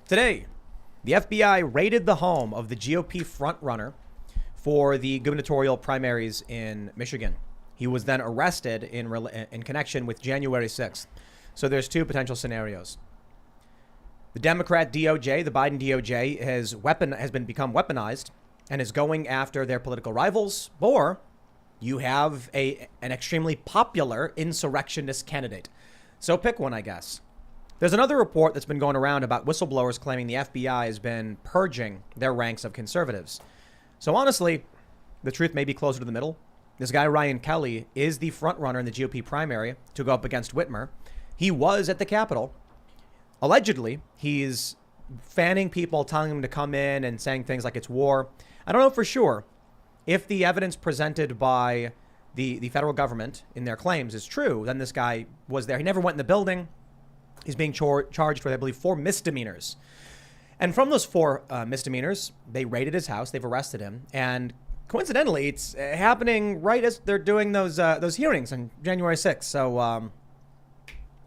Today, the FBI raided the home of the GOP frontrunner for the gubernatorial primaries in Michigan. He was then arrested in connection with January 6th. So there's two potential scenarios. The Democrat DOJ, the Biden DOJ, has become weaponized and is going after their political rivals, or you have an extremely popular insurrectionist candidate. So pick one, I guess. There's another report that's been going around about whistleblowers claiming the FBI has been purging their ranks of conservatives. So honestly, the truth may be closer to the middle. This guy, Ryan Kelly, is the front runner in the GOP primary to go up against Whitmer. He was at the Capitol. Allegedly, he's fanning people, telling them to come in and saying things like it's war. I don't know for sure if the evidence presented by the federal government in their claims is true. Then this guy was there. He never went in the building. He's being charged with, I believe, 4 misdemeanors. And from those 4 misdemeanors, they raided his house. They've arrested him. And coincidentally, it's happening right as they're doing those hearings on January 6th. So,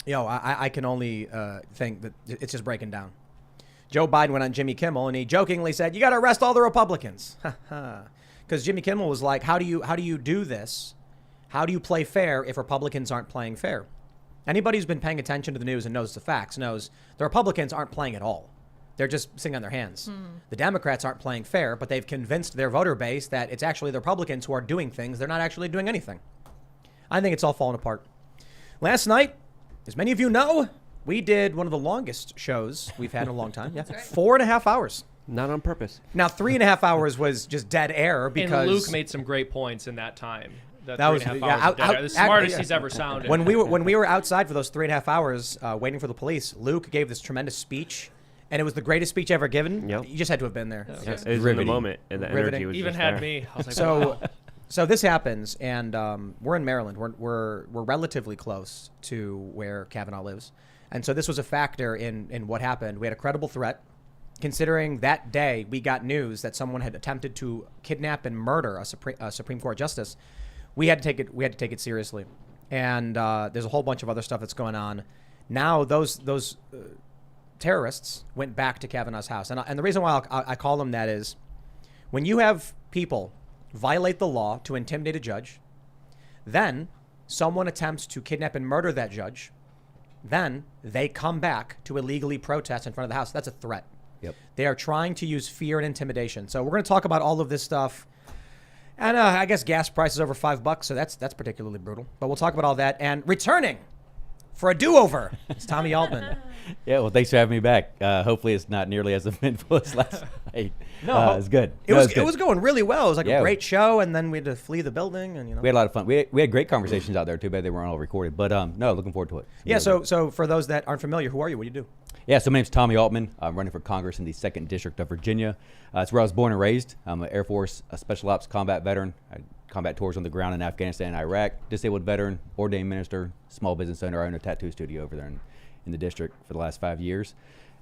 I can only think that it's just breaking down. Joe Biden went on Jimmy Kimmel and he jokingly said, "You got to arrest all the Republicans." Because Jimmy Kimmel was like, how do you do this? How do you play fair if Republicans aren't playing fair? Anybody who's been paying attention to the news and knows the facts knows the Republicans aren't playing at all. They're just sitting on their hands. The Democrats aren't playing fair, but they've convinced their voter base that it's actually the Republicans who are doing things. They're not actually doing anything. I think it's all falling apart. Last night, as many of you know, we did one of the longest shows we've had in a long time. Yeah, 4.5 hours. Not on purpose. Now, 3.5 hours was just dead air because... And Luke made some great points in that time. That was the smartest he's ever sounded. When we were outside for those 3.5 hours waiting for the police, Luke gave this tremendous speech, and it was the greatest speech ever given. Yep. You just had to have been there. Yeah. It was in the moment, and the energy was even just had there. me. I was like, So, wow. so this happens, and we're in Maryland. We're relatively close to where Kavanaugh lives, and so this was a factor in what happened. We had a credible threat. Considering that day we got news that someone had attempted to kidnap and murder a Supreme Court justice, we had to take it seriously. And there's a whole bunch of other stuff that's going on. Now those terrorists went back to Kavanaugh's house, and the reason why I call them that is when you have people violate the law to intimidate a judge, then someone attempts to kidnap and murder that judge, then they come back to illegally protest in front of the house. That's a threat. Yep. They are trying to use fear and intimidation. So we're going to talk about all of this stuff. And I guess gas prices over $5, so that's particularly brutal. But we'll talk about all that. And returning for a do-over, it's Tommy Altman. Yeah, well, thanks for having me back. Hopefully it's not nearly as eventful as last night. No, it's good. It was going really well. It was like Yeah. a great show, and then we had to flee the building, and We had a lot of fun. We had great conversations out there. Too bad they weren't all recorded. But no, looking forward to it. Yeah. So for those that aren't familiar, who are you? What do you do? Yeah, so my name's Tommy Altman. I'm running for Congress in the 2nd District of Virginia. It's where I was born and raised. I'm an Air Force Special Ops combat veteran. I had combat tours on the ground in Afghanistan and Iraq. Disabled veteran, ordained minister, small business owner. I own a tattoo studio over there in the district for the last 5 years.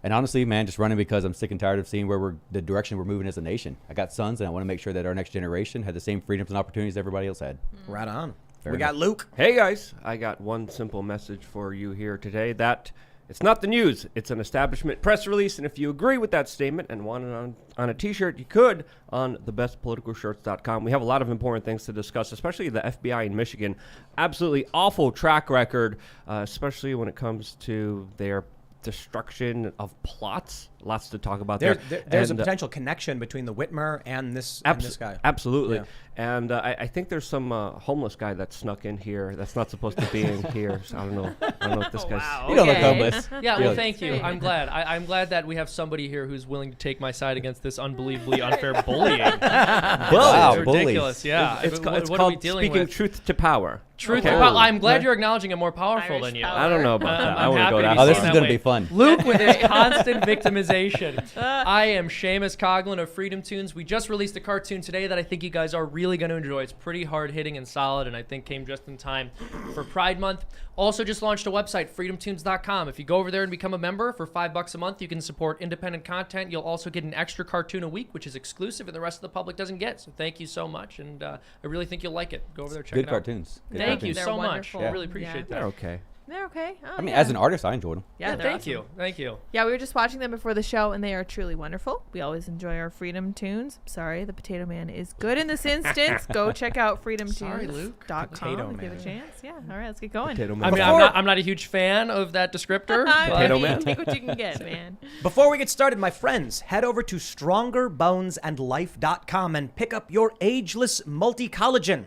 And honestly, man, just running because I'm sick and tired of seeing where the direction we're moving as a nation. I got sons, and I want to make sure that our next generation had the same freedoms and opportunities everybody else had. Right on. Fair we enough. got Luke. Hey guys, I got one simple message for you here today that it's not the news, it's an establishment press release, and if you agree with that statement and want it on a t-shirt, you could on thebestpoliticalshirts.com. We have a lot of important things to discuss, especially the FBI in Michigan. Absolutely awful track record, especially when it comes to their destruction of plots. Lots to talk about there. There's a potential connection between the Whitmer and this guy. Absolutely. Yeah. And I think there's some homeless guy that snuck in here that's not supposed to be in here. So I don't know if this guy's... Wow. You don't look Okay. homeless. Yeah, You well, look- thank you. I'm glad. I'm glad that we have somebody here who's willing to take my side against this unbelievably unfair bullying. Wow, It's bullies. ridiculous. Yeah. It's What are we called dealing speaking with? truth to power. Truth. Okay. Well, I'm glad Okay. you're acknowledging I'm more powerful Irish than you. power. I don't know about that. I I'm want to go happy down. to Oh, be this seen is that going to way. be fun. Luke with his constant victimization. I am Seamus Coughlin of Freedom Tunes. We just released a cartoon today that I think you guys are really going to enjoy. It's pretty hard-hitting and solid, and I think came just in time for Pride Month. Also just launched a website, freedomtunes.com. If you go over there and become a member for $5 a month, you can support independent content. You'll also get an extra cartoon a week, which is exclusive and the rest of the public doesn't get. So thank you so much, and I really think you'll like it. Go over there, check Good it out. cartoons. Good Thank you cartoons. They're so much. wonderful. I really Yeah. appreciate that. They're okay. They're okay. Oh, I mean, yeah. as an artist, I enjoyed them. Yeah, they're thank awesome. you. Thank you. Yeah, we were just watching them before the show, and they are truly wonderful. We always enjoy our Freedom Tunes. Sorry, the Potato Man is good in this instance. Go check out freedomtunes.com Potato if you have a Man. chance. Yeah, all right, let's get going. Potato I Man. mean, I'm not a huge fan of that descriptor. Potato Hey, Man. take what you can get, man. Before we get started, my friends, head over to strongerbonesandlife.com and pick up your ageless multi-collagen.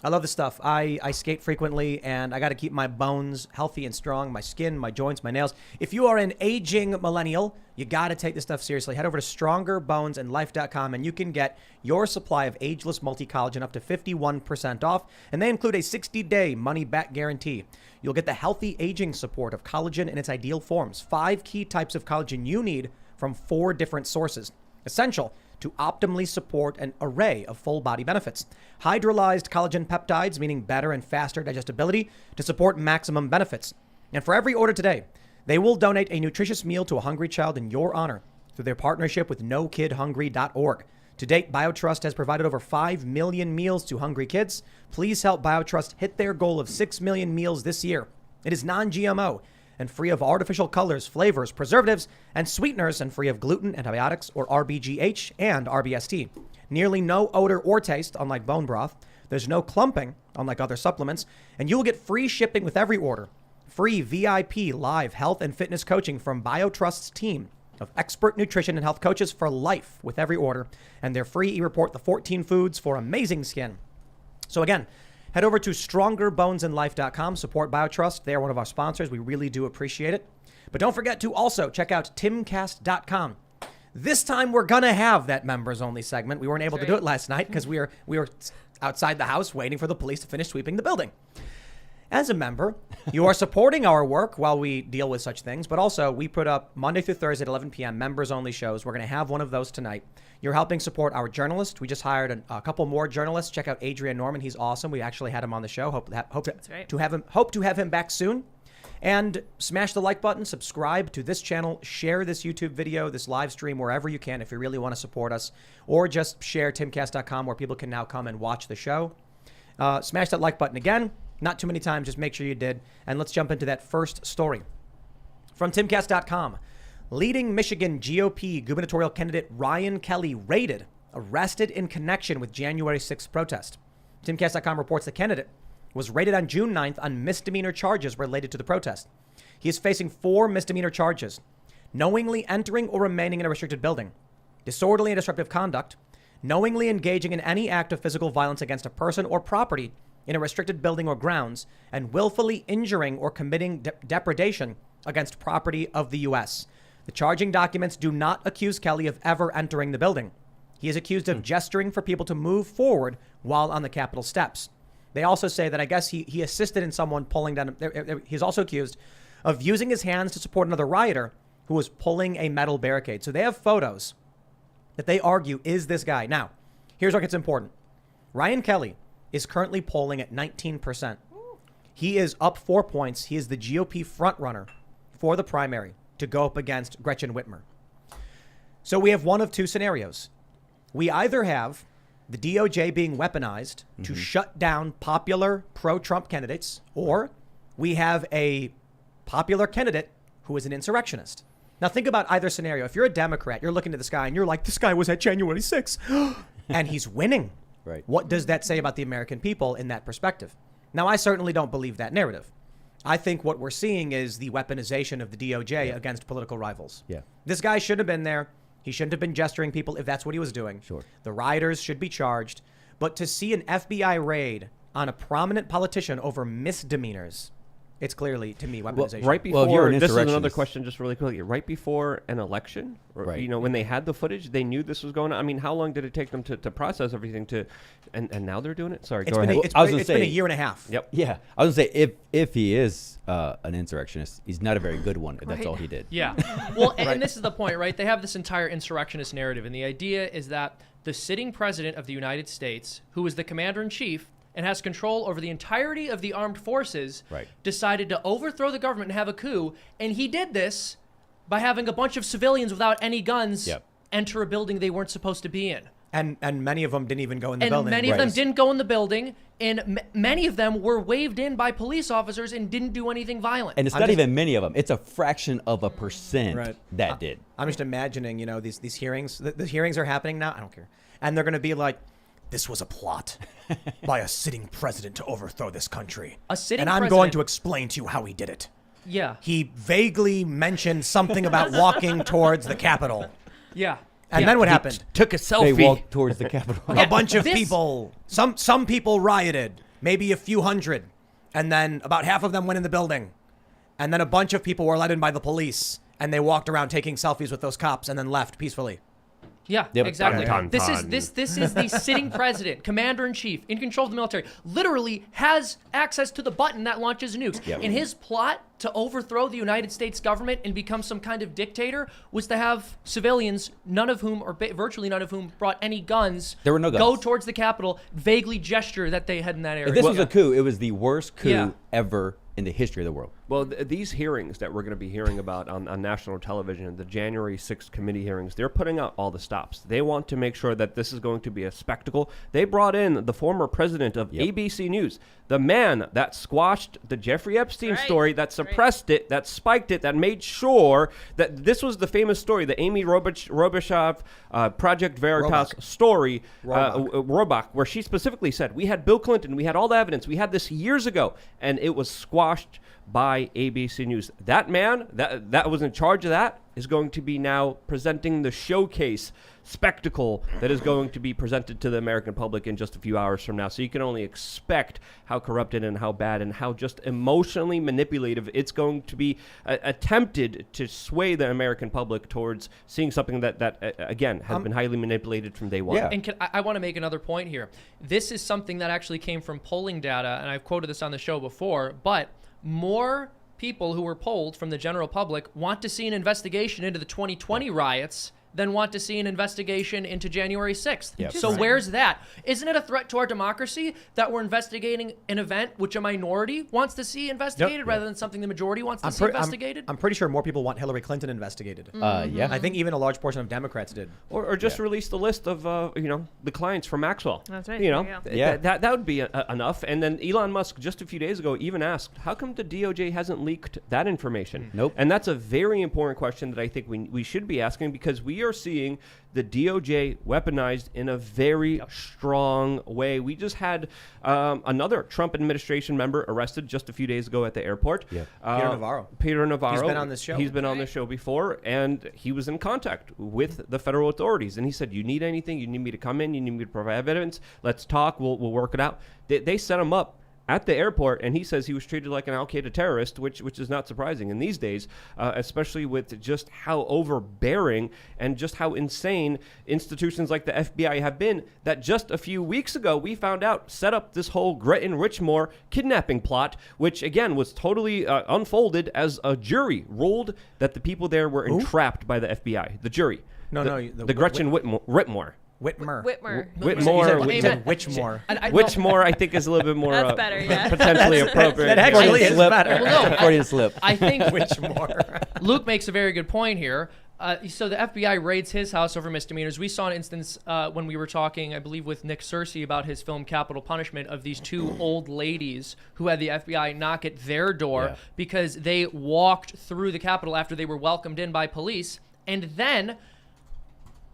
I love this stuff. I skate frequently, and I got to keep my bones healthy and strong, my skin, my joints, my nails. If you are an aging millennial, you got to take this stuff seriously. Head over to strongerbonesandlife.com, and you can get your supply of ageless multi-collagen up to 51% off, and they include a 60-day money-back guarantee. You'll get the healthy aging support of collagen in its ideal forms. 5 key types of collagen you need from 4 different sources. Essential to optimally support an array of full body benefits. Hydrolyzed collagen peptides, meaning better and faster digestibility to support maximum benefits. And for every order today, they will donate a nutritious meal to a hungry child in your honor through their partnership with NoKidHungry.org. To date, BioTrust has provided over 5 million meals to hungry kids. Please help BioTrust hit their goal of 6 million meals this year. It is non-GMO and free of artificial colors, flavors, preservatives, and sweeteners, and free of gluten, antibiotics, or RBGH and RBST. Nearly no odor or taste, unlike bone broth. There's no clumping, unlike other supplements, and you will get free shipping with every order. Free VIP live health and fitness coaching from BioTrust's team of expert nutrition and health coaches for life with every order, and their free e-report, The 14 Foods for Amazing Skin. So again, head over to strongerbonesandlife.com. Support BioTrust. They are one of our sponsors. We really do appreciate it. But don't forget to also check out timcast.com. This time we're going to have that members-only segment. We weren't able to do it last night because we were outside the house waiting for the police to finish sweeping the building. As a member, you are supporting our work while we deal with such things, but also we put up Monday through Thursday at 11 p.m. members-only shows. We're going to have one of those tonight. You're helping support our journalist. We just hired a couple more journalists. Check out Adrian Norman. He's awesome. We actually had him on the show. Hope to have him back soon. And smash the like button, subscribe to this channel, share this YouTube video, this live stream wherever you can if you really want to support us, or just share timcast.com where people can now come and watch the show. Smash that like button again. Not too many times, just make sure you did. And let's jump into that first story. From timcast.com, leading Michigan GOP gubernatorial candidate Ryan Kelly raided, arrested in connection with January 6th protest. Timcast.com reports the candidate was raided on June 9th on misdemeanor charges related to the protest. He is facing 4 misdemeanor charges: knowingly entering or remaining in a restricted building, disorderly and disruptive conduct, knowingly engaging in any act of physical violence against a person or property in a restricted building or grounds, and willfully injuring or committing depredation against property of the U.S. The charging documents do not accuse Kelly of ever entering the building. He is accused of gesturing for people to move forward while on the Capitol steps. They also say that I guess he assisted in someone pulling down. He's also accused of using his hands to support another rioter who was pulling a metal barricade. So they have photos that they argue is this guy. Now, here's what gets important. Ryan Kelly is currently polling at 19%. He is up 4 points. He is the GOP frontrunner for the primary to go up against Gretchen Whitmer. So we have one of two scenarios. We either have the DOJ being weaponized to shut down popular pro-Trump candidates, or we have a popular candidate who is an insurrectionist. Now think about either scenario. If you're a Democrat, you're looking at this guy and you're like, this guy was at January 6th and he's winning. Right. What does that say about the American people in that perspective? Now, I certainly don't believe that narrative. I think what we're seeing is the weaponization of the DOJ against political rivals. Yeah. This guy shouldn't have been there. He shouldn't have been gesturing people if that's what he was doing. Sure. The rioters should be charged. But to see an FBI raid on a prominent politician over misdemeanors, it's clearly, to me, weaponization. Right Well, if before, you're an this is another insurrectionist- question just really quickly. Right before an election, or, Right. you know, when they had the footage, they knew this was going on. I mean, how long did it take them to process everything and now they're doing it? Sorry, It's go been ahead. it's I was gonna been a say- year and a half. Yep. Yeah, I was gonna say if he is an insurrectionist, he's not a very good one. If that's all he did. Yeah. Well, and this is the point, right? They have this entire insurrectionist narrative, and the idea is that the sitting president of the United States, who is the commander-in-chief and has control over the entirety of the armed forces, Right. decided to overthrow the government and have a coup, and he did this by having a bunch of civilians without any guns Yep. enter a building they weren't supposed to be in. And many of them didn't even go in the And building. many of them didn't go in the building, and many of them were waved in by police officers and didn't do anything violent. And it's not even many of them. It's a fraction of a percent Right. that did. I'm just imagining, these hearings. The hearings are happening now. I don't care. And they're going to be like, this was a plot by a sitting president to overthrow this country. A sitting And I'm president- going to explain to you how he did it. Yeah. He vaguely mentioned something about walking towards the Capitol. Yeah. And then what happened? Took a They selfie. walked towards the Capitol. A bunch of this- people, some people rioted, maybe a few hundred. And then about half of them went in the building. And then a bunch of people were let in by the police. And they walked around taking selfies with those cops and then left peacefully. Yeah, Yep. exactly. Dun, dun, This dun. is the sitting president, commander-in-chief, in control of the military, literally has access to the button that launches nukes. Yep. And his plot to overthrow the United States government and become some kind of dictator was to have civilians, none of whom, or virtually none of whom, brought any guns, There were no go guns. towards the Capitol, vaguely gesture that they had in that area. If this was a coup, it was the worst coup Yeah. ever in the history of the world. Well, these hearings that we're going to be hearing about on national television, the January 6th committee hearings, they're putting out all the stops. They want to make sure that this is going to be a spectacle. They brought in the former president of ABC News, the man that squashed the Jeffrey Epstein Right. story, that suppressed it, that spiked it, that made sure that this was the famous story, the Amy Robichaud Project Veritas story, Robach, where she specifically said, we had Bill Clinton, we had all the evidence, we had this years ago, and it was squashed by ABC News. That man that was in charge of that is going to be now presenting the showcase spectacle that is going to be presented to the American public in just a few hours from now. So you can only expect how corrupted and how bad and how just emotionally manipulative it's going to be attempted to sway the American public towards seeing something that again, has been highly manipulated from day one. Yeah. And I want to make another point here. This is something that actually came from polling data, and I've quoted this on the show before, but more people who were polled from the general public want to see an investigation into the 2020 riots than want to see an investigation into January 6th. Yep. So where's that? Isn't it a threat to our democracy that we're investigating an event which a minority wants to see investigated rather than something the majority wants to see investigated? I'm pretty sure more people want Hillary Clinton investigated. Yeah. I think even a large portion of Democrats did. Or just release the list of the clients from Maxwell. That's right. You know, There you go. that would be enough. And then Elon Musk just a few days ago even asked, how come the DOJ hasn't leaked that information? Nope. And that's a very important question that I think we should be asking, because we are seeing the DOJ weaponized in a very strong way. We just had another Trump administration member arrested just a few days ago at the airport. Yeah. Peter Navarro. Peter Navarro. He's been on this show. He's been on this show before, and he was in contact with the federal authorities. And he said, you need anything? You need me to come in? You need me to provide evidence? Let's talk. We'll work it out. They set him up at the airport, and he says he was treated like an Al-Qaeda terrorist, which is not surprising in these days, especially with just how overbearing and just how insane institutions like the FBI have been, that just a few weeks ago we found out set up this whole Gretchen Whitmore kidnapping plot, which again was totally unfolded as a jury ruled that the people there were entrapped by the FBI. The jury. The Gretchen Whitmore. Whitmer. Whitmore. You said Whitmore. Whitmore, I think, is a little bit more That's better, yeah. potentially appropriate. That actually is slip. better. Well, no, Freudian slip. I think Whitmore. Luke makes a very good point here. So the FBI raids his house over misdemeanors. We saw an instance when we were talking, I believe, with Nick Searcy about his film Capital Punishment, of these two old ladies who had the FBI knock at their door because they walked through the Capitol after they were welcomed in by police. And then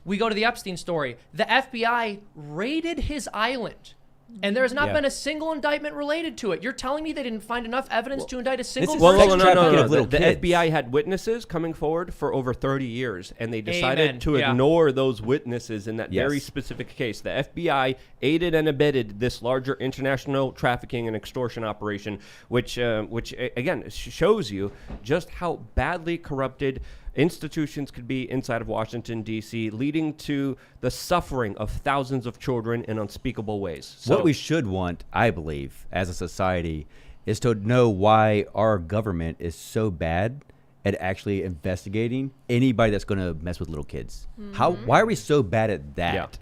we go to the Epstein story. The FBI raided his island, and there has not been a single indictment related to it. You're telling me they didn't find enough evidence to indict a single is person? sex no. trafficking of little The kids. FBI had witnesses coming forward for over 30 years, and they decided Amen. to Yeah. ignore those witnesses in that very Yes. specific case. The FBI aided and abetted this larger international trafficking and extortion operation, which again shows you just how badly corrupted institutions could be inside of Washington, D.C., leading to the suffering of thousands of children in unspeakable ways. So, What we should want, I believe, as a society, is to know why our government is so bad at actually investigating anybody that's going to mess with little kids. Why are we so bad at that?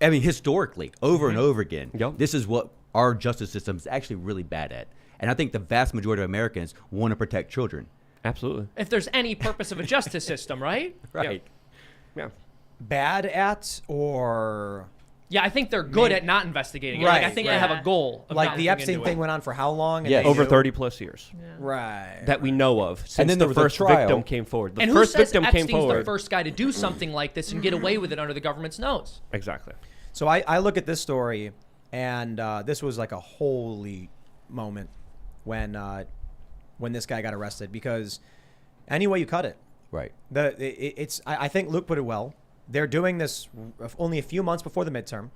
Historically, over and over again, Yep. this is what our justice system is actually really bad at. And I think the vast majority of Americans want to protect children. absolutely. If there's any purpose of a justice system, right? Right. Yeah. bad at or Yeah, I think they're good Maybe. at not investigating it. Right, Like, I think they yeah. have a goal. Of like not the looking Epstein into thing it. went on for how long? Yes. they Over knew? 30 plus years Right. that we know of since then there the was a first trial. victim came forward. The And who first says victim Epstein's came forward. the first guy to do something like this and get away with it under the government's nose? Exactly. So I look at this story, and this was like a holy moment when this guy got arrested, because any way you cut it, Right. I think Luke put it well. They're doing this only a few months before the midterm.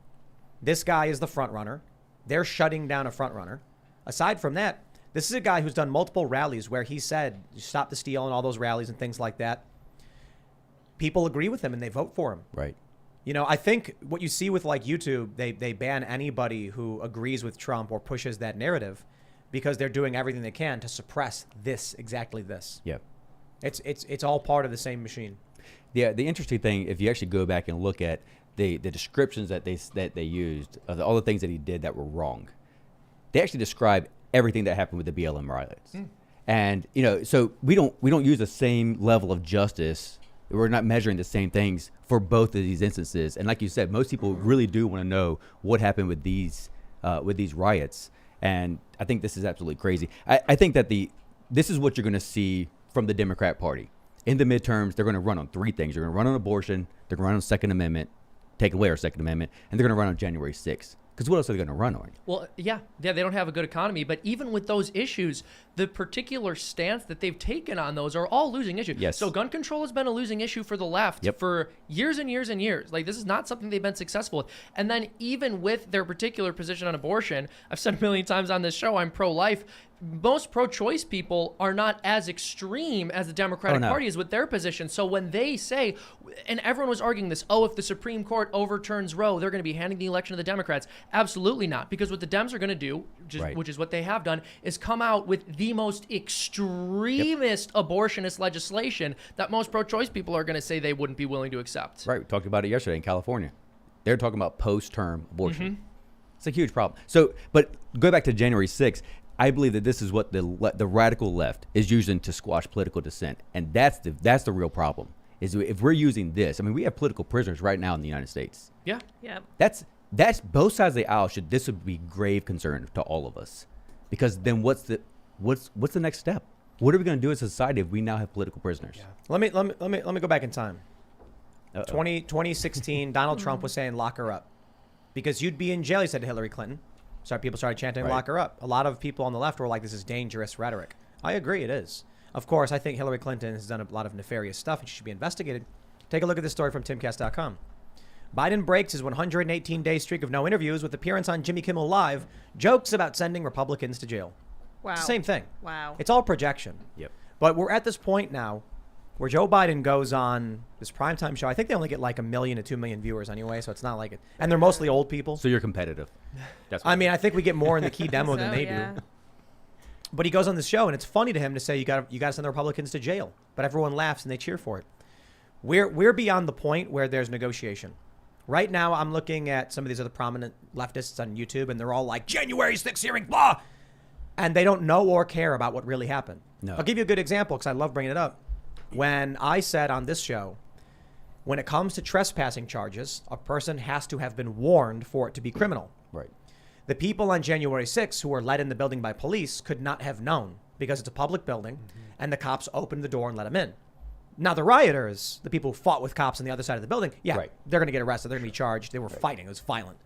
This guy is the front runner. They're shutting down a front runner. Aside from that, this is a guy who's done multiple rallies where he said, stop the steal and all those rallies and things like that. People agree with him and they vote for him. Right. You know, I think what you see with like YouTube, they ban anybody who agrees with Trump or pushes that narrative because they're doing everything they can to suppress exactly this. Yeah. It's all part of the same machine. Yeah, the interesting thing, if you actually go back and look at the descriptions that they used of all the things that he did that were wrong, they actually describe everything that happened with the BLM riots. And so we don't use the same level of justice. We're not measuring the same things for both of these instances. And like you said, most people really do want to know what happened with these riots. And I think this is absolutely crazy. I think that this is what you're going to see from the Democrat Party. In the midterms, they're going to run on three things. They're going to run on abortion, they're going to run on Second Amendment, take away our Second Amendment, and they're going to run on January 6th. Because what else are they going to run on? Well, yeah, they don't have a good economy. But even with those issues, the particular stance that they've taken on those are all losing issues. Yes. So gun control has been a losing issue for the left for years and years and years. Like, this is not something they've been successful with. And then even with their particular position on abortion, I've said a million times on this show, I'm pro-life. Most pro-choice people are not as extreme as the Democratic Party is with their position. So when they say, and everyone was arguing this, if the Supreme Court overturns Roe, they're going to be handing the election to the Democrats. Absolutely not. Because what the Dems are going to do, which is what they have done, is come out with the most extremist abortionist legislation that most pro-choice people are going to say they wouldn't be willing to accept. Right. We talked about it yesterday in California. They're talking about post-term abortion. It's a huge problem. So, but go back to January 6th. I believe that this is what the radical left is using to squash political dissent, and that's the real problem. Is if we're using this, I mean, we have political prisoners right now in the United States. Yeah. Yep. That's both sides of the aisle. This would be grave concern to all of us, because then what's the next step? What are we going to do as a society if we now have political prisoners? Yeah. Let me go back in time. 2016, Donald Trump was saying lock her up because you'd be in jail. He said to Hillary Clinton. So people started chanting, lock her up. A lot of people on the left were like, this is dangerous rhetoric. I agree, it is. Of course, I think Hillary Clinton has done a lot of nefarious stuff and she should be investigated. Take a look at this story from Timcast.com. Biden breaks his 118-day streak of no interviews with appearance on Jimmy Kimmel Live, jokes about sending Republicans to jail. Wow. It's the same thing. Wow. It's all projection. Yep. But we're at this point now where Joe Biden goes on this primetime show. I think they only get like 1 million to 2 million viewers anyway, so it's not like it. And they're mostly old people. So you're competitive. That's I mean, I think we get more in the key demo than they do. But he goes on the show, and it's funny to him to say you got to send the Republicans to jail. But everyone laughs and they cheer for it. We're beyond the point where there's negotiation. Right now, I'm looking at some of these other prominent leftists on YouTube, and they're all like January 6th hearing, blah, and they don't know or care about what really happened. No. I'll give you a good example because I love bringing it up. When I said on this show, when it comes to trespassing charges, a person has to have been warned for it to be criminal. right. The people on January 6th who were let in the building by police could not have known because it's a public building and the cops opened the door and let them in. Now, the rioters, the people who fought with cops on the other side of the building, Right. they're going to get arrested. They're going to be charged. They were fighting. It was violent.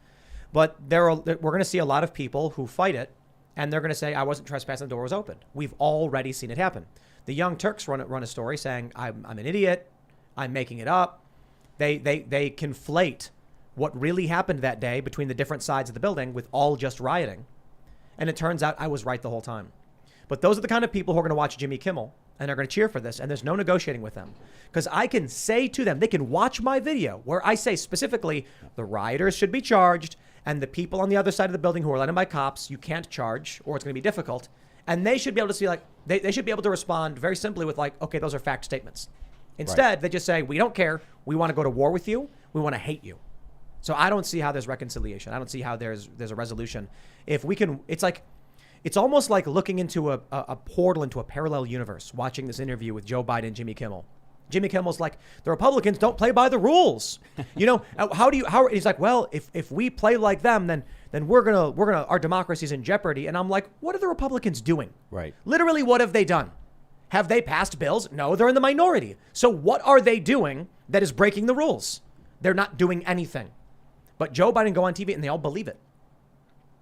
But we're going to see a lot of people who fight it, and they're going to say, I wasn't trespassing. The door was open. We've already seen it happen. The Young Turks run a story saying, I'm an idiot. I'm making it up. They conflate what really happened that day between the different sides of the building with all just rioting. And it turns out I was right the whole time. But those are the kind of people who are going to watch Jimmy Kimmel and are going to cheer for this. And there's no negotiating with them. Because I can say to them, they can watch my video where I say specifically, the rioters should be charged. And the people on the other side of the building who are let in by cops, you can't charge or it's going to be difficult. And they should be able to see, like, they should be able to respond very simply with, like, okay, those are fact statements. Instead, They just say, we don't care. We want to go to war with you. We want to hate you. So I don't see how there's reconciliation. I don't see how there's a resolution. If we can, it's almost like looking into a portal into a parallel universe, watching this interview with Joe Biden and Jimmy Kimmel. Jimmy Kimmel's like, the Republicans don't play by the rules. He's like, well, if we play like them, then we're gonna our democracy's in jeopardy. And I'm like, what are the Republicans doing? Right. Literally, what have they done? Have they passed bills? No, they're in the minority. So what are they doing that is breaking the rules? They're not doing anything. But Joe Biden go on TV and they all believe it.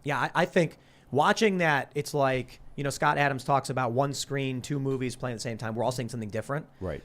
Yeah, I think watching that, it's like, Scott Adams talks about one screen, two movies playing at the same time. We're all seeing something different. Right.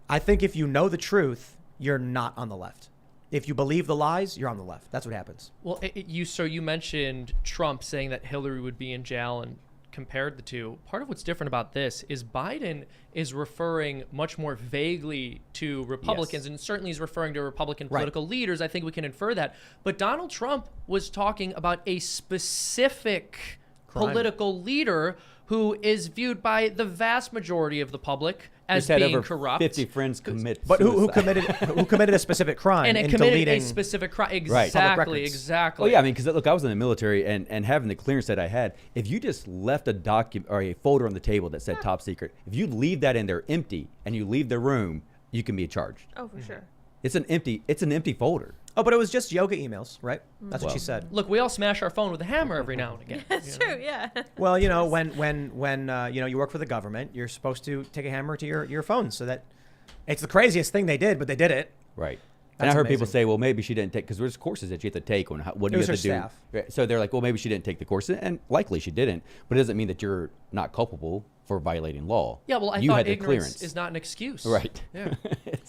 I think if you know the truth, you're not on the left. If you believe the lies, you're on the left. That's what happens. Well, you mentioned Trump saying that Hillary would be in jail and compared the two. Part of what's different about this is Biden is referring much more vaguely to Republicans, and certainly is referring to Republican political leaders. I think we can infer that. But Donald Trump was talking about a specific political leader who is viewed by the vast majority of the public as being over corrupt. 50 friends commit But who suicide. committed a specific crime and it into committed leading a specific crime. Public Exactly, records. exactly. Oh yeah, I mean, because look, I was in the military, and having the clearance that I had, if you just left a document or a folder on the table that said top secret, if you leave that in there empty and you leave the room, you can be charged. Oh, for sure. It's an empty folder. Oh, but it was just yoga emails, right? That's what she said. Look, we all smash our phone with a hammer every now and again. That's true, yeah. Well, when you work for the government, you're supposed to take a hammer to your phone, so that it's the craziest thing they did, but they did it. Right. And That's I heard people amazing. say, well, maybe she didn't take, because there's courses that you have to take on what you was have to her do. staff. Right. So they're like, well, maybe she didn't take the course, and likely she didn't, but it doesn't mean that you're not culpable for violating law. Yeah, well, I you thought had the ignorance clearance. is not an excuse. Right. Yeah.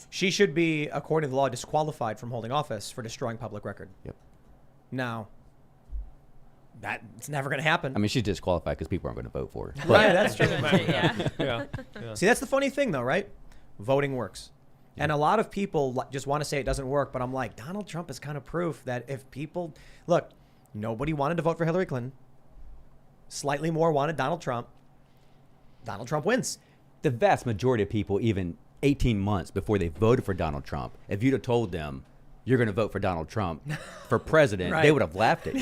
She should be, according to the law, disqualified from holding office for destroying public record. Yep. Now, it's never going to happen. I mean, she's disqualified because people aren't going to vote for her. Right, that's true. Yeah. See, that's the funny thing, though, right? Voting works. And a lot of people just want to say it doesn't work, but I'm like, Donald Trump is kind of proof that if people... Look, nobody wanted to vote for Hillary Clinton. Slightly more wanted Donald Trump. Donald Trump wins. The vast majority of people, even 18 months before they voted for Donald Trump, if you'd have told them you're going to vote for Donald Trump for president, Right. they would have laughed at you.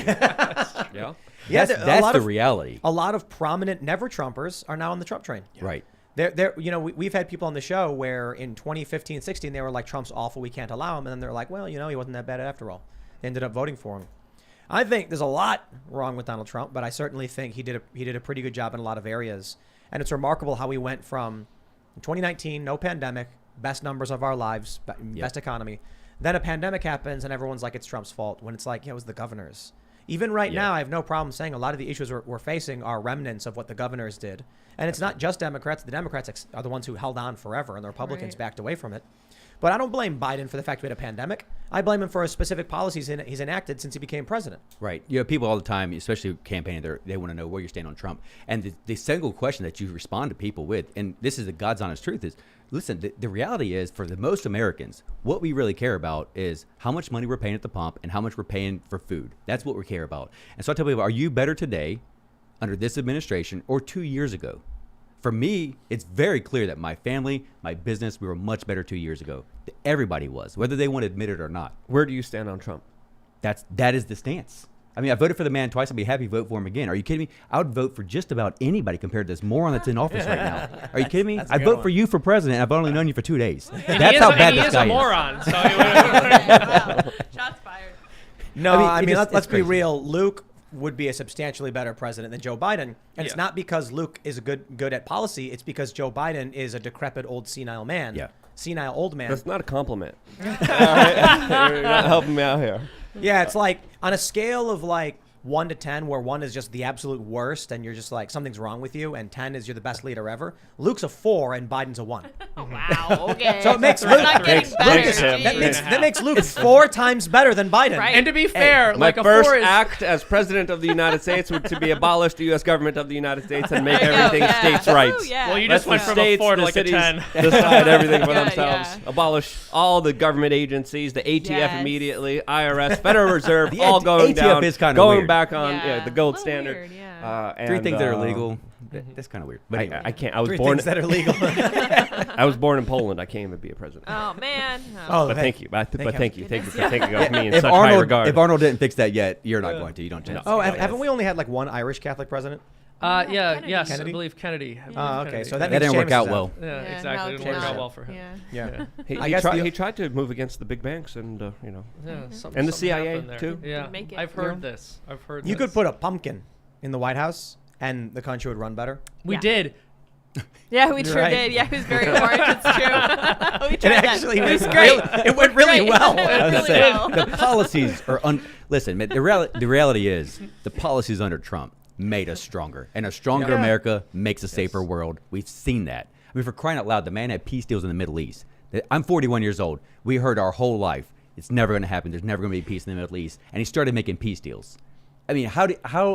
Yeah. Yeah, That's the reality. A lot of prominent never-Trumpers are now on the Trump train. Right. We've had people on the show where in 2015, 16, they were like, Trump's awful, we can't allow him. And then they're like, well, he wasn't that bad after all. They ended up voting for him. I think there's a lot wrong with Donald Trump, but I certainly think he did a pretty good job in a lot of areas. And it's remarkable how we went from 2019, no pandemic, best numbers of our lives, best economy. Then a pandemic happens and everyone's like, it's Trump's fault, when it's like, it was the governor's. Even right now, I have no problem saying a lot of the issues we're facing are remnants of what the governors did. And it's not just Democrats. The Democrats are the ones who held on forever, and the Republicans backed away from it. But I don't blame Biden for the fact we had a pandemic. I blame him for his specific policies he's enacted since he became president. Right. You know, people all the time, especially campaigning, they want to know where you stand on Trump. And the single question that you respond to people with, and this is the God's honest truth, is, listen, the reality is, for the most Americans, what we really care about is how much money we're paying at the pump and how much we're paying for food. That's what we care about. And so I tell people, are you better today under this administration or 2 years ago? For me, it's very clear that my family, my business, we were much better 2 years ago. Everybody was, whether they want to admit it or not. Where do you stand on Trump? That is the stance. I mean, I voted for the man twice. I'll be happy to vote for him again. Are you kidding me? I would vote for just about anybody compared to this moron that's in office right now. Are you kidding me? That's a I good vote one. for you for president. I've only known you for 2 days. And That's how bad he this is guy a moron. So Wow. Shots fired. No, I mean, it's let's be crazy. real. Luke would be a substantially better president than Joe Biden. And it's Yeah. not because Luke is good at policy. It's because Joe Biden is a decrepit old senile man. Yeah. Senile old man. That's not a compliment. All right. You're not helping me out here. Yeah, it's like on a scale of like 1 to 10, where 1 is just the absolute worst and you're just like, something's wrong with you, and 10 is you're the best leader ever. Luke's a 4 and Biden's a 1. Wow, okay. So it makes We're Luke, not getting Luke better. is- that Jeez. makes Luke 4 times better than Biden. Right. And to be fair, My like a first 4 is act as president of the United States would to be abolish the U.S. government of the United States and make There you go, everything yeah. states' rights. Ooh, yeah. Well, you Let just went the from states, a 4 to the like a cities 10. decide everything for Yeah, themselves. yeah. Abolish all the government agencies, the ATF Yes. immediately, IRS, Federal Reserve, The all going ATF down, is kinda going weird. back on Yeah. the gold A little standard. weird, yeah. Three And, things that are legal. That's kind of weird. But anyway. I can't. I was 3 born. things that are legal. I was born in Poland. I can't even be a president. Oh, man. Oh, But hey. thank you. But thank you. Thank you for thinking of me in if such high Arnold, regard. if Arnold didn't fix that yet, you're not going to. You don't change. Oh, haven't we only had like 1 Irish Catholic president? Kennedy. I Kennedy? believe Kennedy. Oh, okay. So that That means didn't work Seamus out is well. Yeah, Yeah, exactly. It didn't work James out is well for him. Yeah. Yeah. He, he tried to move against the big banks and Yeah, and the something CIA happened there. too. Yeah, Didn't make it. I've heard this. I've heard You this. could put a pumpkin in the White House, and the country would run better. We Yeah. did. Yeah, we You're sure right. did. Yeah, it was very orange. It's true. We It tried that. actually It was went great. it went really Great. well. It went I was really gonna say, well. the policies are listen, man, the reality is the policies under Trump made us stronger, and a stronger Yeah. America makes a safer world. We've seen that. I mean, for crying out loud, the man had peace deals in the Middle East. I'm 41 years old. We heard our whole life it's never going to happen. There's never going to be peace in the Middle East, and he started making peace deals. I mean, how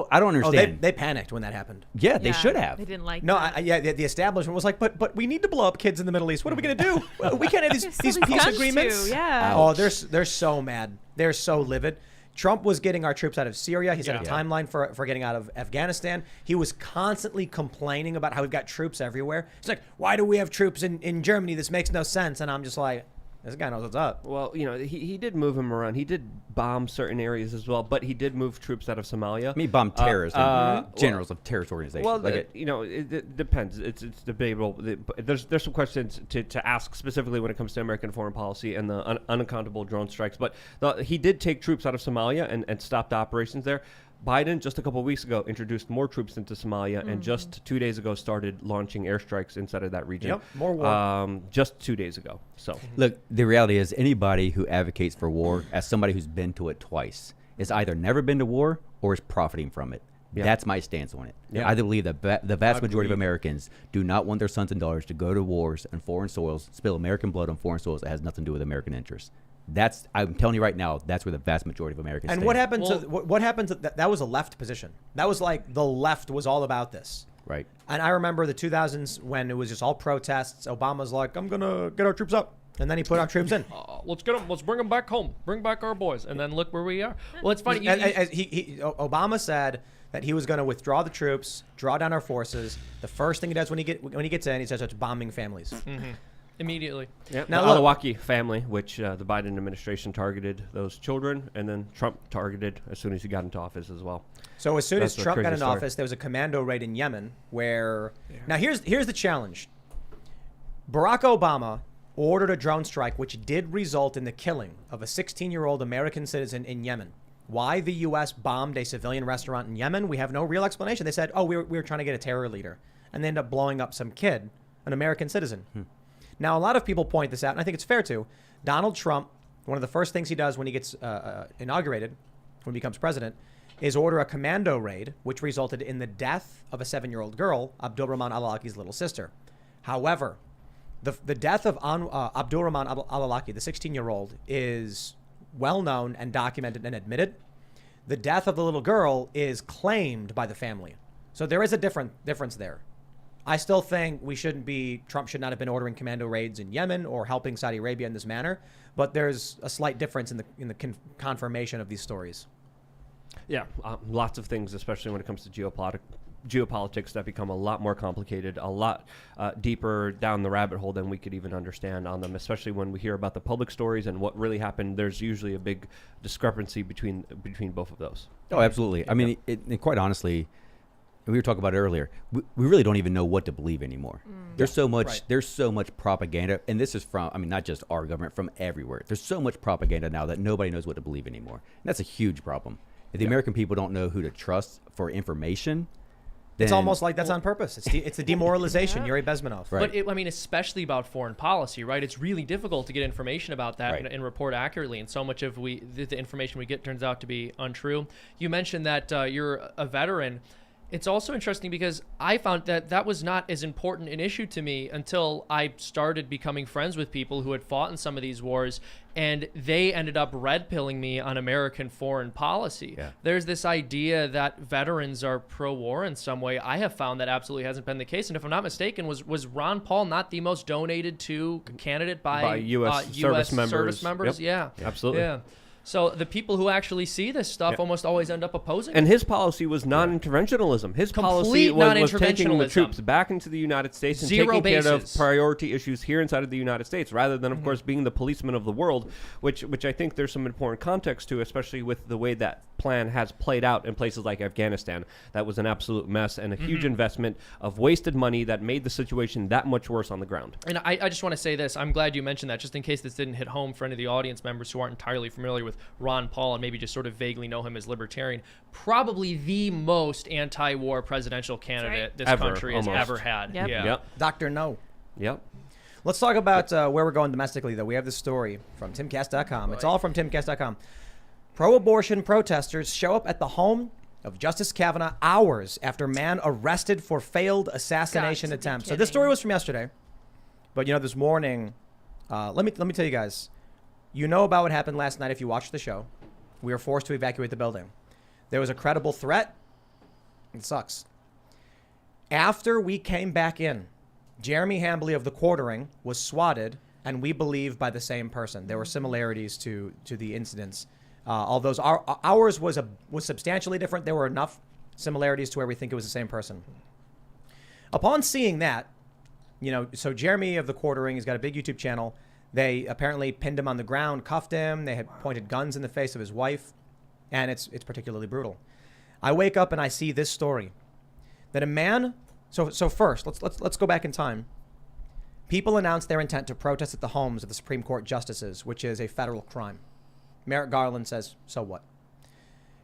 I don't Oh, understand. they panicked when that happened. Yeah, they should have. They didn't like No, that. the establishment was like, but we need to blow up kids in the Middle East. What are we gonna do? We can't have these These peace guns agreements. too, yeah. Oh, they're so mad. They're so livid. Trump was getting our troops out of Syria. He set a Yeah. timeline for getting out of Afghanistan. He was constantly complaining about how we've got troops everywhere. He's like, why do we have troops in Germany? This makes no sense. And I'm just like, this guy knows what's up. Well, he did move him around. He did bomb certain areas as well, but he did move troops out of Somalia. I mean, bomb terrorists and well- generals of terrorist organizations. Well, Like it depends. It's debatable. There's some questions to ask specifically when it comes to American foreign policy and the unaccountable drone strikes. But he did take troops out of Somalia and stopped operations there. Biden, just a couple of weeks ago, introduced more troops into Somalia and just 2 days ago started launching airstrikes inside of that region. Yep, more war. Just 2 days ago. So Look, the reality is anybody who advocates for war, as somebody who's been to it twice, is either never been to war or is profiting from it. Yeah. That's my stance on it. Yeah. I believe that the vast majority of Agreed. Americans do not want their sons and daughters to go to wars on foreign soils, spill American blood on foreign soils that has nothing to do with American interests. I'm telling you right now, that's where the vast majority of Americans And stand. what happened Well- to what happened to that was a left position. That was like the left was all about this. Right. And I remember the 2000s when it was just all protests. Obama's like, I'm going to get our troops up. And then he put our troops in. Let's get them. Let's bring them back home. Bring back our boys, and then look where we are. Well, it's funny. Obama said that he was going to withdraw the troops, draw down our forces. The first thing he does when he gets in, he says it's bombing families. immediately. Yep. Now the look- Alawaki family, which the Biden administration targeted those children, and then Trump targeted as soon as he got into office as well. So as soon That's as the Trump got crazy in story. office, there was a commando raid in Yemen where now here's the challenge. Barack Obama ordered a drone strike which did result in the killing of a 16-year-old American citizen in Yemen. Why the U.S. bombed a civilian restaurant in Yemen, we have no real explanation. They said, oh, we were trying to get a terror leader. And they ended up blowing up some kid, an American citizen. Now, a lot of people point this out, and I think it's fair to. Donald Trump, one of the first things he does when he gets inaugurated, when he becomes president, is order a commando raid, which resulted in the death of a 7-year-old girl, Abdulrahman al-Awlaki's little sister. However, the death of Abdulrahman al-Awlaki, the 16-year-old, is well known and documented and admitted. The death of the little girl is claimed by the family. So there is a difference there. I still think Trump should not have been ordering commando raids in Yemen or helping Saudi Arabia in this manner, but there's a slight difference in the confirmation of these stories. Yeah, lots of things, especially when it comes to geopolitics, that become a lot more complicated, a lot deeper down the rabbit hole than we could even understand on them, especially when we hear about the public stories and what really happened. There's usually a big discrepancy between both of those. Oh, absolutely. I mean, and quite honestly, we were talking about it earlier. We really don't even know what to believe anymore. There's so much. Right. There's so much propaganda, and this is from. I mean, not just our government, from everywhere. There's so much propaganda now that nobody knows what to believe anymore. And that's a huge problem. If the American people don't know who to trust for information, then It's almost like that's on purpose. It's the demoralization. Yuri Bezmenov. Right. But especially about foreign policy, right? It's really difficult to get information about that Right. and report accurately. And so much of the information we get turns out to be untrue. You mentioned that you're a veteran. It's also interesting because I found that was not as important an issue to me until I started becoming friends with people who had fought in some of these wars, and they ended up red-pilling me on American foreign policy. Yeah. There's this idea that veterans are pro-war in some way. I have found that absolutely hasn't been the case. And if I'm not mistaken, was Ron Paul not the most donated to candidate by U.S. service members. Service members? Yep. Yeah. Absolutely. Yeah. So the people who actually see this stuff almost always end up opposing And it. his policy was non-interventionalism. His policy Complete was taking the non-interventionalism. troops back into the United States and Zero taking care of bases. priority issues here inside of the United States, rather than, of course, being the policeman of the world, which I think there's some important context to, especially with the way that plan has played out in places like Afghanistan. That was an absolute mess and a huge investment of wasted money that made the situation that much worse on the ground. And I just want to say this. I'm glad you mentioned that, just in case this didn't hit home for any of the audience members who aren't entirely familiar with Ron Paul and maybe just sort of vaguely know him as libertarian. Probably the most anti-war presidential candidate this Ever, country has almost. ever had. Yep. Yeah. Yep. Dr. No. Yep. Let's talk about where we're going domestically, though. We have this story from Timcast.com. It's all from Timcast.com. Pro-abortion protesters show up at the home of Justice Kavanaugh hours after man arrested for failed assassination Got to be attempt. So this kidding. story was from yesterday, but this morning, let me tell you guys. You know about what happened last night if you watched the show. We were forced to evacuate the building. There was a credible threat. It sucks. After we came back in, Jeremy Hambley of the Quartering was swatted, and we believe by the same person. There were similarities to the incidents. Although ours was substantially different, there were enough similarities to where we think it was the same person. Upon seeing that, so Jeremy of the Quartering has got a big YouTube channel. They apparently pinned him on the ground, cuffed him. They had pointed guns in the face of his wife, and it's particularly brutal. I wake up and I see this story that a man. So first, let's go back in time. People announced their intent to protest at the homes of the Supreme Court justices, which is a federal crime. Merrick Garland says, so what?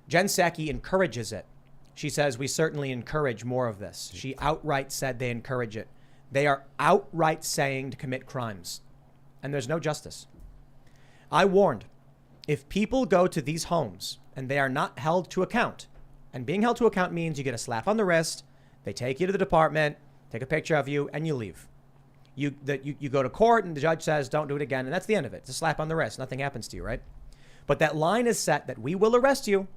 Jen Psaki encourages it. She says, we certainly encourage more of this. She outright said they encourage it. They are outright saying to commit crimes. And there's no justice. I warned, if people go to these homes and they are not held to account, and being held to account means you get a slap on the wrist, they take you to the department, take a picture of you, and you leave. You go to court and the judge says, don't do it again, and that's the end of it. It's a slap on the wrist. Nothing happens to you, right? But that line is set that we will arrest you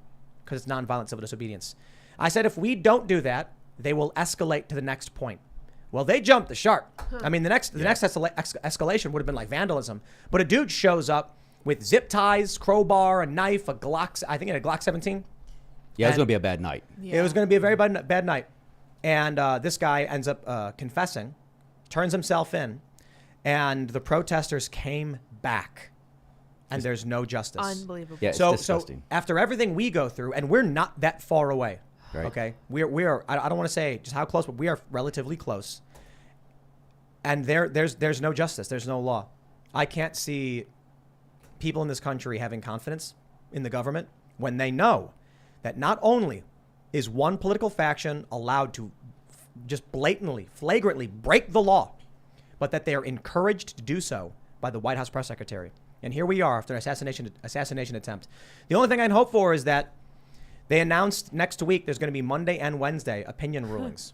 because it's nonviolent civil disobedience. I said if we don't do that, they will escalate to the next point. Well, they jumped the shark. I mean, the next escalation would have been like vandalism. But a dude shows up with zip ties, crowbar, a knife, a Glock. I think it had a Glock 17. Yeah, it's going to be a bad night. Yeah. It was going to be a very bad night. And this guy ends up confessing, turns himself in, and the protesters came back. And there's no justice. Unbelievable. Yeah, it's So disgusting. after everything we go through, and we're not that far away, Right. okay? We are. I don't want to say just how close, but we are relatively close. And there's no justice. There's no law. I can't see people in this country having confidence in the government when they know that not only is one political faction allowed to just blatantly, flagrantly break the law, but that they are encouraged to do so by the White House press secretary. And here we are after an assassination attempt. The only thing I can hope for is that they announced next week there's going to be Monday and Wednesday opinion rulings,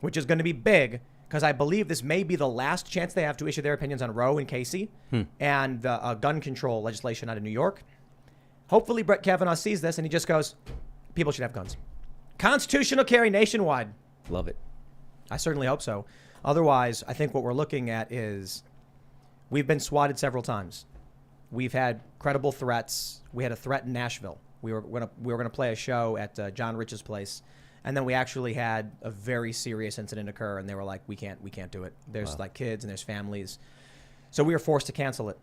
which is going to be big because I believe this may be the last chance they have to issue their opinions on Roe and Casey and the gun control legislation out of New York. Hopefully Brett Kavanaugh sees this and he just goes, people should have guns. Constitutional carry nationwide. Love it. I certainly hope so. Otherwise, I think what we're looking at is we've been swatted several times. We've had credible threats. We had a threat in Nashville. We were gonna play a show at John Rich's place, and then we actually had a very serious incident occur, and they were like, "We can't do it." There's like kids and there's families, so we were forced to cancel it.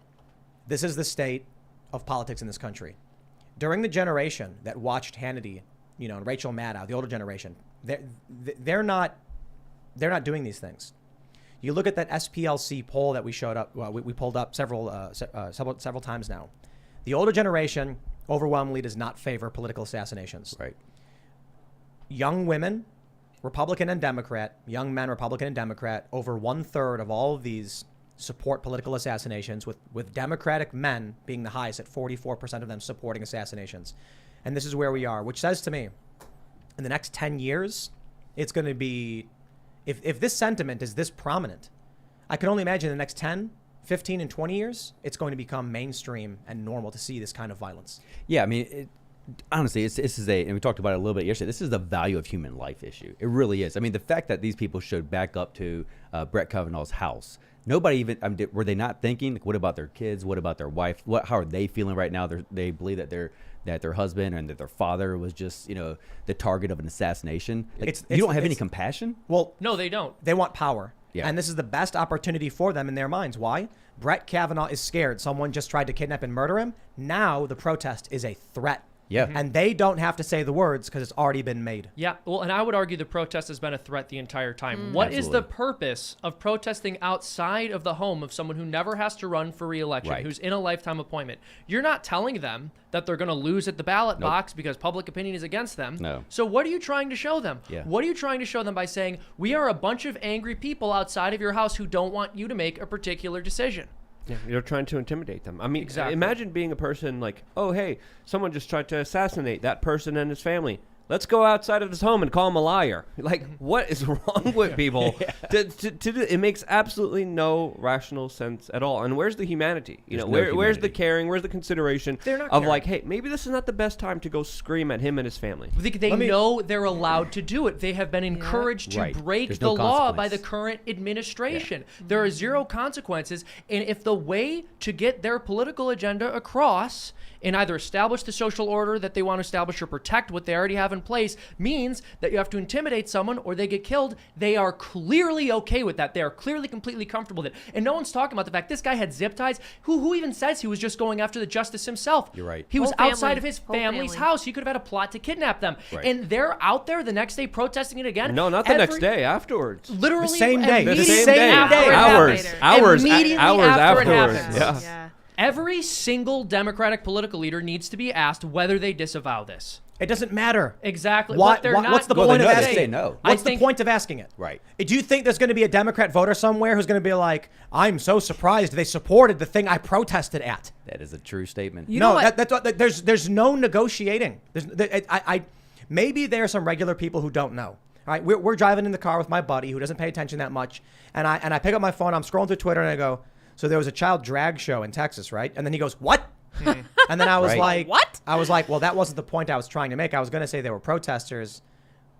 This is the state of politics in this country. During the generation that watched Hannity, and Rachel Maddow, the older generation, they're not doing these things. You look at that SPLC poll that we showed up. Well, we pulled up several times now. The older generation overwhelmingly does not favor political assassinations. Right. Young women, Republican and Democrat, young men, Republican and Democrat, over 1/3 of all of these support political assassinations, with Democratic men being the highest at 44% of them supporting assassinations. And this is where we are, which says to me, in the next 10 years, it's going to be, if this sentiment is this prominent, I can only imagine in the next 10, 15, and 20 years, it's going to become mainstream and normal to see this kind of violence. Yeah, I mean, honestly, this is and we talked about it a little bit yesterday. This is the value of human life issue. It really is. I mean, the fact that these people showed back up to Brett Kavanaugh's house. Nobody even were they not thinking? What about their kids? What about their wife? How are they feeling right now? They believe that their husband and that their father was just the target of an assassination. Like, you don't have any compassion. Well, No, they don't. they want power. Yeah. And this is the best opportunity for them in their minds. Why? Brett Kavanaugh is scared. Someone just tried to kidnap and murder him. Now the protest is a threat. Yeah. And they don't have to say the words because it's already been made. Yeah, well, and I would argue the protest has been a threat the entire time. What is the Absolutely. purpose of protesting outside of the home of someone who never has to run for re-election, Right. who's in a lifetime appointment? You're not telling them that they're going to lose at the ballot Nope. box because public opinion is against them. No. So what are you trying to show them? Yeah. What are you trying to show them by saying, we are a bunch of angry people outside of your house who don't want you to make a particular decision? Yeah, you're trying to intimidate them. I mean, Exactly. imagine being a person like, oh, hey, someone just tried to assassinate that person and his family. Let's go outside of his home and call him a liar. Like, what is wrong with people? To do, it makes absolutely no rational sense at all. And where's the humanity? There's no Where's the humanity. caring? Where's the consideration They're not of caring. like, hey, maybe this is not the best time to go scream at him and his family. They know they're allowed to do it. They have been encouraged to Right. break There's the no law by consequence. the current administration. There are zero consequences. And if the way to get their political agenda across and either establish the social order that they want to establish or protect what they already have in place means that you have to intimidate someone or they get killed, they are clearly okay with that. They are clearly completely comfortable with it. And no one's talking about the fact this guy had zip ties. Who even says he was just going after the justice himself? You're right. He was Whole outside family. of his Whole family's family. house. He could have had a plot to kidnap them. Right. And they're out there the next day protesting it again. No, not the next day. Afterwards. Literally The same day. The immediately same day. after it Hours. happened. Hours. Immediately Hours after it afterwards. happened. Yeah. Every single Democratic political leader needs to be asked whether they disavow this. It doesn't matter. Exactly. Why- But they're why- not what's the going point of to asking? Say no. I What's the think- point of asking it? Right. Do you think there's going to be a Democrat voter somewhere who's going to be like, I'm so surprised they supported the thing I protested at? That is a true statement. You know what? There's no negotiating. Maybe there are some regular people who don't know. All right, we're driving in the car with my buddy who doesn't pay attention that much, and I pick up my phone, I'm scrolling through Twitter, and I go, so there was a child drag show in Texas, right? And then he goes, what? And then I was Right. like, What? I was like, well, that wasn't the point I was trying to make. I was going to say they were protesters.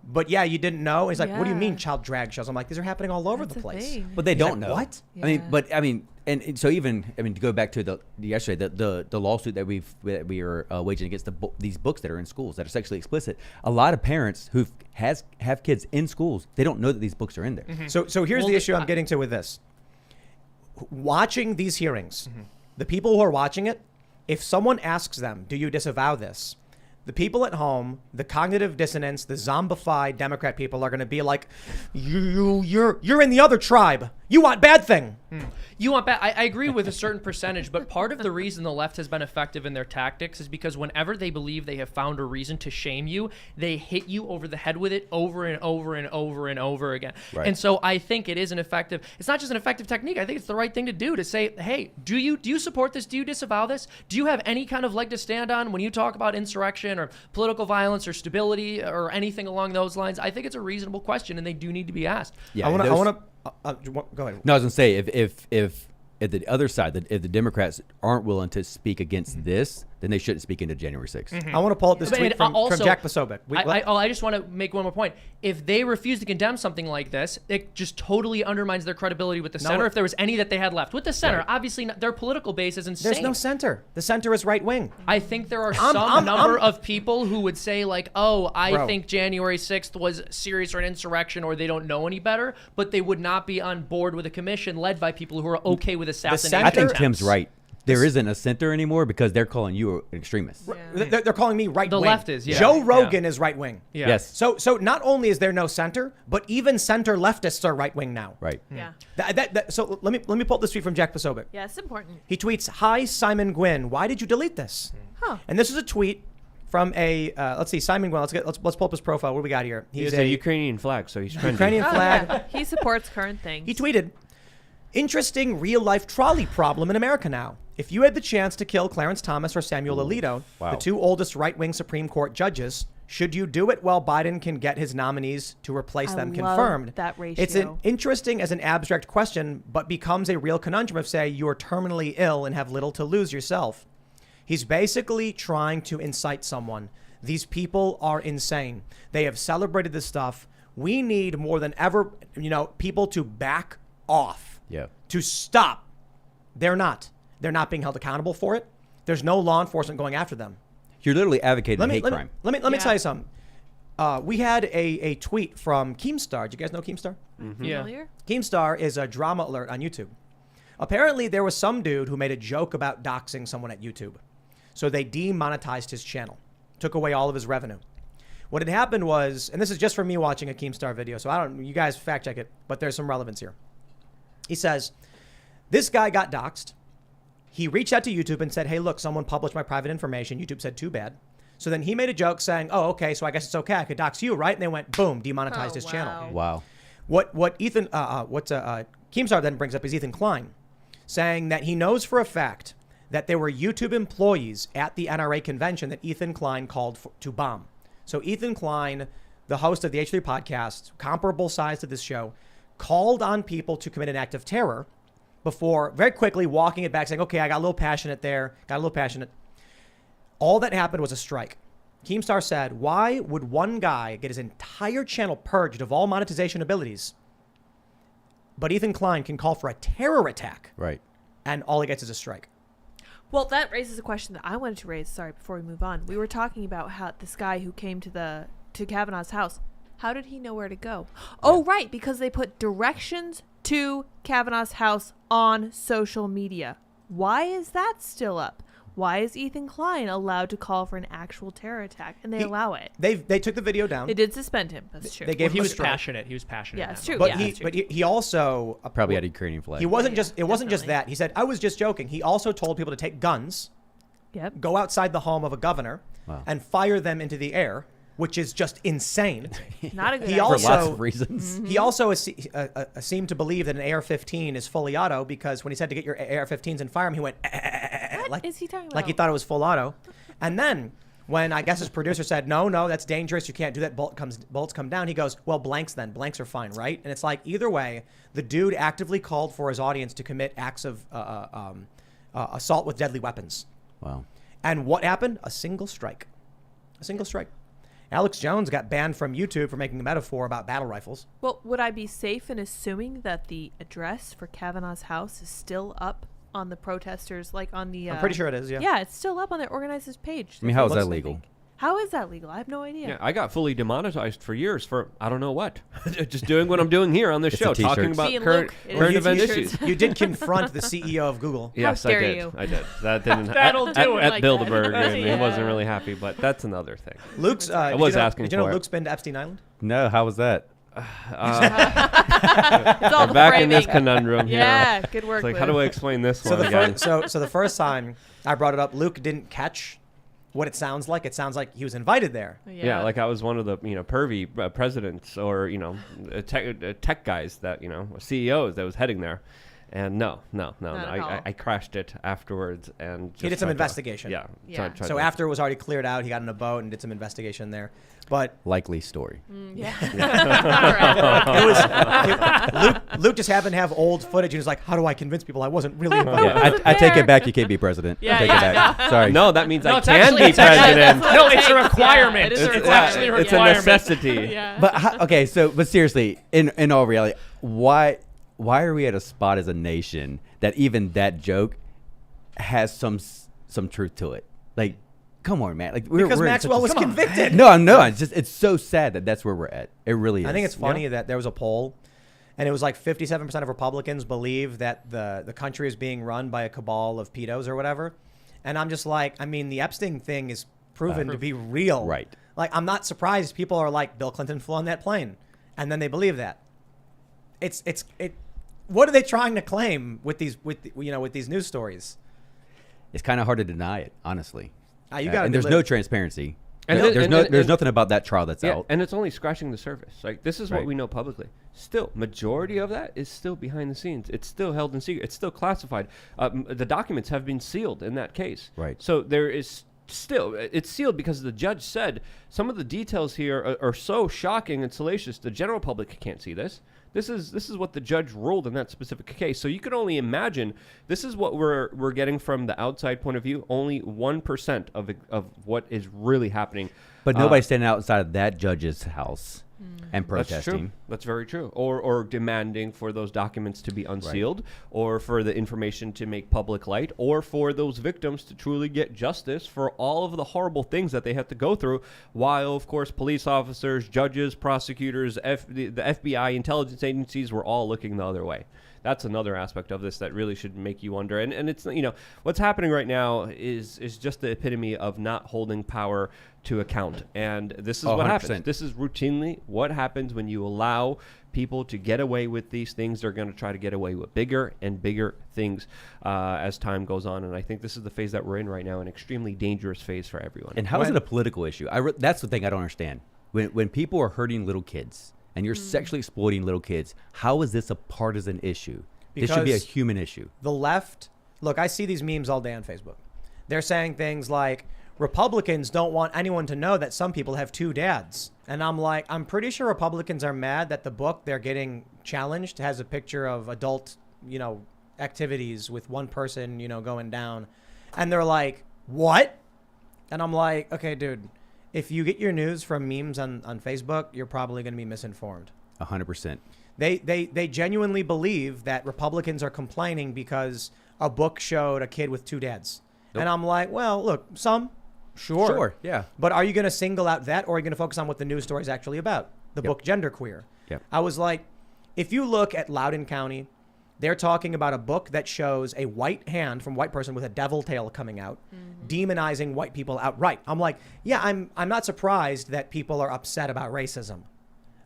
But yeah, you didn't know. He's like, what do you Yeah. mean child drag shows? I'm like, these are happening all over That's the a place. thing. But they He's don't like, know. what? Yeah. And so even to go back to the yesterday the lawsuit that we are waging against these books that are in schools that are sexually explicit. A lot of parents who have kids in schools, they don't know that these books are in there. So here's Well, the issue I'm getting to with this. Watching these hearings, the people who are watching it, if someone asks them, do you disavow this? The people at home, the cognitive dissonance, the zombified Democrat people are going to be like, you're in the other tribe. You want bad thing. You want bad. I agree with a certain percentage, but part of the reason the left has been effective in their tactics is because whenever they believe they have found a reason to shame you, they hit you over the head with it over and over and over and over again. Right. And so I think it is an effective. It's not just an effective technique. I think it's the right thing to do to say, hey, do you support this? Do you disavow this? Do you have any kind of leg to stand on when you talk about insurrection or political violence or stability or anything along those lines? I think it's a reasonable question, and they do need to be asked. Yeah, I want those- to go ahead. No, I was gonna say if the other side, if the Democrats aren't willing to speak against this, then they shouldn't speak into January 6th. I want to pull up this But tweet from also, Jack Posobiec. I just want to make one more point. If they refuse to condemn something like this, it just totally undermines their credibility with the center. If there was any that they had left with the center, obviously their political base is insane. There's no center. The center is right wing. I think there are some number of people who would say like, "Oh, I Bro. think January 6th was serious or an insurrection," or they don't know any better, but they would not be on board with a commission led by people who are okay with assassination. center- I think attempts. Tim's right. There isn't a center anymore because they're calling you an extremist. They're calling me right wing. The left is, yeah. Joe Yeah. Rogan is right wing. Yeah. Yes. So not only is there no center, but even center leftists are right wing now. Right. Yeah. So let me pull up this tweet from Jack Posobiec. Yeah, it's important. He tweets, "Hi Simon Gwynn, why did you delete this?" Huh. And this is a tweet from a let's see, Simon Gwynn. Let's pull up his profile. What do we got here? He's a Ukrainian flag, so he's trendy. Ukrainian Oh, flag. yeah. He supports current things. He tweeted, "Interesting real life trolley problem in America now. If you had the chance to kill Clarence Thomas or Samuel Alito, Wow. the two oldest right-wing Supreme Court judges, should you do it while Biden can get his nominees to replace I them love confirmed?" that It's ratio. interesting as an abstract question, but becomes a real conundrum of, say, you are terminally ill and have little to lose yourself. He's basically trying to incite someone. These people are insane. They have celebrated this stuff. We need more than ever, people to back off. Yeah. To stop. They're not. They're not being held accountable for it. There's no law enforcement going after them. You're literally advocating hate crime. Let me tell you something. We had a tweet from Keemstar. Do you guys know Keemstar? Mm-hmm. Yeah. Keemstar is a drama alert on YouTube. Apparently, there was some dude who made a joke about doxing someone at YouTube. So they demonetized his channel, took away all of his revenue. What had happened was, and this is just from me watching a Keemstar video, so you guys fact check it, but there's some relevance here. He says, this guy got doxed. He reached out to YouTube and said, hey, look, someone published my private information. YouTube said, too bad. So then he made a joke saying, oh, okay, so I guess it's okay. I could dox you, right? And they went, boom, demonetized his channel. Wow. What Keemstar then brings up is Ethan Klein, saying that he knows for a fact that there were YouTube employees at the NRA convention that Ethan Klein called to bomb. So Ethan Klein, the host of the H3 podcast, comparable size to this show, called on people to commit an act of terror before very quickly walking it back, saying, okay, I got a little passionate there, All that happened was a strike. Keemstar said, why would one guy get his entire channel purged of all monetization abilities, but Ethan Klein can call for a terror attack? Right. And all he gets is a strike. Well, that raises a question that I wanted to raise. Sorry, before we move on. We were talking about how this guy who came to Kavanaugh's house, how did he know where to go? Oh, right, because they put directions to Kavanaugh's house on social media. Why is that still up? Why is Ethan Klein allowed to call for an actual terror attack? And they allow it. They took the video down. They did suspend him. That's true. They gave him he a was strike. passionate. He was passionate. Yeah, it's true. But Yeah, he also Probably had a Ukrainian flag. He wasn't just. It wasn't just definitely. that. He said, "I was just joking." He also told people to take guns, Yep. go outside the home of a governor, Wow. and fire them into the air, which is just insane. Not a good He idea. For lots also- of reasons. He also seemed to believe that an AR-15 is fully auto because when he said to get your AR-15s and fire them, he went What like is he talking about? like he thought it was full auto. And then when I guess his producer said, no, that's dangerous. You can't do that. Bullets come down. He goes, well, blanks then. Blanks are fine, right? And it's like either way, the dude actively called for his audience to commit acts of assault with deadly weapons. Wow. And what happened? A single strike. Alex Jones got banned from YouTube for making a metaphor about battle rifles. Well, would I be safe in assuming that the address for Kavanaugh's house is still up on the protesters, like on the... I'm pretty sure it is, yeah. Yeah, it's still up on the organizers' page. I mean, how is Looks that like legal? How is that legal? I have no idea. Yeah, I got fully demonetized for years for I don't know what. Just doing what I'm doing here on this It's show, the t-shirts. talking about Being current, Luke, it is current the event t-shirts. issues. You did confront the CEO of Google. Yes, I dare did. you. I did. That didn't That'll at, do it at like Bilderberg, that. and he wasn't really happy, but that's another thing. Luke's. I was asking Did you know for it. Luke's been to Epstein Island? No, how was that? It's all We're the back in this framing. conundrum here. Yeah, good work. It's like, Luke. how do I explain this So one again? the first time I brought it up, Luke didn't catch what it sounds like. It sounds like he was invited there. Yeah, like I was one of the pervy presidents or tech guys that CEOs that was heading there, and no, Not at all. I crashed it afterwards and He just did some tried to- investigation. Yeah. Yeah. tried So to- after it was already cleared out, he got in a boat and did some investigation there. But Likely story. Yeah. Luke just happened to have old footage and was like, "How do I convince people I wasn't really invited?" Yeah, I take it back. You can't be president. Yeah, take yeah, it back. Sorry. no, that means No, I it's can actually- be it's actually- president. That's No, what it it's a takes. requirement. Yeah, it is a It's requirement. actually a It's a requirement. necessity. Yeah. But okay, but seriously, in all reality, why are we at a spot as a nation that even that joke has some truth to it? Like, come on, man. Like Because we're in Maxwell such was a- convicted. No, it's so sad that that's where we're at. It really is. I think it's funny that there was a poll, and it was like 57% of Republicans believe that the country is being run by a cabal of pedos or whatever. And I'm just like, I mean, the Epstein thing is proven to be real. Right. Like, I'm not surprised people are like, Bill Clinton flew on that plane, and then they believe that. What are they trying to claim with these news stories? It's kind of hard to deny it, honestly. You gotta and there's believe- no transparency. And There's nothing about that trial that's out. And it's only scratching the surface. Like, this is what Right. we know publicly. Still, majority of that is still behind the scenes. It's still held in secret. It's still classified. The documents have been sealed in that case. Right. So there is still, it's sealed because the judge said some of the details here are so shocking and salacious. The general public can't see this. This is what the judge ruled in that specific case. So you can only imagine. This is what we're getting from the outside point of view. Only 1% of what is really happening. But nobody's standing outside of that judge's house and protesting. That's true. That's very true. Or demanding for those documents to be unsealed, or for the information to make public light, or for those victims to truly get justice for all of the horrible things that they have to go through, while, of course, police officers, judges, prosecutors, the FBI, intelligence agencies were all looking the other way. That's another aspect of this that really should make you wonder. And it's, what's happening right now is just the epitome of not holding power to account. And this is what 100%. happens. This is routinely what happens when you allow people to get away with these things. They're going to try to get away with bigger and bigger things as time goes on. And I think this is the phase that we're in right now, an extremely dangerous phase for everyone. And how is it a political issue? That's the thing I don't understand. When people are hurting little kids, and you're sexually exploiting little kids, how is this a partisan issue? This should be a human issue. The left, look, I see these memes all day on Facebook. They're saying things like, Republicans don't want anyone to know that some people have two dads. And I'm like, I'm pretty sure Republicans are mad that the book they're getting challenged has a picture of adult, activities with one person, going down. And they're like, what? And I'm like, okay, dude, if you get your news from memes on Facebook, you're probably going to be misinformed. 100%. They genuinely believe that Republicans are complaining because a book showed a kid with two dads. Nope. And I'm like, well, look, sure, yeah. But are you going to single out that, or are you going to focus on what the news story is actually about? The book Genderqueer. Yep. I was like, if you look at Loudoun County, they're talking about a book that shows a white hand from a white person with a devil tail coming out, demonizing white people outright. I'm like, yeah, I'm not surprised that people are upset about racism.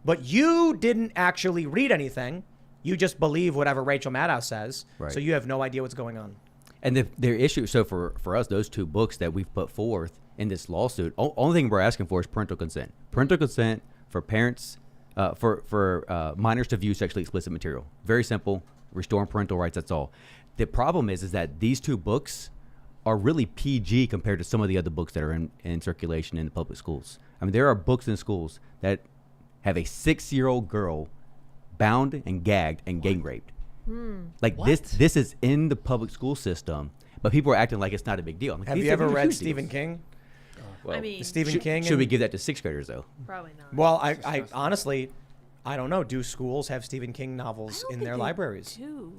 But you didn't actually read anything. You just believe whatever Rachel Maddow says. Right. So you have no idea what's going on. And their issue, so for us, those two books that we've put forth in this lawsuit, only thing we're asking for is parental consent. Parental consent for parents, for minors to view sexually explicit material. Very simple. Restoring parental rights, that's all. The problem is that these two books are really PG compared to some of the other books that are in circulation in the public schools. I mean, there are books in schools that have a 6-year-old girl bound and gagged and gang raped. Like What? this is in the public school system, but people are acting like it's not a big deal. I'm like, Have these you are ever read huge Stephen deals. King? Well, I mean, Stephen King? should we give that to 6th graders though? probably not. Well, I honestly, I don't know. Do schools have Stephen King I novels don't in think their they libraries? do.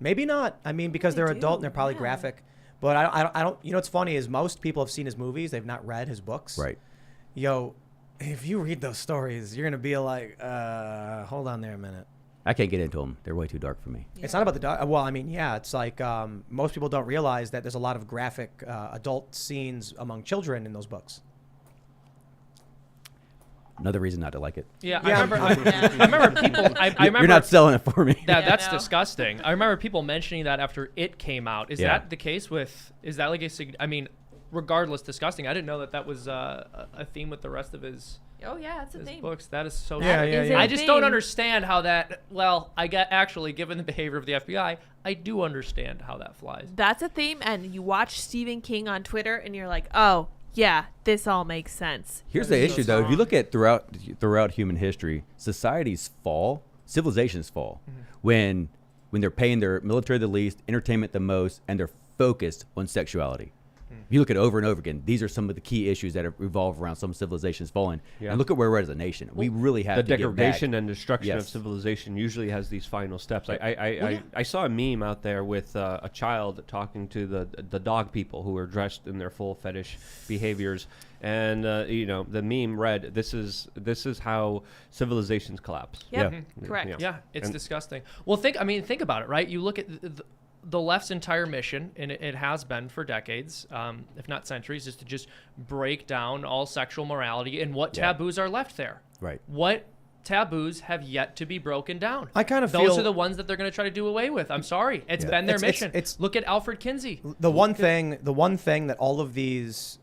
Maybe not. I mean, because They they're adult and do, they're probably yeah. graphic. But I don't. You know what's funny is most people have seen his movies. They've not read his books. Right. Yo, if you read those stories, you're gonna be like, hold on there a minute. I can't get into them. They're way too dark for me. It's not about the dog. Well, I mean, yeah, it's like most people don't realize that there's a lot of graphic adult scenes among children in those books. Another reason not to like it. Yeah, Yeah. I remember people. I remember You're not selling it for me. that's no. disgusting. I remember people mentioning that after it came out. Is Yeah. that the case with? Is that like a? I mean, regardless, disgusting. I didn't know that was a theme with the rest of his Oh yeah, that's a thing. books. That is so. Yeah, strange. yeah, is yeah. a I just don't thing. understand how that. Well, I get actually, given the behavior of the FBI, I do understand how that flies. That's a theme, and you watch Stephen King on Twitter, and you're like, oh yeah, this all makes sense. Here's the That is so issue, though. If you strong. look at throughout human history, societies fall, civilizations fall when they're paying their military the least, entertainment the most, and they're focused on sexuality. If you look at it over and over again, these are some of the key issues that have revolved around some civilizations falling. Yeah. And look at where we're at as a nation. We really have The to get back. degradation and destruction of Yes. civilization usually has these final steps. I saw a meme out there with a child talking to the dog people who are dressed in their full fetish behaviors, and the meme read, "This is how civilizations collapse." Yep, Yeah. correct. Yeah. Yeah, it's And- disgusting. Well, think about it, right? You look at the left's entire mission, and it has been for decades, if not centuries, is to just break down all sexual morality and what Yeah. taboos are left there. Right. What taboos have yet to be broken down? I kind of Those feel are the ones that they're going to try to do away with. I'm sorry. It's Yeah. been their It's- mission. it's- Look at Alfred Kinsey. the one thing that all of these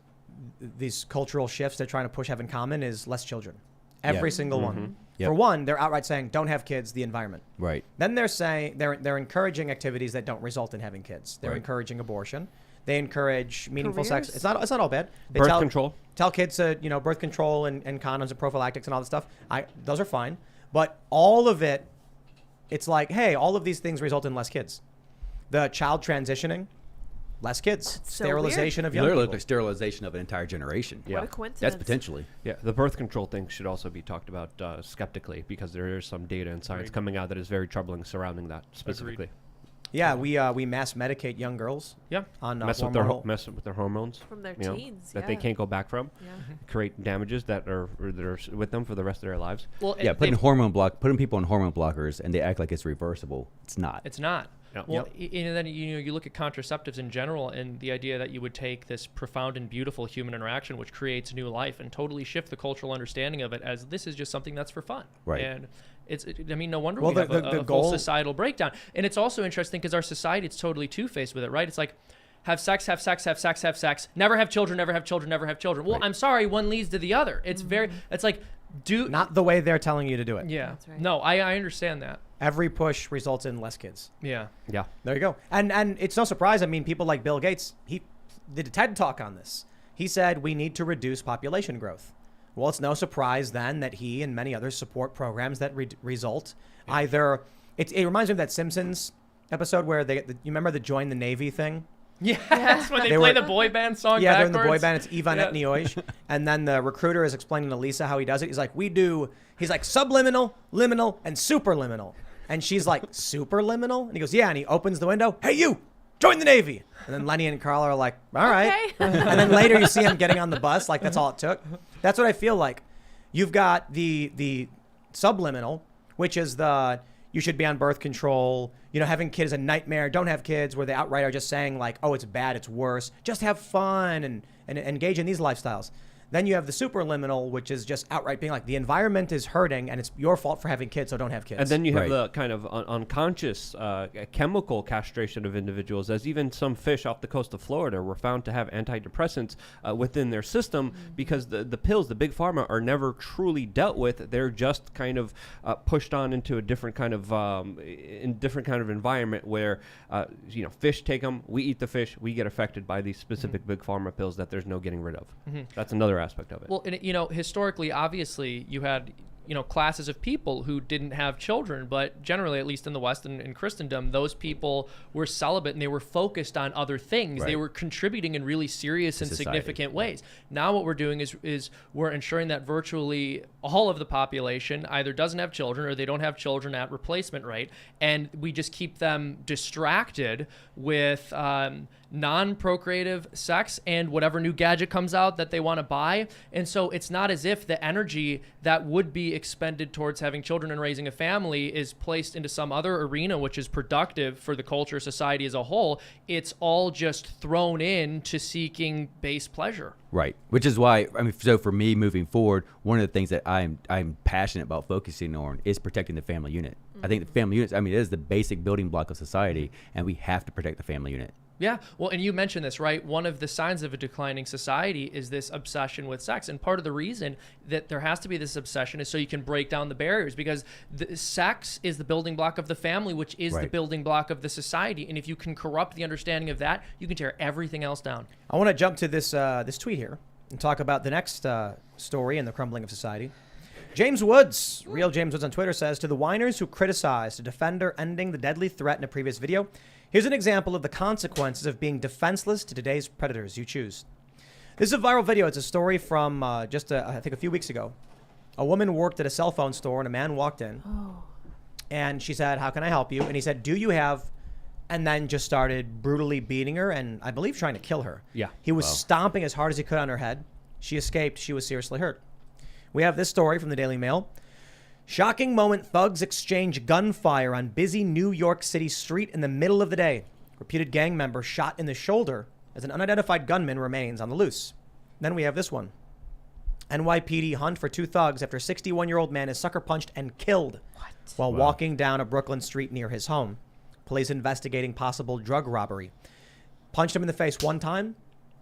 cultural shifts they're trying to push have in common is less children. Every single one. Yep. For one, they're outright saying don't have kids, the environment. Right. Then they're saying they're encouraging activities that don't result in having kids. They're Right. encouraging abortion. They encourage meaningful sex. Careers? It's not all bad. They Birth control. Tell kids to, birth control and condoms and prophylactics and all that stuff. Those are fine. But all of it, it's like, hey, all of these things result in less kids. The child transitioning, less kids. That's so Sterilization of young Literally people. like sterilization of an entire generation. What a coincidence. That's potentially. Yeah, the birth control thing should also be talked about skeptically, because there is some data and science coming out that is very troubling surrounding that specifically. Yeah, we mass medicate young girls. Yeah, On mess with their hormones From their you know, teens, that they yeah. can't go back from. Yeah. Create damages that are with them for the rest of their lives. Well, Yeah, putting people on hormone blockers and they act like it's reversible. It's not. It's not. Yeah. Well, and then you look at contraceptives in general, and the idea that you would take this profound and beautiful human interaction, which creates new life, and totally shift the cultural understanding of it as this is just something that's for fun. Right. And no wonder Well, we have the a goal- full societal breakdown. And it's also interesting because our society, it's totally two-faced with it, right? It's like, have sex, have sex, have sex, have sex, never have children, never have children, never have children. Well, Right. I'm sorry, one leads to the other. It's it's like, Not the way they're telling you to do it. yeah. That's right. No, I understand that. Every push results in less kids. Yeah. Yeah. There you go. And it's no surprise. I mean, people like Bill Gates, he did a TED talk on this. He said we need to reduce population growth. Well, it's no surprise then that he and many others support programs that result either. It reminds me of that Simpsons episode where you remember the join the Navy thing? Yeah, that's when they They play were- the boy band song Yeah, they're backwards. in the boy band. It's Ivan Yeah. Etnioj. And then the recruiter is explaining to Lisa how he does it. He's like, he's like subliminal, liminal, and superliminal. And she's like, superliminal? And he goes, yeah. And he opens the window. Hey, you, join the Navy. And then Lenny and Carl are like, all right. Okay. And then later you see him getting on the bus. Like, that's all it took. That's what I feel like. You've got the subliminal, which is you should be on birth control. Having kids is a nightmare. Don't have kids, where they outright are just saying like, oh, it's bad, it's worse. Just have fun and engage in these lifestyles. Then you have the superliminal, which is just outright being like, the environment is hurting and it's your fault for having kids, so don't have kids. And then you have Right. the kind of unconscious chemical castration of individuals, as even some fish off the coast of Florida were found to have antidepressants within their system because the pills, the big pharma, are never truly dealt with. They're just kind of pushed on into a different kind of environment where fish take them, we eat the fish, we get affected by these specific big pharma pills that there's no getting rid of. That's another aspect of it. Well, and historically, obviously, you had classes of people who didn't have children, but generally, at least in the West and in Christendom, those people were celibate and they were focused on other things. They Right. were contributing in really serious and society. significant ways. Now, what we're doing is we're ensuring that virtually all of the population either doesn't have children or they don't have children at replacement rate, and we just keep them distracted with non-procreative sex and whatever new gadget comes out that they want to buy. And so it's not as if the energy that would be expended towards having children and raising a family is placed into some other arena which is productive for the culture, society as a whole. It's all just thrown in to seeking base pleasure. Right. Which is why, so for me moving forward, one of the things that I'm passionate about focusing on is protecting the family unit. I think the family unit, it is the basic building block of society, and we have to protect the family unit. Yeah. Well, and you mentioned this, right? One of the signs of a declining society is this obsession with sex. And part of the reason that there has to be this obsession is so you can break down the barriers, because the sex is the building block of the family, which is the Right. building block of the society. And if you can corrupt the understanding of that, you can tear everything else down. I want to jump to this tweet here and talk about the next story in the crumbling of society. James Woods, real James Woods on Twitter, says, to the whiners who criticized a defender ending the deadly threat in a previous video, here's an example of the consequences of being defenseless to today's predators. You choose. This is a viral video. It's a story from I think a few weeks ago. A woman worked at a cell phone store and a man walked in. Oh. And she said, how can I help you? And he said, do you have... And then just started brutally beating her and I believe trying to kill her. Yeah. He was stomping as hard as he could on her head. She escaped. She was seriously hurt. We have this story from the Daily Mail. Shocking moment, thugs exchange gunfire on busy New York City street in the middle of the day. Reputed gang member shot in the shoulder as an unidentified gunman remains on the loose. Then we have this one. NYPD hunt for two thugs after a 61-year-old man is sucker punched and killed while walking down a Brooklyn street near his home. Police investigating possible drug robbery. Punched him in the face one time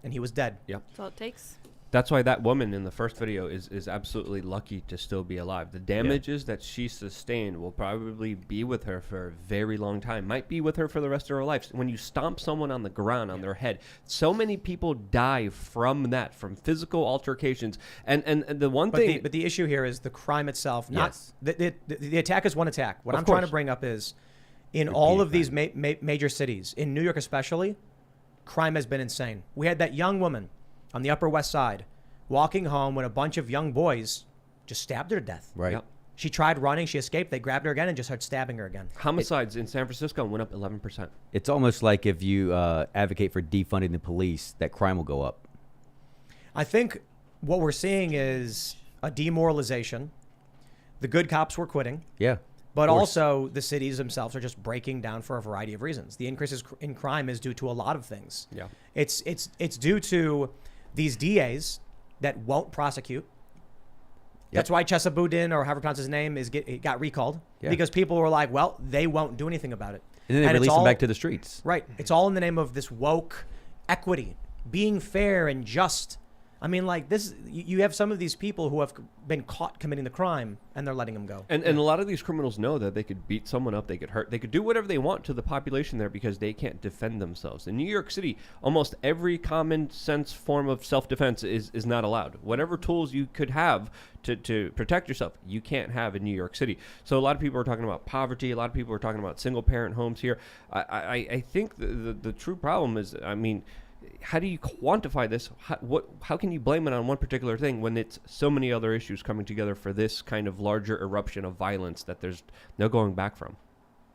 and he was dead. Yep. That's all it takes. That's why that woman in the first video is absolutely lucky to still be alive. The damages that she sustained will probably be with her for a very long time. Might be with her for the rest of her life. When you stomp someone on the ground on their head, so many people die from that, from physical altercations. And the one thing... But the issue here is the crime itself. Not Yes. the attack is one attack. What Of I'm trying to course. bring up is, in all Repeated of these major cities, in New York especially, crime has been insane. We had that young woman on the Upper West Side walking home when a bunch of young boys just stabbed her to death. Right. Yep. She tried running. She escaped. They grabbed her again and just started stabbing her again. Homicides in San Francisco went up 11%. It's almost like if you advocate for defunding the police, that crime will go up. I think what we're seeing is a demoralization. The good cops were quitting. Yeah. But course. also, the cities themselves are just breaking down for a variety of reasons. The increases in crime is due to a lot of things. Yeah. It's due to these DAs that won't prosecute. That's why Chesaboudin, or however you pronounce his name, it got recalled. Yeah. Because people were like, well, they won't do anything about it. And then they it's release them all- back to the streets. Right. It's all in the name of this woke equity, being fair and just. I mean, like this, you have some of these people who have been caught committing the crime, and they're letting them go. And a lot of these criminals know that they could beat someone up, they could hurt, they could do whatever they want to the population there because they can't defend themselves. In New York City, almost every common sense form of self-defense is not allowed. Whatever tools you could have to protect yourself, you can't have in New York City. So a lot of people are talking about poverty. A lot of people are talking about single-parent homes here. I think the true problem is, I mean, how do you quantify this? How can you blame it on one particular thing when it's so many other issues coming together for this kind of larger eruption of violence that there's no going back from?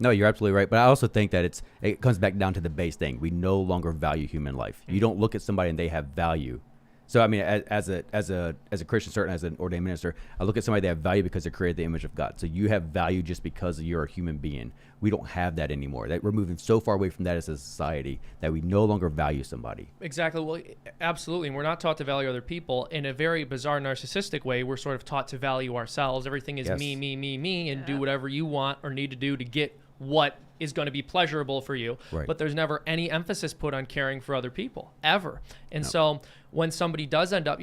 No, you're absolutely right. But I also think that it comes back down to the base thing. We no longer value human life. You don't look at somebody and they have value. So I mean, as a Christian, certainly as an ordained minister, I look at somebody that have value because they're created the image of God. So you have value just because you're a human being. We don't have that anymore. That we're moving so far away from that as a society that we no longer value somebody. Exactly. Well, absolutely. And we're not taught to value other people. In a very bizarre, narcissistic way, we're sort of taught to value ourselves. Everything is Yes. me, and do whatever you want or need to do to get what is going to be pleasurable for you. Right. But there's never any emphasis put on caring for other people, ever. And so when somebody does end up,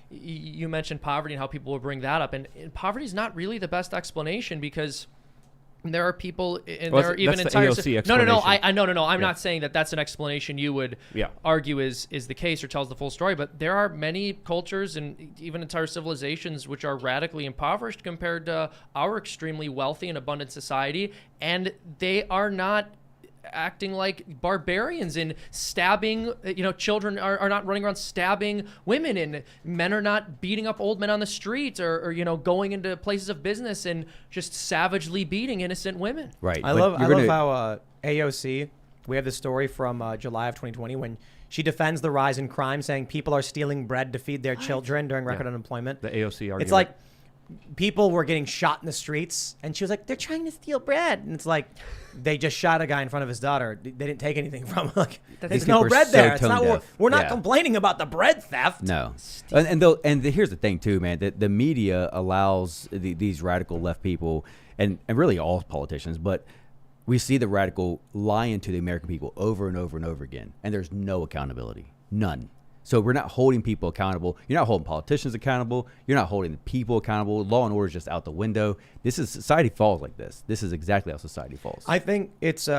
you mentioned poverty and how people will bring that up. And poverty is not really the best explanation because there are people, and Well, there are that's even the entire. AOC No. explanation. No. I'm Yeah. not saying that that's an explanation you would Yeah. argue is the case or tells the full story. But there are many cultures and even entire civilizations which are radically impoverished compared to our extremely wealthy and abundant society, and they are not acting like barbarians and stabbing, children are not running around stabbing women, and men are not beating up old men on the street or going into places of business and just savagely beating innocent women. Right. I But love you're gonna- how AOC, we have this story from July of 2020 when she defends the rise in crime, saying people are stealing bread to feed their children during record unemployment. The AOC argument. It's like people were getting shot in the streets, and she was like, they're trying to steal bread. And it's like, they just shot a guy in front of his daughter. They didn't take anything from him. Like, These there's people no are bread so there. It's tone not, deaf. we're not Yeah. complaining about the bread theft. No, and here's the thing too, man. That the media allows these radical left people, and really all politicians, but we see the radical lying to the American people over and over and over again, and there's no accountability, none. So we're not holding people accountable. You're not holding politicians accountable. You're not holding the people accountable. Law and order is just out the window. Society falls like this. This is exactly how society falls. I think it's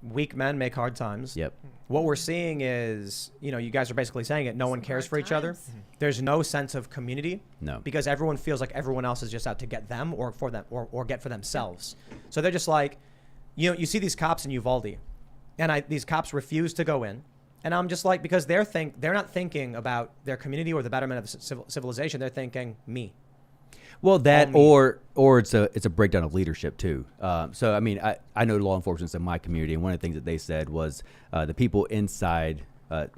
weak men make hard times. Yep. What we're seeing is, you guys are basically saying it. No one cares hard for each other. times. There's no sense of community. No. Because everyone feels like everyone else is just out to get them or for them or get for themselves. So they're just like, you see these cops in Uvalde, and these cops refuse to go in. And I'm just like, because they're not thinking about their community or the betterment of the civilization. They're thinking me. Well, that me. or it's a breakdown of leadership too. So I mean, I know law enforcement in my community, and one of the things that they said was the people inside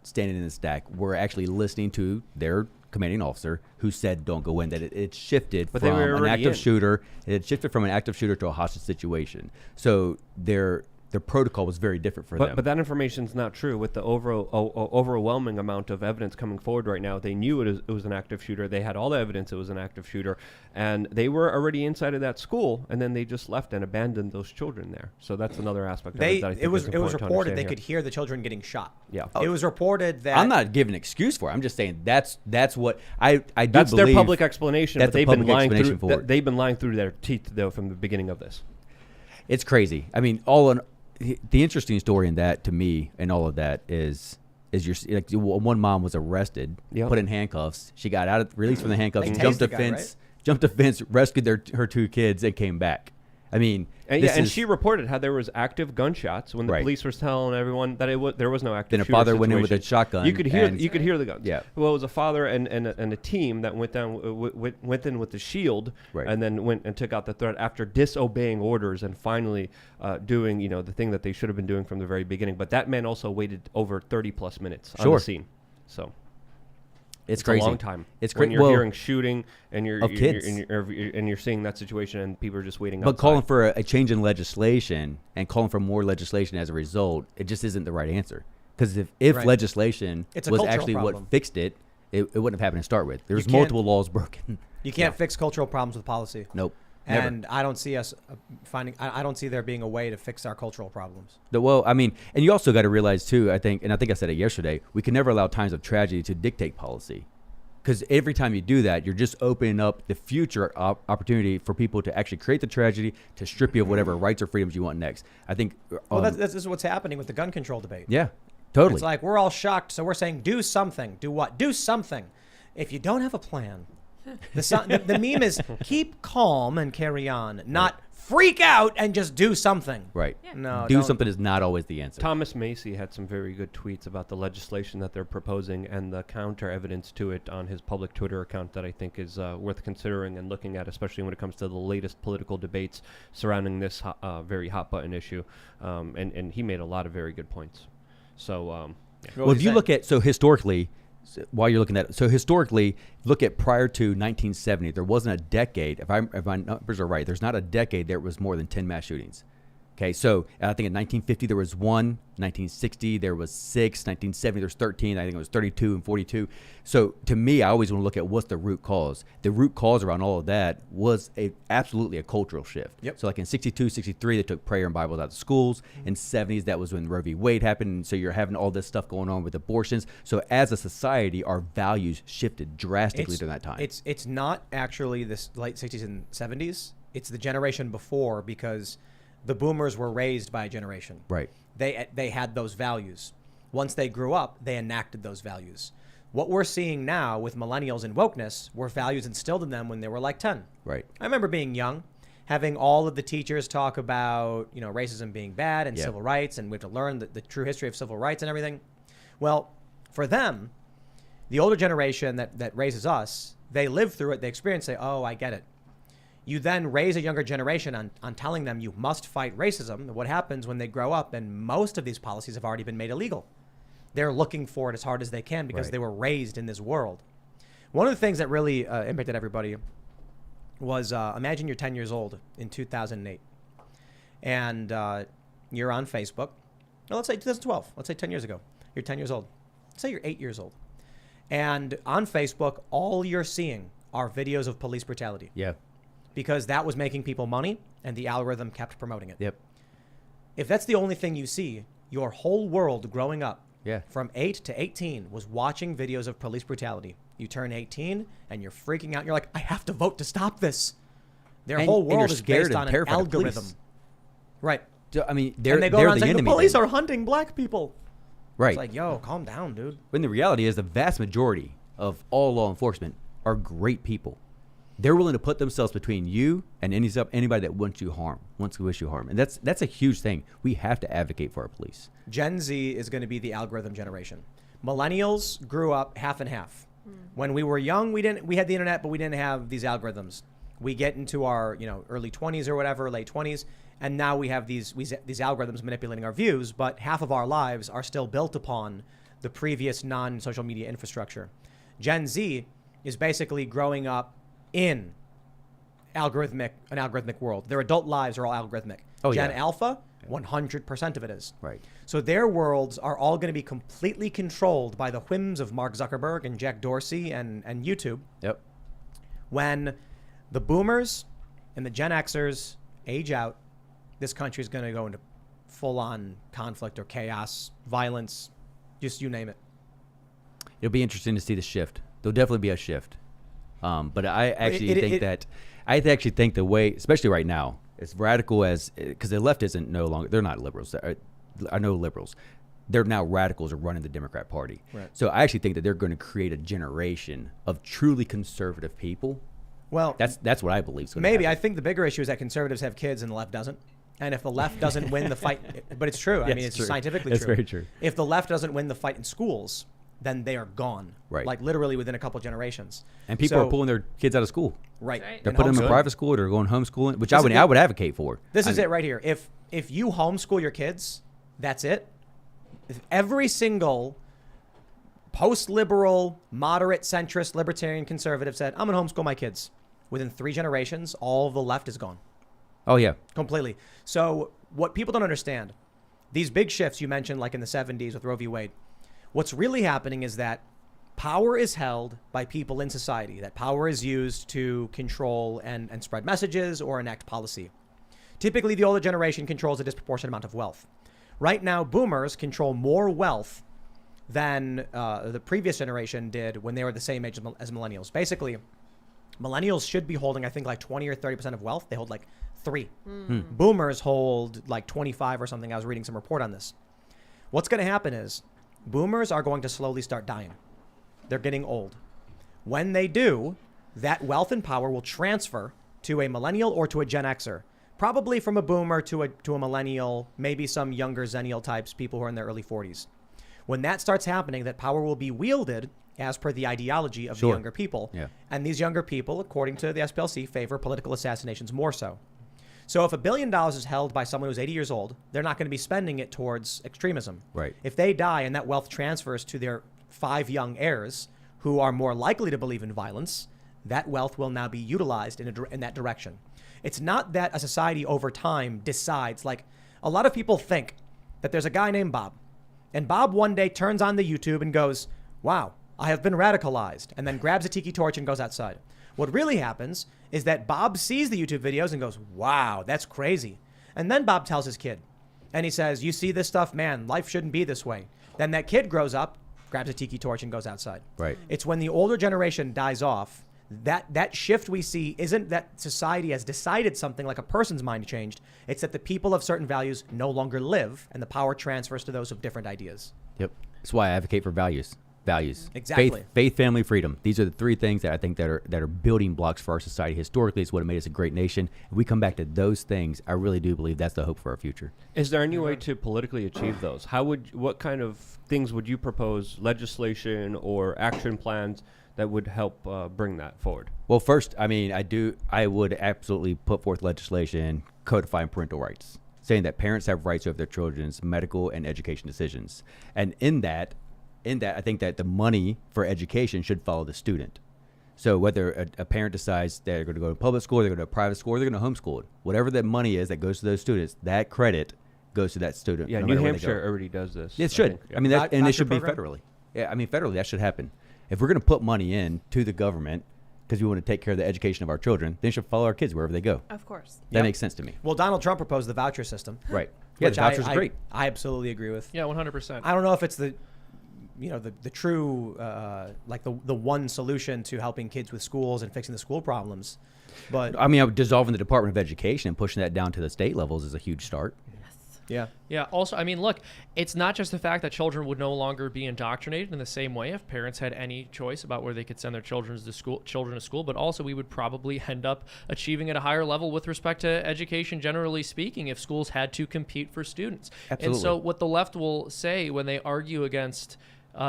standing in the stack were actually listening to their commanding officer who said don't go in. That it shifted But they from were an already active in. shooter. It had shifted from an active shooter to a hostage situation. So they're their protocol was very different for them. But that information's not true. With the overwhelming amount of evidence coming forward right now, they knew it was an active shooter. They had all the evidence it was an active shooter, and they were already inside of that school, and then they just left and abandoned those children there. So that's another aspect of it that I think it was is important to reported they understand could hear the children getting shot. Yeah. It was reported that I'm not giving an excuse for it. I'm just saying that's what I do That's believe. their public explanation, that's but the they've been public lying explanation through. for it. They've been lying through their teeth though from the beginning of this. It's crazy. I mean, the interesting story in that to me and all of that is like one mom was arrested, Yep. put in handcuffs. She got released from the handcuffs, They jumped tased a the guy, fence, jumped a fence, rescued her 2 kids, and came back. I mean, And she reported how there was active gunshots when the Right. police were telling everyone that there was no active. Then a shooter father went in with a situation. shotgun. You could hear and- you could hear the guns. Yeah. Well, it was a father and a team that went in with the shield, Right. and then went and took out the threat after disobeying orders and finally doing the thing that they should have been doing from the very beginning. But that man also waited over 30+ minutes on Sure. the scene. So. It's It's crazy. a long time. It's when crazy. you're Well, hearing shooting and you're of kids. and you're seeing that situation and people are just waiting. But outside. calling for a change in legislation and calling for more legislation as a result, it just isn't the right answer. Because if Right. legislation It's a was cultural actually problem. what fixed it, it wouldn't have happened to start with. There's can't- multiple laws broken. you can't fix cultural problems with policy. Nope. Never. And I don't see us finding. I don't see there being a way to fix our cultural problems. Well, I mean, and you also got to realize too, I think I said it yesterday, we can never allow times of tragedy to dictate policy. Because every time you do that, you're just opening up the future opportunity for people to actually create the tragedy, to strip you of whatever rights or freedoms you want next. I think. Well, this is what's happening with the gun control debate. Yeah, totally. It's like we're all shocked, so we're saying do something. Do what? Do something. If you don't have a plan, the meme is keep calm and carry on, not freak out and just do something. Right. No, do don't. something is not always the answer. Thomas Macy had some very good tweets about the legislation that they're proposing and the counter evidence to it on his public Twitter account that I think is worth considering and looking at, especially when it comes to the latest political debates surrounding this very hot button issue. And he made a lot of very good points. So, Well, if you look at historically, while you're looking at it, historically, look at prior to 1970, there wasn't a decade. If my numbers are right, there's not a decade there was more than 10 mass shootings. Okay, so I think in 1950 there was 1, 1960 there was 6, 1970 there was 13, I think it was 32 and 42. So to me, I always want to look at what's the root cause. The root cause around all of that was absolutely a cultural shift. Yep. So like in 62, 63, they took prayer and Bibles out of schools. In 70s, that was when Roe v. Wade happened. And so you're having all this stuff going on with abortions. So as a society, our values shifted drastically during that time. It's not actually this late 60s and 70s. It's the generation before, because the boomers were raised by a generation. Right. They had those values. Once they grew up, they enacted those values. What we're seeing now with millennials and wokeness were values instilled in them when they were like 10. Right. I remember being young, having all of the teachers talk about, racism being bad and civil rights, and we have to learn the true history of civil rights and everything. Well, for them, the older generation that raises us, they live through it, they experience it, oh, I get it. You then raise a younger generation on telling them you must fight racism. What happens when they grow up, and most of these policies have already been made illegal. They're looking for it as hard as they can because they were raised in this world. One of the things that really impacted everybody was imagine you're 10 years old in 2008 and you're on Facebook. Well, let's say 2012. Let's say 10 years ago. You're 10 years old. Let's say you're 8 years old. And on Facebook, all you're seeing are videos of police brutality. Yeah. Because that was making people money, and the algorithm kept promoting it. Yep. If that's the only thing you see, your whole world growing up from 8 to 18 was watching videos of police brutality. You turn 18, and you're freaking out. You're like, I have to vote to stop this. Their whole world is based on an algorithm. Right. I mean, And they go around saying, the police are hunting black people. Right. It's like, yo, calm down, dude. When the reality is the vast majority of all law enforcement are great people. They're willing to put themselves between you and anybody that wants to wish you harm. And that's a huge thing. We have to advocate for our police. Gen Z is going to be the algorithm generation. Millennials grew up half and half. When we were young, we had the internet, but we didn't have these algorithms. We get into our early 20s or whatever, late 20s, and now we have these algorithms manipulating our views, but half of our lives are still built upon the previous non-social media infrastructure. Gen Z is basically growing up in an algorithmic world. Their adult lives are all algorithmic. Oh, Gen yeah. Alpha, 100% of it is. Right. So their worlds are all going to be completely controlled by the whims of Mark Zuckerberg and Jack Dorsey and YouTube. Yep. When the boomers and the Gen Xers age out, this country is going to go into full-on conflict or chaos, violence, just you name it. It'll be interesting to see the shift. There'll definitely be a shift. But I actually I actually think the way, especially right now, as radical as, because the left isn't no longer, they're not liberals. I know liberals. They're now radicals are running the Democrat Party. Right. So I actually think that they're going to create a generation of truly conservative people. Well, That's what I believe. maybe. I think the bigger issue is that conservatives have kids and the left doesn't. And if the left doesn't win the fight, but it's true. I mean, it's true. scientifically That's true. very true. If the left doesn't win the fight in schools, then they are gone. Right. Like literally within a couple generations. And people are pulling their kids out of school. Right. Right. They're And putting them in homeschool. private school. They're going homeschooling, which This is I would advocate for. This is it right here. If you homeschool your kids, that's it. If every single post-liberal, moderate, centrist, libertarian, conservative said, I'm going to homeschool my kids, within 3 generations, all of the left is gone. Oh, yeah. Completely. So what people don't understand, these big shifts you mentioned, like in the 70s with Roe v. Wade, what's really happening is that power is held by people in society. That power is used to control and spread messages or enact policy. Typically, the older generation controls a disproportionate amount of wealth. Right now, boomers control more wealth than the previous generation did when they were the same age as millennials. Basically, millennials should be holding, I think, like 20 or 30% of wealth. They hold like 3. Boomers hold like 25 or something. I was reading some report on this. What's going to happen is boomers are going to slowly start dying. They're getting old. When they do, that wealth and power will transfer to a millennial or to a Gen Xer. Probably from a boomer to a millennial, maybe some younger Zennial types, people who are in their early 40s. When that starts happening, that power will be wielded as per the ideology of the younger people. Yeah. And these younger people, according to the SPLC, favor political assassinations more so. So if $1 billion is held by someone who's 80 years old, they're not going to be spending it towards extremism. Right. If they die and that wealth transfers to their 5 young heirs who are more likely to believe in violence, that wealth will now be utilized in that direction. It's not that a society over time decides, like a lot of people think that there's a guy named Bob, and Bob one day turns on the YouTube and goes, wow, I have been radicalized, and then grabs a tiki torch and goes outside. What really happens is that Bob sees the YouTube videos and goes, wow, that's crazy. And then Bob tells his kid, and he says, you see this stuff, man, life shouldn't be this way. Then that kid grows up, grabs a tiki torch and goes outside. Right. It's when the older generation dies off, that shift we see isn't that society has decided something like a person's mind changed. It's that the people of certain values no longer live, and the power transfers to those of different ideas. Yep. That's why I advocate for values. Exactly. Faith, family, freedom. These are the 3 things that I think that are building blocks for our society. Historically, it's what made us a great nation. If we come back to those things, I really do believe that's the hope for our future. Is there any way to politically achieve those? What kind of things would you propose, legislation or action plans that would help bring that forward? Well, first, I mean, I would absolutely put forth legislation codifying parental rights, saying that parents have rights over their children's medical and education decisions. And in that, I think that the money for education should follow the student. So whether a parent decides they're going to go to public school, they're going to a private school, or they're going to homeschool it, whatever that money is that goes to those students, that credit goes to that student. Yeah, no New matter where they Hampshire go. already does this. It should. Yeah. I mean, that, and Voucher it should be program? federally. Yeah, I mean, federally, that should happen. If we're going to put money in to the government because we want to take care of the education of our children, they should follow our kids wherever they go. Of course. That Yep. makes sense to me. Well, Donald Trump proposed the voucher system. Right. Yeah, which the voucher's great. I absolutely agree with. Yeah, 100%. I don't know if it's the true, like the one solution to helping kids with schools and fixing the school problems. But I mean, dissolving the Department of Education and pushing that down to the state levels is a huge start. yeah, Yeah. Also, I mean, look, it's not just the fact that children would no longer be indoctrinated in the same way if parents had any choice about where they could send their children to school, but also we would probably end up achieving at a higher level with respect to education, generally speaking, if schools had to compete for students. Absolutely. And so what the left will say when they argue against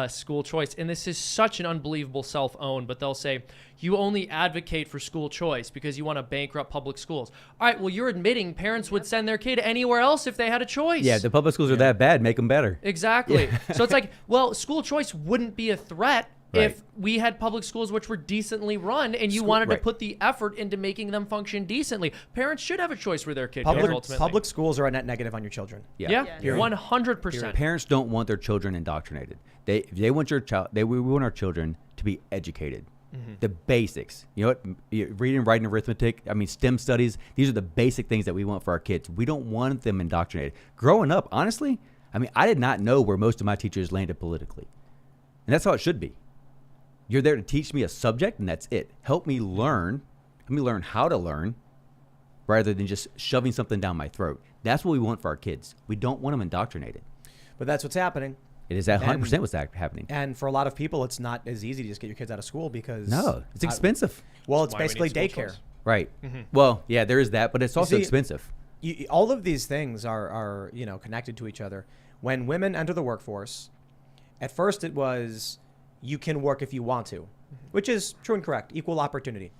school choice, and this is such an unbelievable self-own, but they'll say, you only advocate for school choice because you want to bankrupt public schools. All right, well, you're admitting parents would send their kid anywhere else if they had a choice. Yeah, the public schools are that bad. Make them better. Exactly. So it's like, well, school choice wouldn't be a threat if we had public schools which were decently run and you wanted to right. put the effort into making them function decently. Parents should have a choice where their kid goes ultimately. Public schools are a net negative on your children. Yeah, Yeah. 100%. Parents don't want their children indoctrinated. They want your child. We want our children to be educated. The basics. You know what? Reading, writing, arithmetic. I mean, STEM studies. These are the basic things that we want for our kids. We don't want them indoctrinated. Growing up, honestly, I mean, I did not know where most of my teachers landed politically, and that's how it should be. You're there to teach me a subject, and that's it. Help me learn how to learn, rather than just shoving something down my throat. That's what we want for our kids. We don't want them indoctrinated. But that's what's happening. It is 100% what's happening. And for a lot of people, it's not as easy to just get your kids out of school because No, it's expensive. Well, it's Why we basically need school daycare. choice. Right. Well, yeah, there is that, but it's also see, expensive. All of these things are connected to each other. When women enter the workforce, at first it was you can work if you want to, which is true and correct, equal opportunity.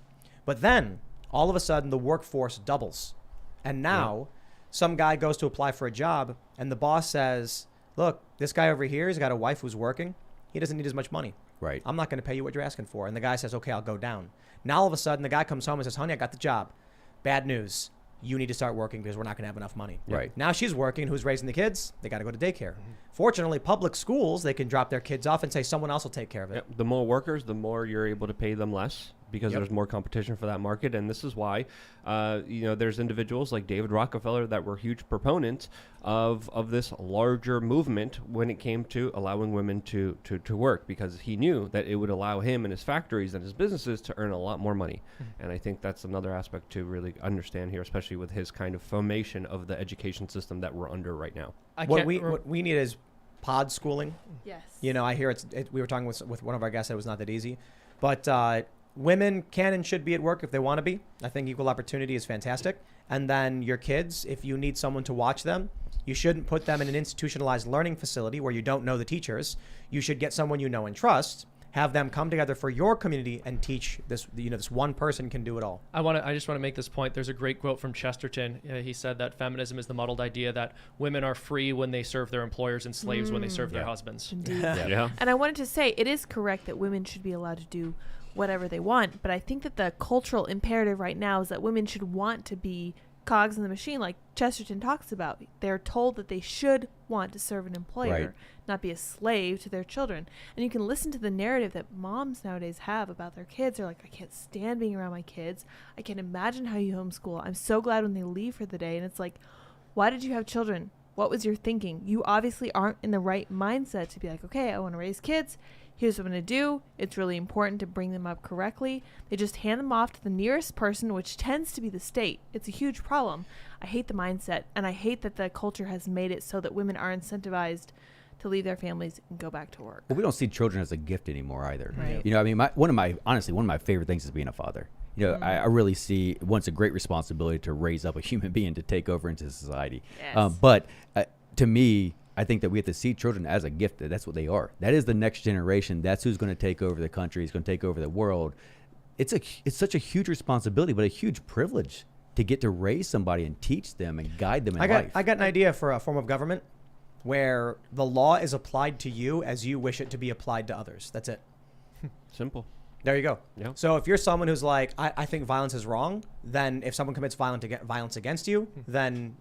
But then all of a sudden the workforce doubles. And now some guy goes to apply for a job and the boss says, look, this guy over here, he's got a wife who's working. He doesn't need as much money. Right. I'm not going to pay you what you're asking for. And the guy says, okay, I'll go down. Now all of a sudden the guy comes home and says, honey, I got the job. Bad news. You need to start working because we're not going to have enough money. Right. Now she's working. Who's raising the kids? They got to go to daycare. Fortunately, public schools, they can drop their kids off and say someone else will take care of it. Yep. The more workers, the more you're able to pay them less because Yep. there's more competition for that market. And this is why, there's individuals like David Rockefeller that were huge proponents of this larger movement when it came to allowing women to work, because he knew that it would allow him and his factories and his businesses to earn a lot more money. And I think that's another aspect to really understand here, especially with his kind of formation of the education system that we're under right now. What we need is pod schooling. Yes. I hear we were talking with one of our guests that it was not that easy. But women can and should be at work if they want to be. I think equal opportunity is fantastic. And then your kids, if you need someone to watch them, you shouldn't put them in an institutionalized learning facility where you don't know the teachers. You should get someone you know and trust, have them come together for your community and teach this. This one person can do it all. I just want to make this point. There's a great quote from Chesterton. He said that feminism is the muddled idea that women are free when they serve their employers and slaves when they serve their husbands. Indeed. Yeah. And I wanted to say, it is correct that women should be allowed to do whatever they want, but I think that the cultural imperative right now is that women should want to be cogs in the machine, like Chesterton talks about. They're told that they should want to serve an employer, Right. not be a slave to their children. And you can listen to the narrative that moms nowadays have about their kids. They're like, I can't stand being around my kids. I can't imagine how you homeschool. I'm so glad when they leave for the day. And it's like, why did you have children? What was your thinking? You obviously aren't in the right mindset to be like, okay, I want to raise kids. Here's what I'm going to do. It's really important to bring them up correctly. They just hand them off to the nearest person, which tends to be the state. It's a huge problem. I hate the mindset, and I hate that the culture has made it so that women are incentivized to leave their families and go back to work. Well, we don't see children as a gift anymore either. Right. I mean, one of my favorite things is being a father. I really see once a great responsibility to raise up a human being to take over into society. Yes. But to me, I think that we have to see children as a gift. That's what they are. That is the next generation. That's who's going to take over the country. It's going to take over the world. It's such a huge responsibility, but a huge privilege to get to raise somebody and teach them and guide them in life. I got an idea for a form of government where the law is applied to you as you wish it to be applied to others. That's it. Simple. There you go. Yeah. So if you're someone who's like, I think violence is wrong, then if someone commits violence against you, then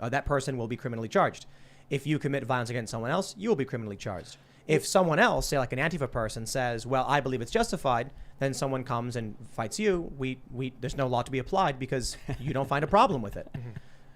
that person will be criminally charged. If you commit violence against someone else, you will be criminally charged. If someone else, say like an Antifa person, says, well, I believe it's justified, then someone comes and fights you, there's no law to be applied because you don't find a problem with it.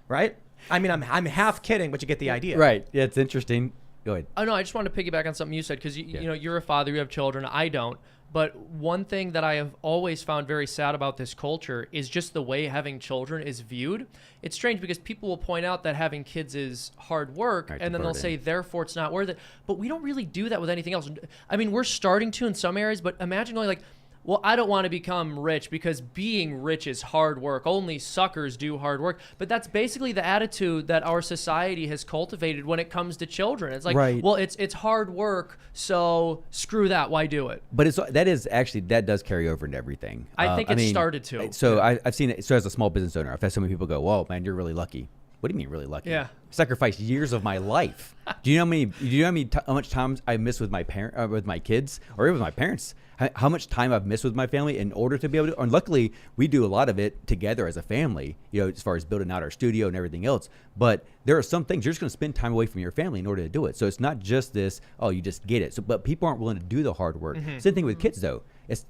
Right? I mean, I'm half kidding, but you get the idea. Right. Yeah, it's interesting. Go ahead. Oh no, I just wanted to piggyback on something you said because you're a father, you have children. I don't. But one thing that I have always found very sad about this culture is just the way having children is viewed. It's strange because people will point out that having kids is hard work, Right, and then they'll burden. say, therefore, it's not worth it. But we don't really do that with anything else. I mean, we're starting to in some areas, but imagine going like, well, I don't want to become rich because being rich is hard work. Only suckers do hard work. But that's basically the attitude that our society has cultivated when it comes to children. It's like, Right. well, it's hard work, so screw that. Why do it? But that does carry over into everything. I think it started to. So I've seen it. So as a small business owner, I've had so many people go, "Whoa, man, you're really lucky." What do you mean really lucky? Yeah. Sacrificed years of my life. Do you know how much times I miss with my with my kids, or even with my parents? How much time I've missed with my family in order to be able to. And luckily, we do a lot of it together as a family. As far as building out our studio and everything else. But there are some things you're just going to spend time away from your family in order to do it. So it's not just this. Oh, you just get it. So, but people aren't willing to do the hard work. Same thing with kids, though.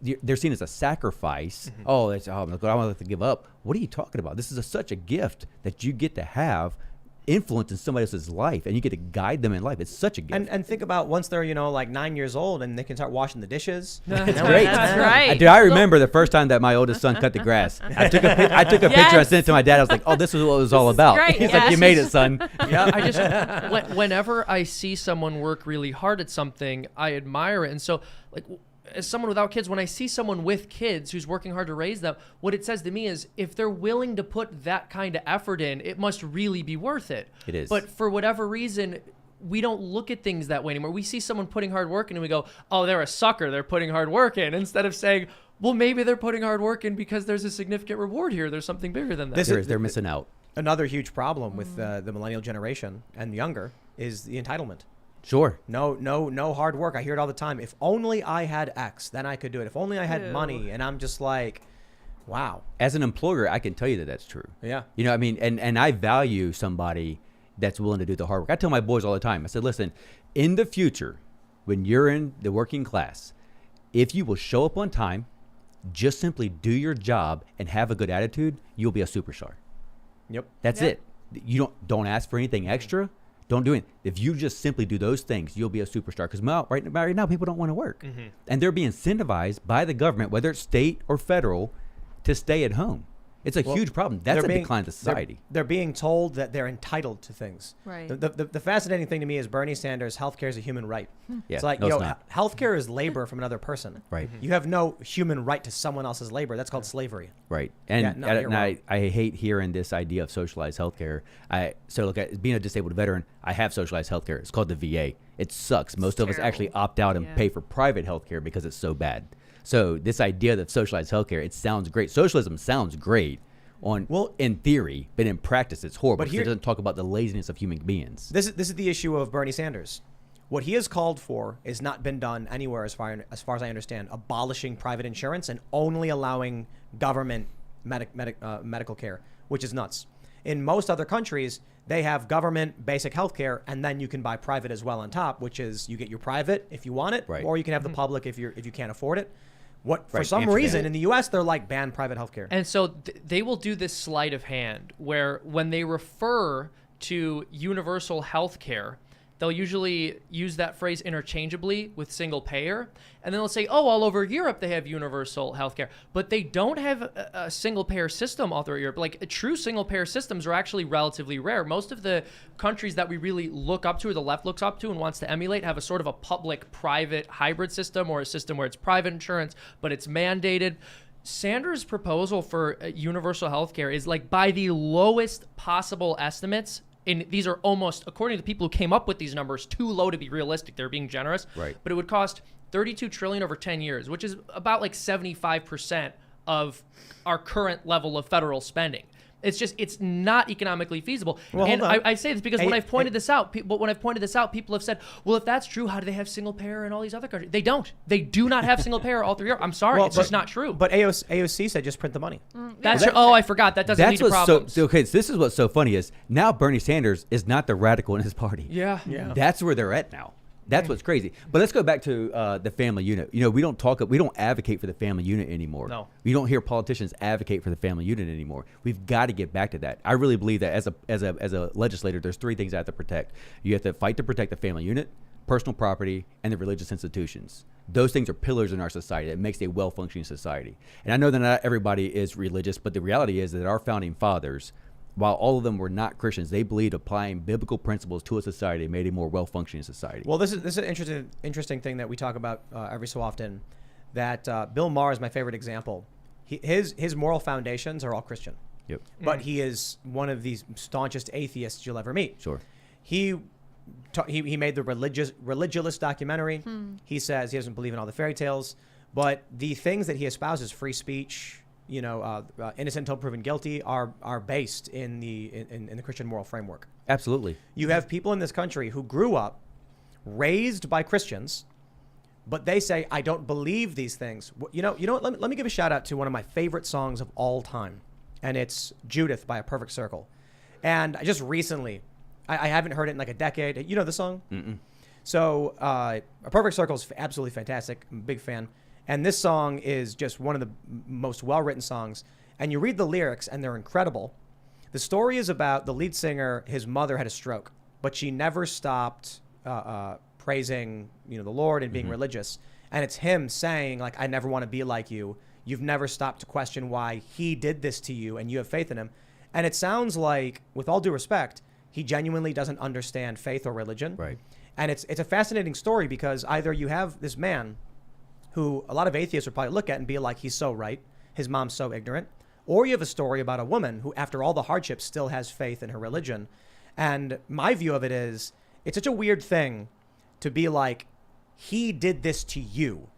They're seen as a sacrifice. Oh, I want to have to give up. What are you talking about? This is such a gift that you get to have influence in somebody else's life, and you get to guide them in life. It's such a gift. And think about once they're, like 9 years old and they can start washing the dishes. It's great. That's right. Dude, I remember the first time that my oldest son cut the grass. I took a picture. I sent it to my dad. I was like, "Oh, this is what it was all about." great. He's Yes. like, "You made it, son." Yeah, I just whenever I see someone work really hard at something, I admire it. And so, like, as someone without kids, when I see someone with kids who's working hard to raise them, what it says to me is, if they're willing to put that kind of effort in, it must really be worth it. It is. But for whatever reason, we don't look at things that way anymore. We see someone putting hard work in and we go, "Oh, they're a sucker. They're putting hard work in," instead of saying, well, maybe they're putting hard work in because there's a significant reward here. There's something bigger than that. They're missing out. Another huge problem with the millennial generation and younger is the entitlement. Sure. No hard work. I hear it all the time. If only I had X, then I could do it. If only I had money. And I'm just like, wow. As an employer, I can tell you that that's true. Yeah. I mean, and I value somebody that's willing to do the hard work. I tell my boys all the time. I said, listen, in the future, when you're in the working class, if you will show up on time, just simply do your job and have a good attitude, you'll be a superstar. Yep. That's it. You don't ask for anything extra. Don't do it. If you just simply do those things, you'll be a superstar. Because right now, people don't want to work. And they're being incentivized by the government, whether it's state or federal, to stay at home. It's a huge problem. That's a decline to society. They're being told that they're entitled to things. Right. The fascinating thing to me is Bernie Sanders, healthcare is a human right. Yeah, It's like, no, it's not. healthcare is labor from another person. Right. You have no human right to someone else's labor. That's called slavery. Right. And, Yeah, no, you're wrong. I hate hearing this idea of socialized healthcare. Being a disabled veteran, I have socialized healthcare. It's called the VA. It sucks. Most of us actually opt out and pay for private healthcare because it's so bad. So this idea of socialized healthcare, it sounds great. Socialism sounds great in theory, but in practice it's horrible. But it doesn't talk about the laziness of human beings. This is the issue of Bernie Sanders. What he has called for has not been done anywhere as far as I understand, abolishing private insurance and only allowing government medical care, which is nuts. In most other countries, they have government basic health care, and then you can buy private as well on top, which is you get your private if you want it, or you can have the public if you can't afford it. For some reason in the U.S. they're like ban private health care. And so they will do this sleight of hand where when they refer to universal health care, they'll usually use that phrase interchangeably with single payer. And then they'll say, oh, all over Europe they have universal healthcare. But they don't have a single payer system all throughout Europe. Like, true single payer systems are actually relatively rare. Most of the countries that we really look up to, or the left looks up to and wants to emulate, have a sort of a public-private hybrid system, or a system where it's private insurance, but it's mandated. Sanders' proposal for universal healthcare is, like, by the lowest possible estimates, and these are almost, according to the people who came up with these numbers, too low to be realistic. They're being generous. Right. But it would cost $32 trillion over 10 years, which is about like 75% of our current level of federal spending. It's not economically feasible. Well, and hold on. I say this because when I've pointed this out, people have said, well, if that's true, how do they have single payer in all these other countries? They don't. They do not have single payer all through Europe. I'm sorry, it's just not true. But AOC said just print the money. That's true. Oh, I forgot. That doesn't lead to problems. So this is what's so funny is now Bernie Sanders is not the radical in his party. Yeah. That's where they're at now. That's what's crazy. But let's go back to the family unit. We don't advocate for the family unit anymore. No. We don't hear politicians advocate for the family unit anymore. We've got to get back to that. I really believe that as a legislator, there's three things I have to protect. You have to fight to protect the family unit, personal property, and the religious institutions. Those things are pillars in our society. It makes a well-functioning society. And I know that not everybody is religious, but the reality is that our founding fathers, while all of them were not Christians, they believed applying biblical principles to a society made a more well-functioning society. Well, this is an interesting thing that we talk about every so often. That Bill Maher is my favorite example. His moral foundations are all Christian. Yep. But he is one of the staunchest atheists you'll ever meet. Sure. He made the Religulous documentary. He says he doesn't believe in all the fairy tales, but the things that he espouses, free speech, innocent until proven guilty are based in the Christian moral framework. Absolutely. You have people in this country who grew up raised by Christians, but they say, I don't believe these things. You know what? Let me give a shout out to one of my favorite songs of all time, and it's Judith by A Perfect Circle. And I just recently, I haven't heard it in like a decade. You know the song? Mm-mm. So A Perfect Circle is absolutely fantastic. I'm a big fan. And this song is just one of the most well-written songs. And you read the lyrics, and they're incredible. The story is about the lead singer. His mother had a stroke, but she never stopped praising, the Lord and being religious. And it's him saying, like, I never want to be like you. You've never stopped to question why he did this to you, and you have faith in him. And it sounds like, with all due respect, he genuinely doesn't understand faith or religion. Right. And it's a fascinating story because either you have this man who a lot of atheists would probably look at and be like, he's so right, his mom's so ignorant, or you have a story about a woman who, after all the hardships, still has faith in her religion. And my view of it is, it's such a weird thing to be like, he did this to you,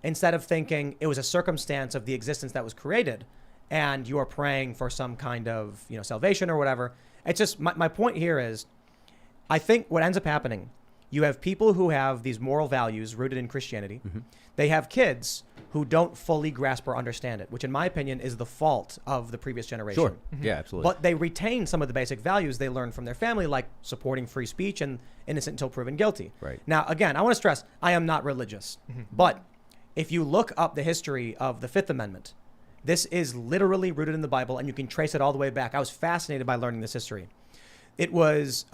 instead of thinking it was a circumstance of the existence that was created, and you are praying for some kind of salvation or whatever. It's just, my point here is, I think what ends up happening, you have people who have these moral values rooted in Christianity. Mm-hmm. They have kids who don't fully grasp or understand it, which in my opinion is the fault of the previous generation. Sure. Mm-hmm. Yeah, absolutely. But they retain some of the basic values they learned from their family, like supporting free speech and innocent until proven guilty. Right. Now, again, I want to stress, I am not religious. Mm-hmm. But if you look up the history of the Fifth Amendment, this is literally rooted in the Bible, and you can trace it all the way back. I was fascinated by learning this history. It was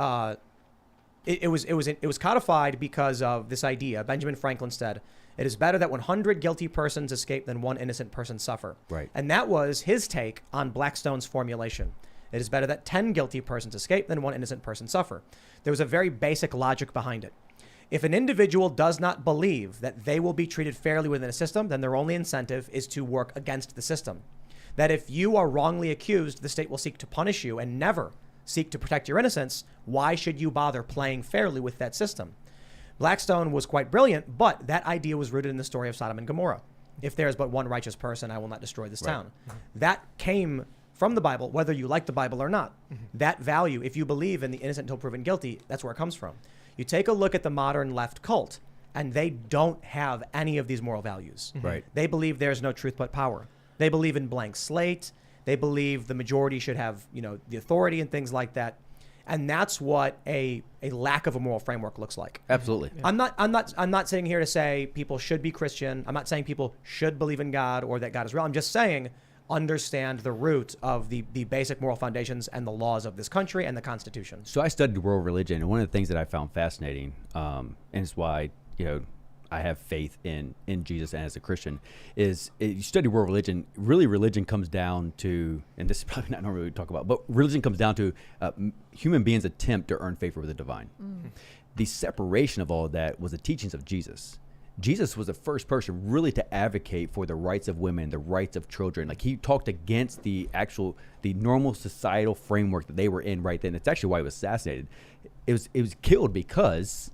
codified because of this idea. Benjamin Franklin said, "It is better that 100 guilty persons escape than one innocent person suffer." Right. And that was his take on Blackstone's formulation. It is better that 10 guilty persons escape than one innocent person suffer. There was a very basic logic behind it. If an individual does not believe that they will be treated fairly within a system, then their only incentive is to work against the system. That if you are wrongly accused, the state will seek to punish you and never seek to protect your innocence. Why should you bother playing fairly with that system? Blackstone was quite brilliant, but that idea was rooted in the story of Sodom and Gomorrah. If there is but one righteous person, I will not destroy this town. Mm-hmm. That came from the Bible, whether you like the Bible or not. Mm-hmm. That value, if you believe in the innocent until proven guilty, that's where it comes from. You take a look at the modern left cult, and they don't have any of these moral values. Mm-hmm. Right. They believe there's no truth but power. They believe in blank slate. They believe the majority should have, the authority and things like that. And that's what a lack of a moral framework looks like. Absolutely. Yeah. I'm not sitting here to say people should be Christian. I'm not saying people should believe in God or that God is real. I'm just saying understand the root of the basic moral foundations and the laws of this country and the Constitution. So I studied world religion, and one of the things that I found fascinating, and it's why I have faith in Jesus and as a Christian, is you study world religion. Really, religion comes down to, and this is probably not normally what we talk about, but religion comes down to human beings' attempt to earn favor with the divine. Mm. The separation of all of that was the teachings of Jesus. Jesus was the first person really to advocate for the rights of women, the rights of children. Like, he talked against the normal societal framework that they were in right then. It's actually why he was assassinated. It was killed because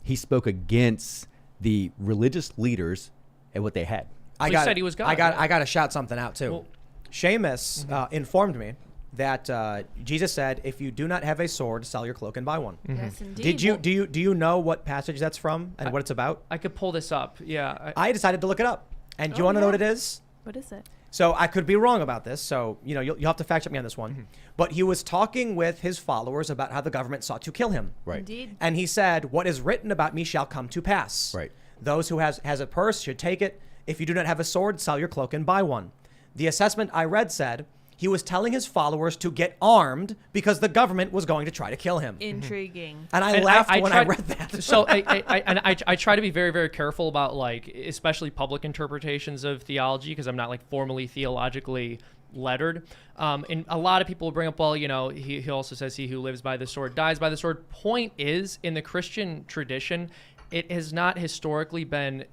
he spoke against the religious leaders and what they had. He said he was God. I got to shout something out too. Well, Seamus informed me that Jesus said, "If you do not have a sword, sell your cloak and buy one." Mm-hmm. Yes, indeed. Do you know what passage that's from and what it's about? I could pull this up. Yeah. I decided to look it up. And do you want to know what it is? What is it? So I could be wrong about this. So, you'll have to fact check me on this one. Mm-hmm. But he was talking with his followers about how the government sought to kill him. Right. Indeed. And he said, "What is written about me shall come to pass." Right. Those who has a purse should take it. If you do not have a sword, sell your cloak and buy one. The assessment I read said he was telling his followers to get armed because the government was going to try to kill him. Intriguing. And I laughed when I read that. So I try to be very, very careful about, like, especially public interpretations of theology, because I'm not, like, formally theologically lettered. And a lot of people will bring up, well, he also says he who lives by the sword dies by the sword. Point is, in the Christian tradition, it has not historically been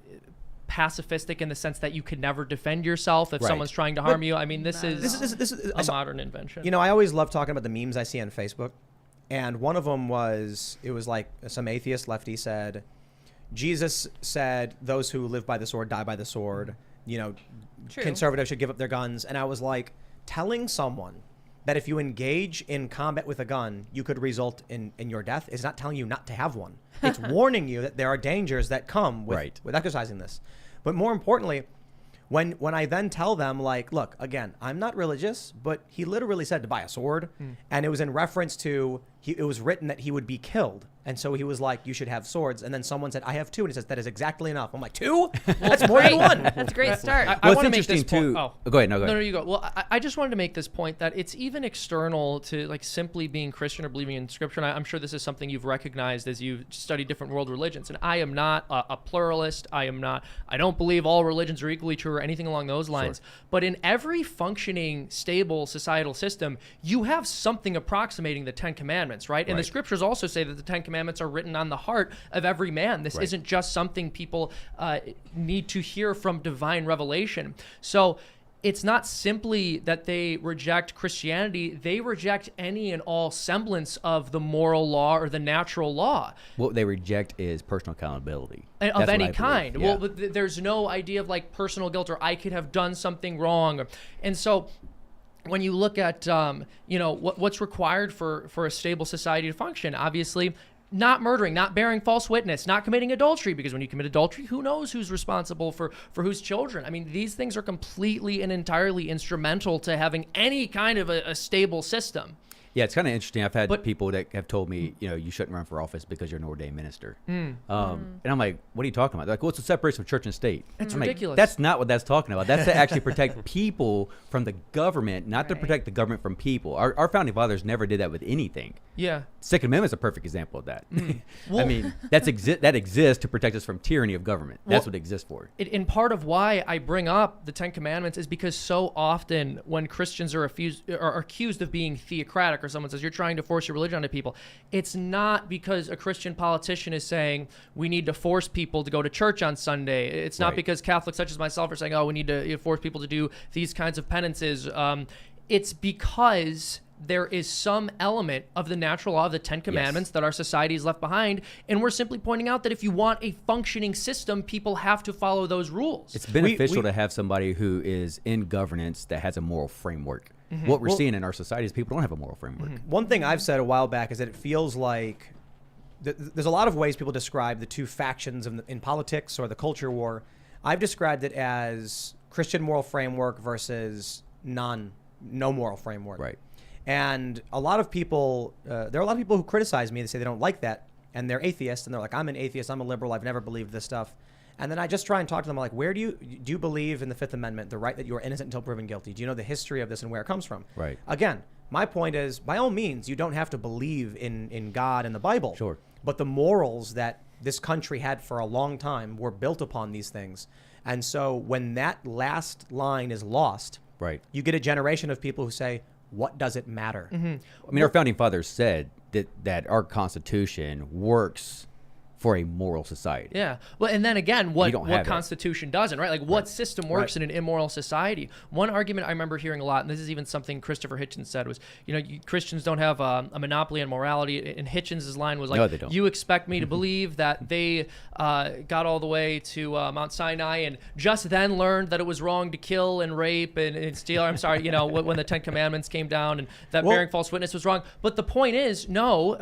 pacifistic in the sense that you could never defend yourself if someone's trying to harm you. I mean, this is a modern invention. I always love talking about the memes I see on Facebook. And one of them was like some atheist lefty said, Jesus said, those who live by the sword die by the sword. True. conservatives should give up their guns. And I was like, telling someone that if you engage in combat with a gun, you could result in your death is not telling you not to have one. It's warning you that there are dangers that come with exercising this. But more importantly, when I then tell them, like, look, again, I'm not religious, but he literally said to buy a sword. And it was in reference to, it was written that he would be killed. And so he was like, you should have swords. And then someone said, I have 2. And he says, that is exactly enough. I'm like, 2? That's more than 1. That's a great start. I Well, want to it's make this interesting, point. too. Go ahead. No, go ahead. No, you go. Well, I just wanted to make this point that it's even external to like simply being Christian or believing in Scripture. And I'm sure this is something you've recognized as you've studied different world religions. And I am not a pluralist. I don't believe all religions are equally true or anything along those lines. Sure. But in every functioning, stable societal system, you have something approximating the 10 Commandments, right? And the Scriptures also say that the 10 Commandments are written on the heart of every man. This isn't just something people need to hear from divine revelation. So it's not simply that they reject Christianity, they reject any and all semblance of the moral law or the natural law. What they reject is personal accountability. Of any kind. Yeah. Well, but there's no idea of like personal guilt or I could have done something wrong. And so when you look at, what's required for a stable society to function, obviously, not murdering, not bearing false witness, not committing adultery, because when you commit adultery, who knows who's responsible for whose children? I mean, these things are completely and entirely instrumental to having any kind of a stable system. Yeah, it's kind of interesting. I've had people that have told me, you shouldn't run for office because you're an ordained minister. And I'm like, what are you talking about? They're like, well, it's a separation of church and state. It's I'm ridiculous. Like, that's not what that's talking about. That's to actually protect people from the government, not to protect the government from people. Our founding fathers never did that with anything. Yeah. Second Amendment is a perfect example of that. I mean, that exists to protect us from tyranny of government. That's what it exists for. And part of why I bring up the 10 Commandments is because so often when Christians are accused of being theocratic, or someone says you're trying to force your religion onto people, it's not because a Christian politician is saying we need to force people to go to church on Sunday. It's not because Catholics such as myself are saying, oh, we need to force people to do these kinds of penances. It's because there is some element of the natural law of the 10 Commandments that our society has left behind. And we're simply pointing out that if you want a functioning system, people have to follow those rules. It's beneficial to have somebody who is in governance that has a moral framework. What we're seeing in our society is people don't have a moral framework. One thing I've said a while back is that it feels like there's a lot of ways people describe the two factions in politics or the culture war. I've described it as Christian moral framework versus no moral framework. Right. And a lot of people, there are a lot of people who criticize me. They say they don't like that, and they're atheists, and they're like, I'm an atheist, I'm a liberal, I've never believed this stuff. And then I just try and talk to them, like, where do you believe in the Fifth Amendment, the right that you are innocent until proven guilty? Do you know the history of this and where it comes from? Right. Again, my point is, by all means, you don't have to believe in God and the Bible. Sure. But the morals that this country had for a long time were built upon these things. And so when that last line is lost, you get a generation of people who say, what does it matter? I mean, our founding fathers said that our Constitution works for a moral society. Yeah. Well, and then again, what Constitution doesn't, right? Like what system works in an immoral society? One argument I remember hearing a lot, and this is even something Christopher Hitchens said, was, Christians don't have a monopoly on morality. And Hitchens' line was like, no, they don't. You expect me to believe that they got all the way to Mount Sinai and just then learned that it was wrong to kill and rape and steal. I'm sorry, when the 10 Commandments came down and that bearing false witness was wrong. But the point is, no,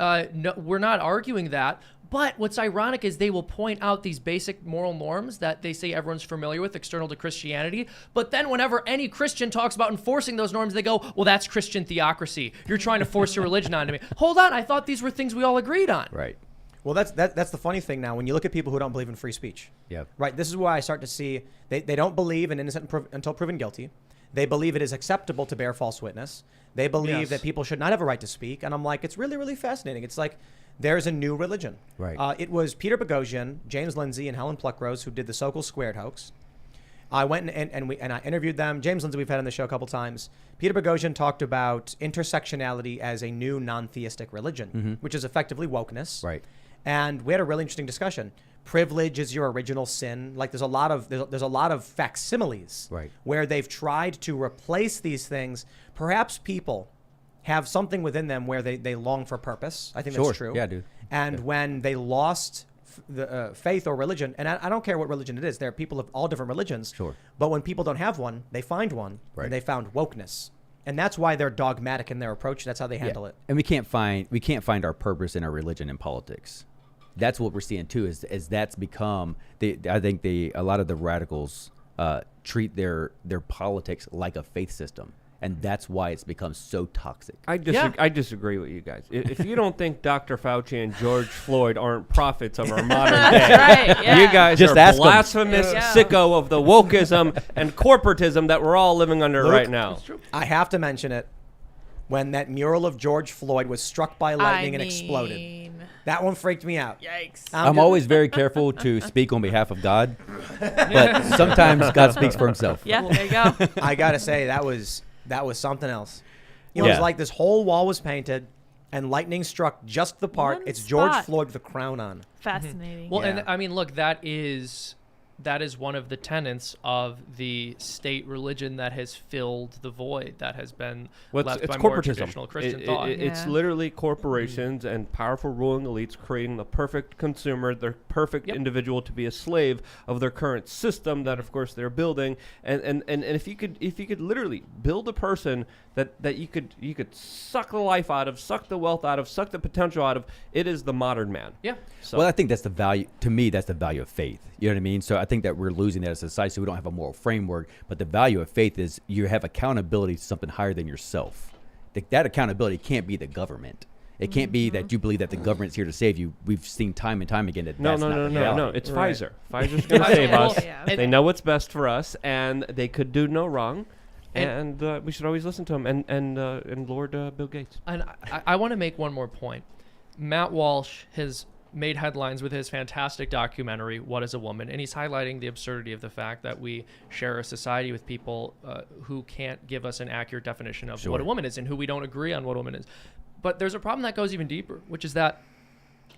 we're not arguing that. But what's ironic is they will point out these basic moral norms that they say everyone's familiar with, external to Christianity. But then whenever any Christian talks about enforcing those norms, they go, well, that's Christian theocracy. You're trying to force your religion onto me. Hold on, I thought these were things we all agreed on. Right. Well, that's the funny thing now. When you look at people who don't believe in free speech. Yeah. Right. This is why I start to see they don't believe in innocent until proven guilty. They believe it is acceptable to bear false witness. They believe that people should not have a right to speak. And I'm like, it's really, really fascinating. It's like, there's a new religion. Right. It was Peter Boghossian, James Lindsay, and Helen Pluckrose who did the Sokol Squared hoax. I went and I interviewed them. James Lindsay we've had on the show a couple times. Peter Boghossian talked about intersectionality as a new non-theistic religion, which is effectively wokeness. Right. And we had a really interesting discussion. Privilege is your original sin. Like there's a lot of facsimiles where they've tried to replace these things. Perhaps people have something within them where they long for purpose. I think that's true. Yeah, dude. And when they lost faith or religion, and I don't care what religion it is. There are people of all different religions. Sure. But when people don't have one, they find one, Right. and they found wokeness, and that's why they're dogmatic in their approach. That's how they handle it. And we can't find our purpose in our religion and politics. That's what we're seeing too. Is that's become I think a lot of the radicals treat their politics like a faith system. And that's why it's become so toxic. I disagree with you guys. If you don't think Dr. Fauci and George Floyd aren't prophets of our modern day, right, yeah. you guys Just are ask 'em. blasphemous Yeah. sicko of the wokeism and corporatism that we're all living under Luke, right now. I have to mention it. When that mural of George Floyd was struck by lightning and exploded, that one freaked me out. Yikes. I'm always very careful to speak on behalf of God, but sometimes God speaks for himself. Yeah, there you go. I gotta say that was something else. It was like this whole wall was painted, and lightning struck just the part. One It's George spot. Floyd with a crown on. Fascinating. Well, Yeah. and I mean, look, that is one of the tenets of the state religion that has filled the void that has been left It's by more corporatism. traditional Christian It- thought. It's Yeah. literally corporations and powerful ruling elites creating the perfect consumer, the perfect Yep. individual to be a slave of their current system that, of course, they're building. And if you could literally build a person that you could suck the life out of, suck the wealth out of, suck the potential out of, it is the modern man. Yeah. So Well, I think that's the value. To me, that's the value of faith. You know what I mean? So I think that we're losing that as a society. So we don't have a moral framework. But the value of faith is you have accountability to something higher than yourself. That accountability can't be the government. It can't be that you believe that the government's here to save you. We've seen time and time again that that's not the reality. no. It's Right. Pfizer. Pfizer's going to save Well, us. yeah. They know what's best for us, and they could do no wrong. And- And we should always listen to him and Lord Bill Gates. And I want to make one more point. Matt Walsh has made headlines with his fantastic documentary, What is a Woman? And he's highlighting the absurdity of the fact that we share a society with people who can't give us an accurate definition of what a woman is and who we don't agree on what a woman is. But there's a problem that goes even deeper, which is that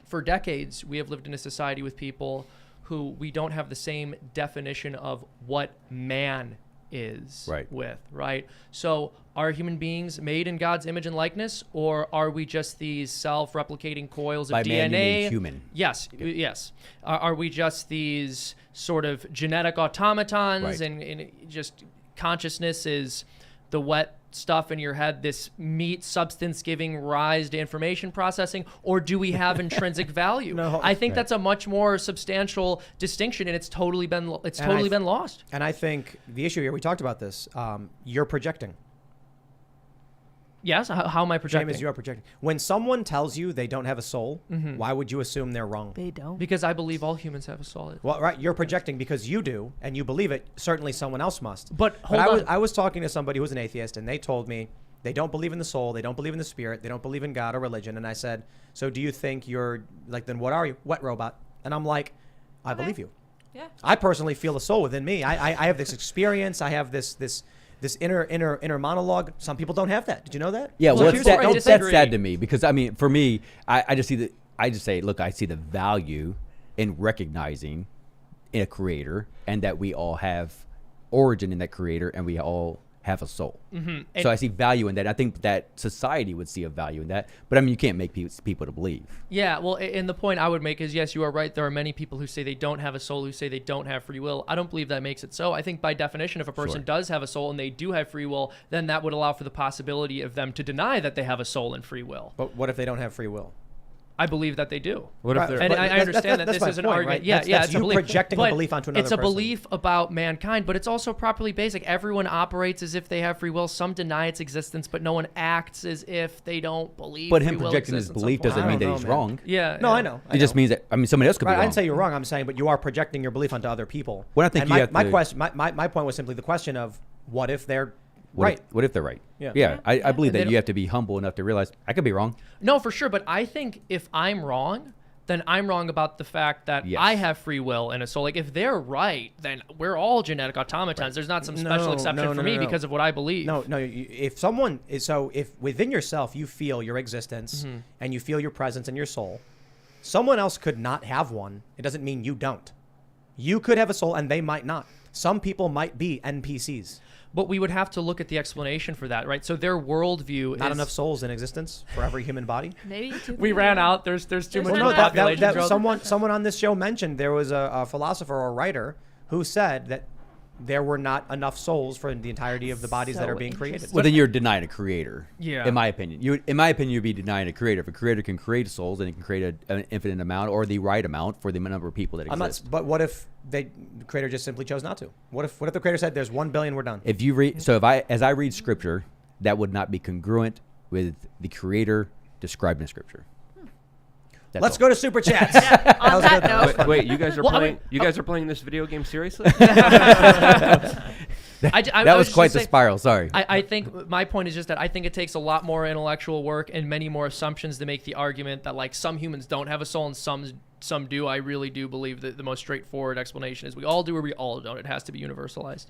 for decades, we have lived in a society with people who we don't have the same definition of what man is right? So are human beings made in God's image and likeness, or are we just these self-replicating coils of By DNA? man, you mean human. Yes. Are we just these sort of genetic automatons, Right. and just consciousness is the wet stuff in your head, this meat substance giving rise to information processing, or do we have intrinsic value? No. I think that's a much more substantial distinction, and it's totally been lost. And I think the issue here, we talked about this. You're projecting. Yes. How am I projecting? Seamus, you are projecting. When someone tells you they don't have a soul, why would you assume they're wrong? They don't. Because I believe all humans have a soul. Well, right, you're projecting because you do, and you believe it. Certainly, someone else must. But hold on. I was talking to somebody who's an atheist, and they told me they don't believe in the soul, they don't believe in the spirit, they don't believe in God or religion. And I said, so do you think you're like? Then what are you? Wet robot? And I'm like, I believe you. Yeah. I personally feel a soul within me. I have this experience. I have this inner monologue. Some people don't have that. Did you know that? Yeah, Well, well, here's that's, where I that's disagree. sad to me because I mean, for me, I just say, look, I see the value in recognizing a creator and that we all have origin in that creator and we all have a soul. Mm-hmm. So I see value in that. I think that society would see a value in that. But I mean, you can't make people to believe. Yeah, well, and the point I would make is, yes, you are right. There are many people who say they don't have a soul, who say they don't have free will. I don't believe that makes it so. I think by definition, if a person Sure. does have a soul and they do have free will, then that would allow for the possibility of them to deny that they have a soul and free will. But what if they don't have free will? I believe that they do. What Right. if they're And But I that's- understand that that's this my is an point, argument. right? Yeah, That's it's you a belief. projecting a But belief onto another It's a person. belief about mankind, but it's also properly basic. Everyone operates as if they have free will. Some deny its existence, but no one acts as if they don't believe. But free him will projecting his exists at some belief point. doesn't I mean don't that know, he's man. wrong. Yeah. No, yeah. I know. It just means that somebody else could Right, be I wrong. didn't say you're wrong. I'm saying, but you are projecting your belief onto other people. Well, I think and you my, have my to- question, my point was simply the question of what if they're right? What if they're right? Yeah. I believe And that they you have to be humble enough to realize I could be wrong. No, for sure. But I think if I'm wrong, then I'm wrong about the fact that Yes. I have free will and a soul. Like, if they're right, then we're all genetic automatons. There's not some special No, exception no, for no, me no, no. because of what I believe. No, if someone is if within yourself you feel your existence and you feel your presence and your soul, someone else could not have one. It doesn't mean you don't. You could have a soul and they might not. Some people might be NPCs. But we would have to look at the explanation for that, right? So their worldview Not is enough souls in existence for every human body. Maybe too we few. ran out. There's too much Well, of no, a that- population growth. someone on this show mentioned there was a philosopher or writer who said that there were not enough souls for the entirety of the bodies that So are being created. interesting. Well, then you're denying a creator. Yeah. In my opinion, you'd be denying a creator. If a creator can create souls, then he can create an infinite amount or the right amount for the number of people that I'm not, exist. but what if the creator just simply chose not to? What if the creator said there's 1 billion, we're done? If you read, as I read scripture, that would not be congruent with the creator described in scripture. That's Let's all. go to super chats. On That was that good, though. note, Wait, you guys are Well, I playing? mean- you guys are playing this video game seriously? That was quite the spiral. Sorry. I think my point is just that I think it takes a lot more intellectual work and many more assumptions to make the argument that like some humans don't have a soul and some do. I really do believe that the most straightforward explanation is we all do or we all don't. It has to be universalized.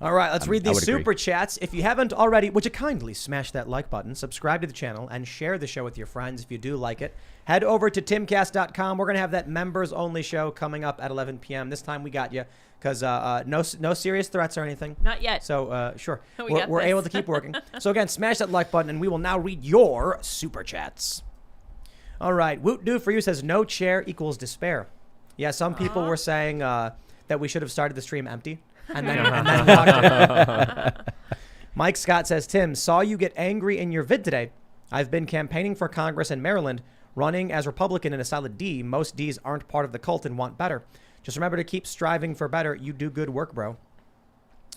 All right, let's read I these would agree. super chats. If you haven't already, would you kindly smash that like button, subscribe to the channel, and share the show with your friends if you do like it. Head over to timcast.com. We're going to have that members-only show coming up at 11 p.m. This time we got you because no serious threats or anything. not yet. So, sure, We got we're this. able to keep working. So, again, smash that like button, and we will now read your super chats. All right, Woot Doo for you says, no chair equals despair. Yeah, some people were saying that we should have started the stream empty. And then walked in. Mike Scott says, Tim, saw you get angry in your vid today. I've been campaigning for Congress in Maryland, running as Republican in a solid D. Most Ds aren't part of the cult and want better. Just remember to keep striving for better. You do good work, bro.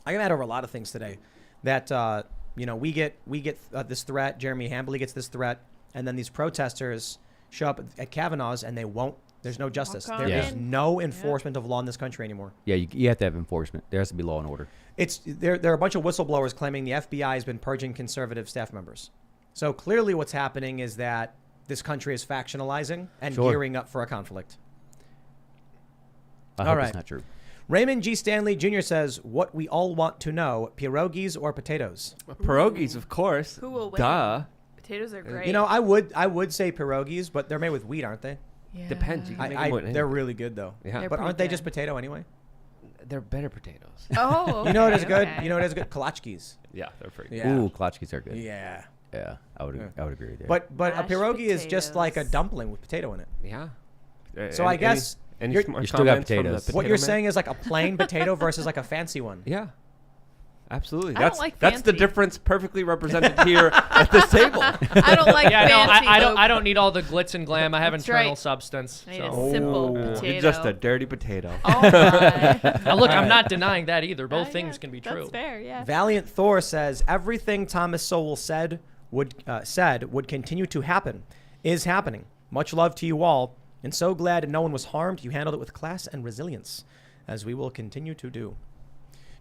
I got mad over a lot of things today. That we get this threat. Jeremy Hambley gets this threat, and then these protesters show up at Kavanaugh's and they won't. There's no justice. Walk There on is in. no enforcement of law in this country anymore. Yeah, you have to have enforcement. There has to be law and order. There are a bunch of whistleblowers claiming the FBI has been purging conservative staff members. So clearly what's happening is that this country is factionalizing and Sure. gearing up for a conflict. I All hope right. it's not true. Raymond G. Stanley Jr. says, what we all want to know, pierogies or potatoes? Pierogies, of course. Who will win? Duh. Potatoes are great. You know, I would say pierogies, but they're made with wheat, aren't they? Yeah. Depends. You can make them with They're anything. really good, though. Yeah. They're But pretty aren't they good. just potato anyway? They're better potatoes. Oh, okay, You know what is good? okay. You know what is good? Kolachkis. Yeah, they're pretty good. Yeah. Ooh, klatchkis are good. Yeah. Yeah, I would agree with you. But a Mashed pierogi is just like a potatoes. dumpling with potato in it. Yeah. So I guess any you're- smart You still got comments from the potatoes. What potato you're man? saying is like a plain potato versus like a fancy one. Yeah. Absolutely. I don't That's like that's the fancy. difference perfully represented here at this table. I don't like Yeah, no, fancy. I don't need all the glitz and glam. I have That's internal right. substance. I need So. a simple Oh. potato. You're just a dirty potato. Oh my. Now, look, I'm not denying that either. Both things Yeah, can be true. That's fair. Yeah. Valiant Thor says everything Thomas Sowell said would continue to happen is happening. Much love to you all, and so glad no one was harmed. You handled it with class and resilience, as we will continue to do.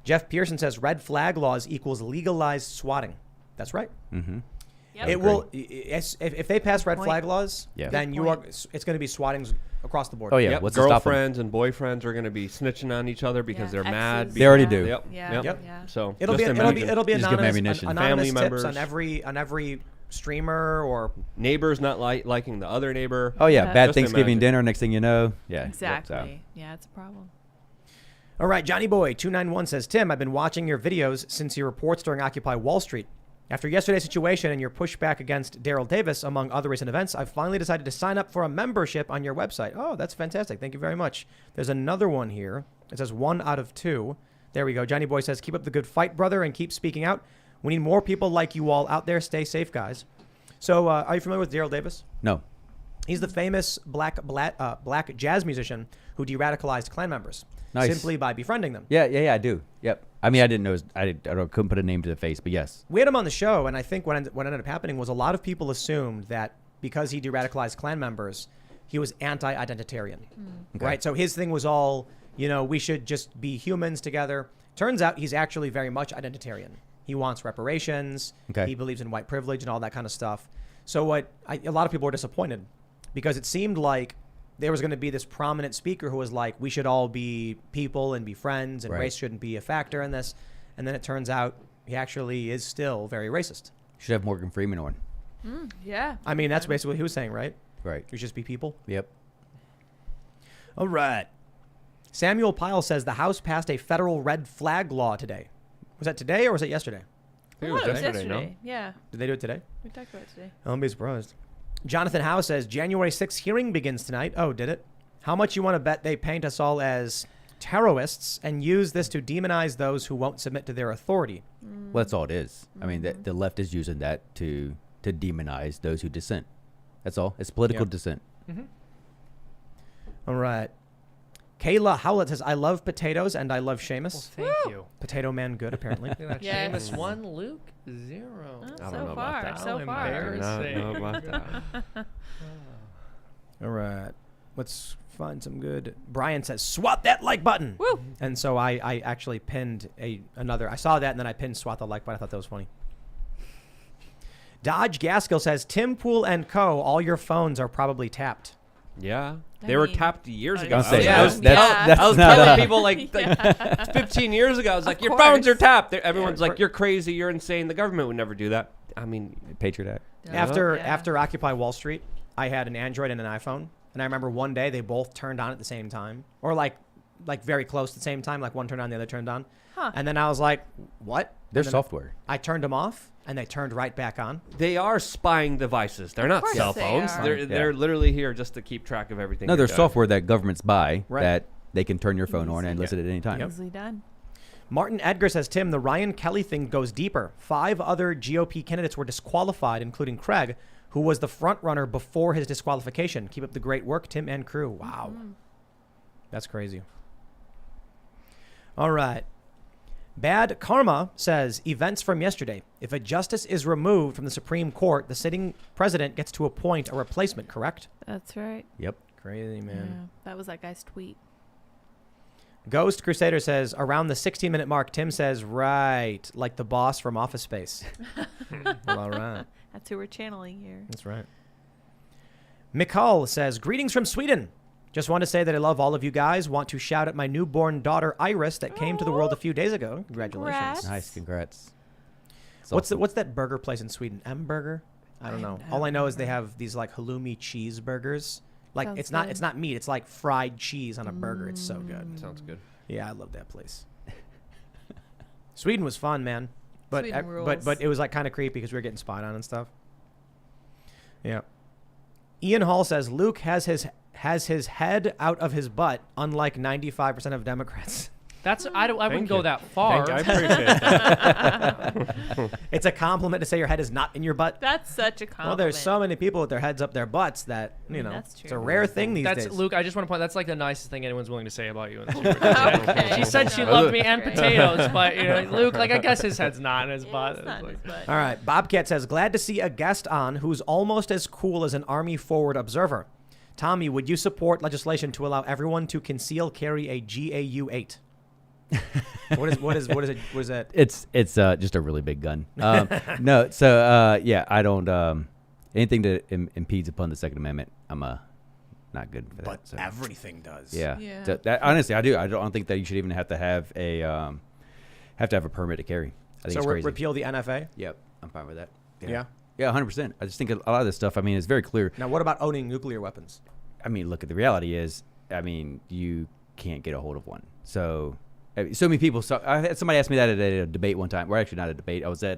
Jeff Pearson says red flag laws equals legalized swatting. That's right. Mm-hmm. Yep. It will. If they pass red Point. flag laws, Yeah. then Good you are. point. It's going to be swattings across the board. Oh, yeah. Yep. What's to stop 'em? Girlfriends and boyfriends are going to be snitching on each other because Yeah. they're mad. Exes. They already Yeah. do. Yep. Yeah. Yep. Yeah. So It'll just be imagine. it'll be Just give 'em anonymous, ammunition. anonymous Family tips members. on every streamer or Neighbors not liking the other neighbor. Oh yeah, Yeah. bad Just Thanksgiving imagine. dinner. Next thing you know, yeah, Exactly. Yeah, it's a problem. All right, Johnny Boy 291 says, Tim, I've been watching your videos since your reports during Occupy Wall Street. After yesterday's situation and your pushback against Daryl Davis, among other recent events, I've finally decided to sign up for a membership on your website. Oh, that's fantastic. Thank you very much. There's another one here. It says 1 out of 2. There we go. Johnny Boy says, keep up the good fight, brother, and keep speaking out. We need more people like you all out there. Stay safe, guys. So are you familiar with Daryl Davis? No. He's the famous black jazz musician who de-radicalized Klein members Nice. simply by befriending them. Yeah, I do. Yep. I mean, I didn't know. Couldn't put a name to the face, but yes. We had him on the show, and I think what ended up happening was a lot of people assumed that because he de-radicalized Klan members, he was anti-identitarian, Okay. right? So his thing was all, we should just be humans together. Turns out he's actually very much identitarian. He wants reparations. Okay. He believes in white privilege and all that kind of stuff. So a lot of people were disappointed because it seemed like there was going to be this prominent speaker who was like, we should all be people and be friends and Right. race shouldn't be a factor in this. And then it turns out he actually is still very racist. Should have Morgan Freeman on. Yeah. I mean, that's basically what he was saying, right? Right. We should just be people. Yep. All right. Samuel Pyle says the House passed a federal red flag law today. Was that today or was it yesterday? I think it was Oh, yesterday, no? Yeah, Did they do it today? we talked about it today. I won't be surprised. Jonathan Howe says January 6th hearing begins tonight. Oh, did it? How much you want to bet they paint us all as terrorists and use this to demonize those who won't submit to their authority? Well, that's all it is. I mean, the left is using that to demonize those who dissent. That's all. It's political dissent. All right. Kayla Howlett says, I love potatoes and I love Seamus. Well, thank you. Potato man good, apparently. Look at that. Yes. Seamus 1, Luke 0. Oh, I don't so know about far, that. so How far. embarrassing. No, about that. All right. Let's find some good. Brian says, swat that like button. Woo! And so I actually pinned another. I saw that and then I pinned swat the like button. I thought that was funny. Dodge Gaskill says, Tim Pool and Co., all your phones are probably tapped. Yeah. I They were mean, tapped years I ago. was gonna say, I was, that's I was not telling a- people like 15 years ago, I was like, Of your phones are course. tapped. Everyone's Yeah. like, you're crazy, you're insane. The government would never do that. I mean, Patriot Act. Yeah. After Yeah. after Occupy Wall Street, I had an Android and an iPhone. And I remember one day they both turned on at the same time. Or like very close at the same time. Like one turned on, the other turned on. Huh. And then I was like, what? There's And then software. I turned them off and they turned right back on. they are spying devices. They're not course cell they phones. are. They're literally here just to keep track of everything. No, you're there's doing. software that governments buy Right. that they can turn your phone on and listen at any time. Easily done. Martin Edgar says, Tim, the Ryan Kelly thing goes deeper. 5 other GOP candidates were disqualified, including Craig, who was the front runner before his disqualification. Keep up the great work, Tim and crew. Wow. That's crazy. All right. Bad Karma says, events from yesterday. If a justice is removed from the Supreme Court, the sitting president gets to appoint a replacement, correct? That's right. Yep. Crazy, man. Yeah, that was that guy's tweet. Ghost Crusader says, around the 16-minute mark, Tim says, right, like the boss from Office Space. Well, all right. That's who we're channeling here. That's right. Mikal says, greetings from Sweden. Just want to say that I love all of you guys. Want to shout at my newborn daughter, Iris, that came to the world a few days ago. Congratulations. Congrats. Nice. Congrats. It's What's awesome. what's that burger place in Sweden? M Burger? I don't know. All I know is they have these like halloumi cheeseburgers. Like Sounds it's good. not meat. It's like fried cheese on a burger. It's so good. Sounds good. Yeah, I love that place. Sweden was fun, man. But Sweden but rules. it was like kind of creepy because we were getting spied on and stuff. Yeah. Ian Hall says Luke has his head out of his butt, unlike 95% of Democrats. That's I wouldn't Thank go you. that far. I appreciate that. It's a compliment to say your head is not in your butt. That's such a compliment. Well, there's so many people with their heads up their butts that, you know, That's it's a true. rare thing these That's days. Luke. I just want to point. That's like the nicest thing anyone's willing to say about you in the Super Chat. Okay. She said she No, loved me and great. potatoes, but you know, Luke, like I guess his head's not in his Yeah, butt. it's not It's like- his butt. All right. Bobcat says, glad to see a guest on who's almost as cool as an Army forward observer. Tommy, would you support legislation to allow everyone to conceal carry a GAU-8? What is that? It's just a really big gun. No, so yeah, I don't anything that impedes upon the Second Amendment. I'm not good for that. But so. everything does. Yeah. Yeah. So that, honestly, I do. I don't think that you should even have to have a permit to carry. I think So it's crazy. repeal the NFA? Yep, I'm fine with that. Yeah. Yeah, 100%. I just think a lot of this stuff. I mean, it's very clear. Now, what about owning nuclear weapons? I mean, look, the reality is, I mean, you can't get a hold of one. So many people. So I had somebody ask me that at a debate one time. Well, actually, not a debate. I was at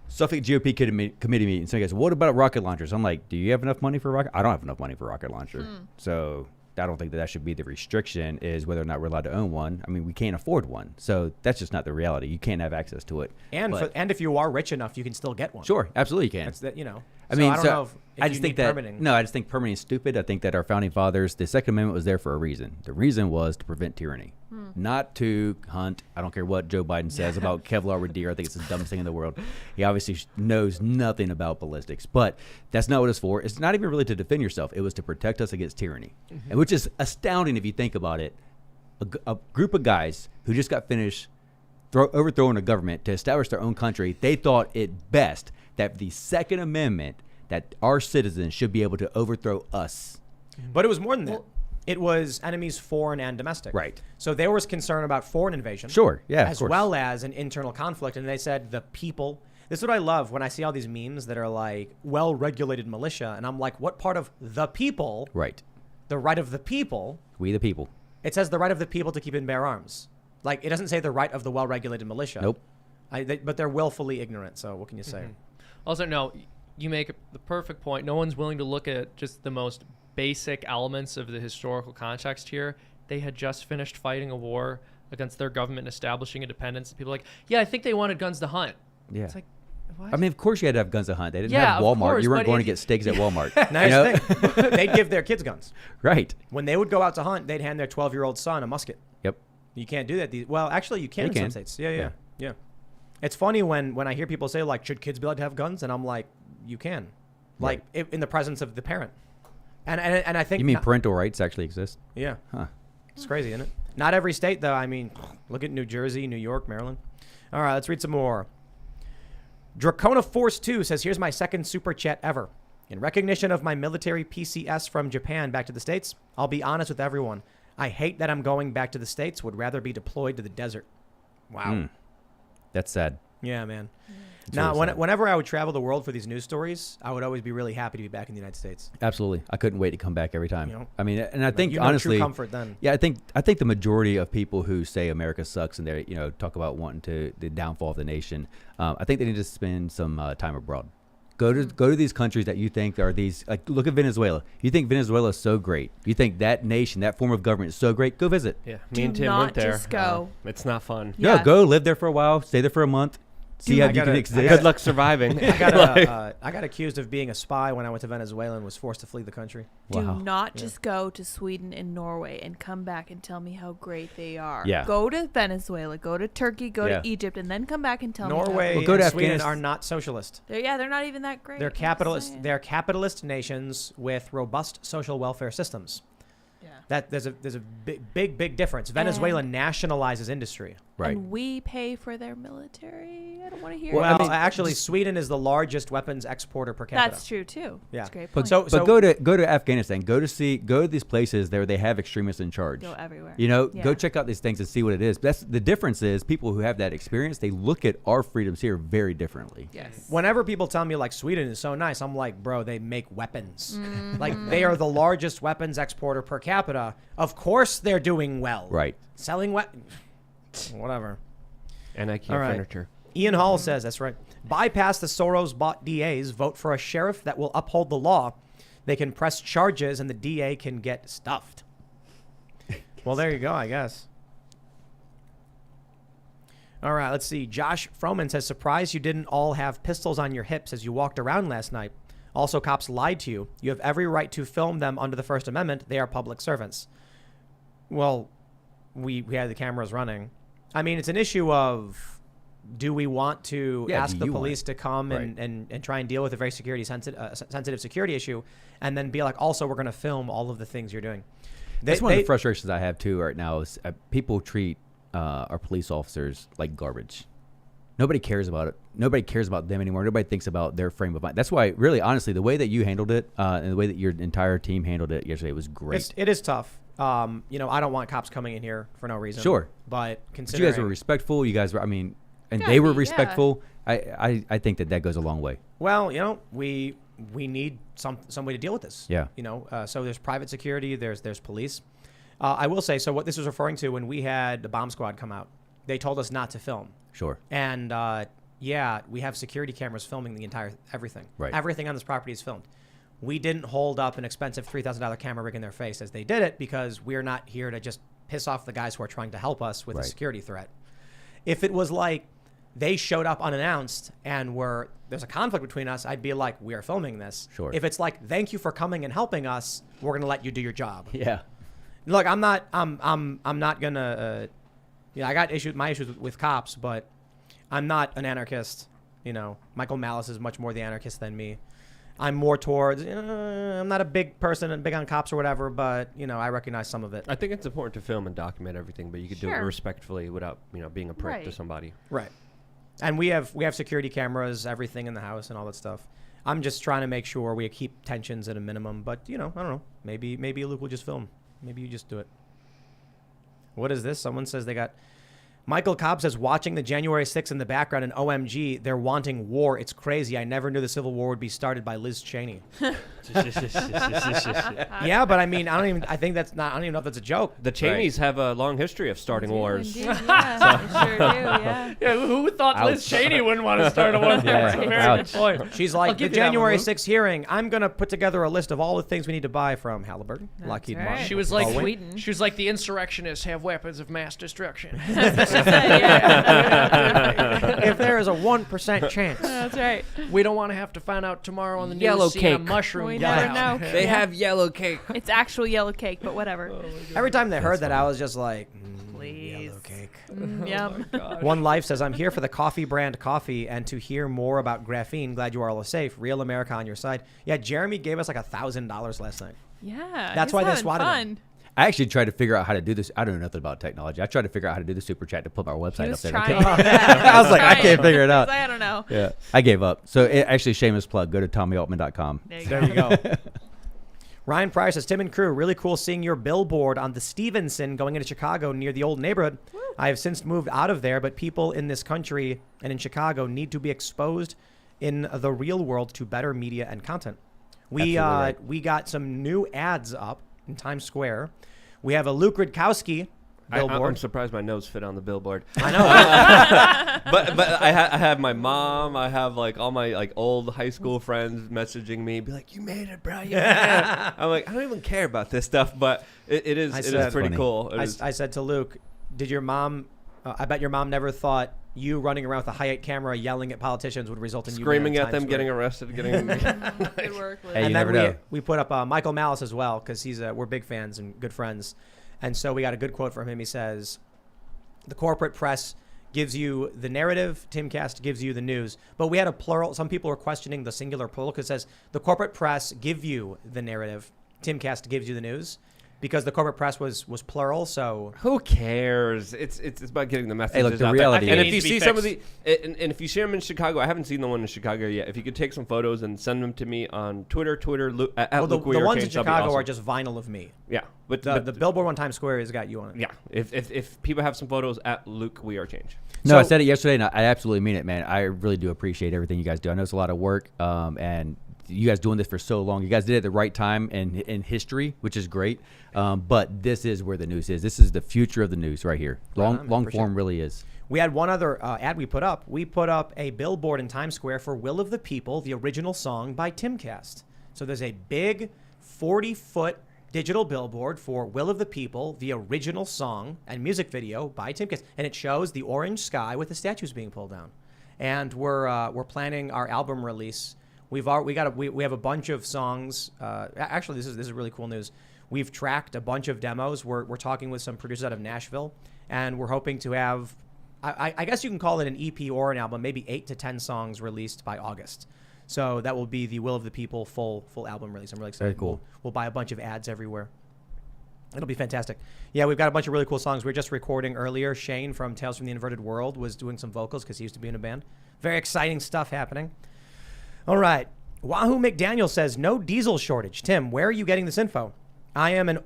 Suffolk GOP committee meeting. So he goes, "What about rocket launchers?" I'm like, "Do you have enough money for rocket?" I don't have enough money for a rocket launcher. So I don't think that should be the restriction. Is whether or not we're allowed to own one. I mean, we can't afford one. So that's just not the reality. You can't have access to it. And But- and if you are rich enough, you can still get one. Sure, absolutely, you can. That's that. You know. I mean, I don't know if I you just need think that permitting. no, I just think permitting is stupid. I think that our founding fathers, the Second Amendment was there for a reason. The reason was to prevent tyranny, not to hunt. I don't care what Joe Biden says about Kevlar with deer. I think it's the dumbest thing in the world. He obviously knows nothing about ballistics, but that's not what it's for. It's not even really to defend yourself. It was to protect us against tyranny, and which is astounding if you think about it. A group of guys who just got finished overthrowing a government to establish their own country, they thought it best that the Second Amendment, that our citizens should be able to overthrow us. But it was more than that. It was enemies foreign and domestic. Right. So there was concern about foreign invasion. Sure, yeah, of As course. well as an internal conflict. And they said the people. This is what I love when I see all these memes that are like well-regulated militia. And I'm like, what part of the people, Right. the right of the people, We the people. It says the right of the people to keep and bear arms. Like, it doesn't say the right of the well-regulated militia. Nope. But they're willfully ignorant, so what can you say? Also, no, you make the perfect point. No one's willing to look at just the most basic elements of the historical context here. They had just finished fighting a war against their government and establishing independence. People are like, yeah, I think they wanted guns to hunt. Yeah. It's like, what? I mean, of course you had to have guns to hunt. They didn't Yeah, have of Walmart. course, You weren't but going to if get steaks at Walmart. Now, You know? here's the thing. They'd give their kids guns. Right. When they would go out to hunt, they'd hand their 12-year-old son a musket. Yep. You can't do that. Well, actually, you can You in can. some states. Yeah. It's funny when I hear people say, like, should kids be allowed to have guns? And I'm like, you can. Like, in the presence of the parent. And I think... You mean parental rights actually exist? Yeah. Huh. It's crazy, isn't it? Not every state, though. I mean, look at New Jersey, New York, Maryland. All right, let's read some more. Dracona Force 2 says, here's my second super chat ever. In recognition of my military PCS from Japan back to the States, I'll be honest with everyone. I hate that I'm going back to the States, would rather be deployed to the desert. Wow. That's sad. Yeah, man. It's Now, really sad. whenever I would travel the world for these news stories, I would always be really happy to be back in the United States. Absolutely. I couldn't wait to come back every time. You know? I mean, and I think You know honestly, true comfort then. yeah, I think the majority of people who say America sucks and they talk about wanting the downfall of the nation, I think they need to spend some time abroad. Go to these countries that you think are these, like, look at Venezuela. You think Venezuela is so great. You think that nation, that form of government is so great. Go visit. Yeah, Do me and Tim not went there. just go. It's not fun. Yeah. No, go live there for a while. Stay there for a month. See Dude, how I you gotta- can I exist. Good luck surviving. I got accused of being a spy when I went to Venezuela and was forced to flee the country. Do Wow. not just go to Sweden and Norway and come back and tell me how great they are. Yeah. Go to Venezuela, go to Turkey, go Yeah. to Egypt, and then come back and tell me Norway how Well, go and to Sweden Afghanistan. are not socialist. they're not even that great. They're I'm just capitalist. saying. They're capitalist nations with robust social welfare systems. Yeah. That there's a big difference. Venezuela nationalizes industry. Right. And we pay for their military. I don't want to hear Well, it. actually, Sweden is the largest weapons exporter per capita. That's true too. Yeah. That's a great But point. So- go to Afghanistan. Go to these places there they have extremists in charge. Go everywhere. Go Yeah. check out these things and see what it is. That's the difference is people who have that experience, they look at our freedoms here very differently. Yes. Whenever people tell me like Sweden is so nice, I'm like, bro, they make weapons. Like they are the largest weapons exporter per capita. Of course they're doing well. Right. Selling whatever. And IKEA All right. furniture. Ian Hall says, that's right. Bypass the Soros-bought DAs. Vote for a sheriff that will uphold the law. They can press charges and the DA can get stuffed. Well, there you go, I guess. All right, let's see. Josh Froman says, surprised you didn't all have pistols on your hips as you walked around last night. Also, cops lied to you. You have every right to film them under the First Amendment. They are public servants. Well, we had the cameras running. I mean, it's an issue of, do we want to ask the police to come and try and deal with a very sensitive security issue, and then be like, also, we're going to film all of the things you're doing. That's one of the frustrations I have too right now is people treat our police officers like garbage. Nobody cares about it. Nobody cares about them anymore. Nobody thinks about their frame of mind. That's why, really, honestly, the way that you handled it and the way that your entire team handled it yesterday was great. It is tough. I don't want cops coming in here for no reason. Sure. But But considering you guys were respectful. You guys were, and Gotta they were be, yeah. respectful. I think that goes a long way. well, we need some way to deal with this. Yeah. So there's private security, there's police. I will say, so what this was referring to when we had the bomb squad come out, they told us not to film. Sure. And we have security cameras filming the entire everything. Right. Everything on this property is filmed. We didn't hold up an expensive $3,000 camera rig in their face as they did it because we're not here to just piss off the guys who are trying to help us with a Right. security threat. If it was like they showed up unannounced and there's a conflict between us, I'd be like, we are filming this. Sure. If it's like, thank you for coming and helping us, we're gonna let you do your job. Yeah. Look, I'm not gonna. I got my issues with cops, but I'm not an anarchist. Michael Malice is much more the anarchist than me. I'm more towards. I'm not a big person and big on cops or whatever, but I recognize some of it. I think it's important to film and document everything, but you could do it Sure. respectfully without being a prick to Right. somebody. Right. And we have security cameras, everything in the house, and all that stuff. I'm just trying to make sure we keep tensions at a minimum. But I don't know. Maybe Luke will just film. Maybe you just do it. What is this? Someone says they got Michael Cobb says, watching the January 6th in the background and OMG, they're wanting war. It's crazy. I never knew the Civil War would be started by Liz Cheney. Yeah, but I mean, I don't even know if that's a joke. The Cheneys have a long history of starting wars. Indeed, yeah, they sure do, yeah. Yeah, who thought Liz Cheney wouldn't want to start a war? That's a very good point. She's I'll like, the give you that one, January Luke. 6th hearing, I'm going to put together a list of all the things we need to buy from Halliburton, Lockheed right. Martin. She was like, Sweden. she was like, the insurrectionists have weapons of mass destruction. If there is a 1% chance. That's right. We don't want to have to find out tomorrow on the news. Yellow seeing a cake. mushroom. We got never out. know. They have yellow cake. It's actual yellow cake, but whatever. Every time they heard that, I was just like, Please. yellow cake. Yum. One Life says, I'm here for the coffee brand coffee and to hear more about graphene. Glad you are all safe. Real America on your side. Yeah, Jeremy gave us like $1,000 last night. Yeah. That's he's why they having swatted fun. him. I actually tried to figure out how to do this. I don't know nothing about technology. I tried to figure out how to do the super chat to put my website He up was there. trying. I was like, I can't figure it out. I don't know. Yeah, I gave up. So actually, shameless plug. Go to TommyAltman.com. There you go. Ryan Pryor says, Tim and crew, really cool seeing your billboard on the Stevenson going into Chicago near the old neighborhood. I have since moved out of there, but people in this country and in Chicago need to be exposed in the real world to better media and content. We Absolutely right. we got some new ads up in Times Square. We have a Luke Rudkowski billboard. I'm surprised my nose fit on the billboard. I know. but I have my mom. I have like all my like old high school friends messaging me, be like, "You made it, bro." You made it. I'm like, I don't even care about this stuff, but it is pretty funny. cool. I said to Luke, "Did your mom? I bet your mom never thought you running around with a high-8 camera yelling at politicians would result in screaming you at them, getting arrested, getting. Good work, Liz. Hey, you and never then know. we put up Michael Malice as well because we're big fans and good friends, and so we got a good quote from him. He says, "The corporate press gives you the narrative, Timcast gives you the news." But we had a plural. Some people were questioning the singular plural because it says the corporate press give you the narrative, Timcast gives you the news, because the corporate press was plural. So Who cares? It's about getting the messages Hey, look, the out reality there. And is- if you It needs see to be some of the, and if you see them in Chicago, I haven't seen the one in Chicago yet. If you could take some photos and send them to me on Twitter, at well, the Luke We Are ones in Change, that'd be Chicago awesome. are just vinyl of me. Yeah, but The billboard on Times Square has got you on it. yeah, if people have some photos at Luke We Are Change. No, I So- said it yesterday, and I absolutely mean it, man. I really do appreciate everything you guys do. I know it's a lot of work, and you guys doing this for so long. You guys did it at the right time in history, which is great. But this is where the news is. This is the future of the news right here. Long form really is. We had one other ad we put up. We put up a billboard in Times Square for Will of the People, the original song by Timcast. So there's a big 40-foot digital billboard for Will of the People, the original song and music video by Timcast. And it shows the orange sky with the statues being pulled down. And we're planning our album release. We have a bunch of songs. Actually, this is really cool news. We've tracked a bunch of demos. We're talking with some producers out of Nashville, and we're hoping to have, I guess you can call it an EP or an album, maybe 8 to 10 songs released by August. So that will be the Will of the People full album release. I'm really excited. Very cool. We'll buy a bunch of ads everywhere. It'll be fantastic. Yeah, we've got a bunch of really cool songs. We were just recording earlier. Shane from Tales from the Inverted World was doing some vocals because he used to be in a band. Very exciting stuff happening. All right. Wahoo McDaniel says, no diesel shortage. Tim, where are you getting this info? I own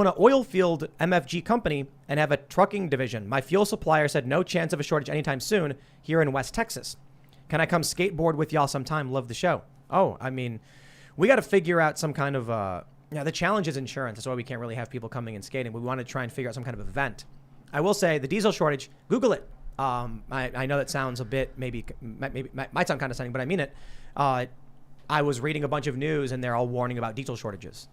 an oil field MFG company and have a trucking division. My fuel supplier said no chance of a shortage anytime soon here in West Texas. Can I come skateboard with y'all sometime? Love the show. Oh, I mean, we got to figure out some kind of, the challenge is insurance. That's why we can't really have people coming and skating. We want to try and figure out some kind of event. I will say the diesel shortage, Google it. I know that sounds a bit, maybe might sound condescending, but I mean it. I was reading a bunch of news and they're all warning about diesel shortages.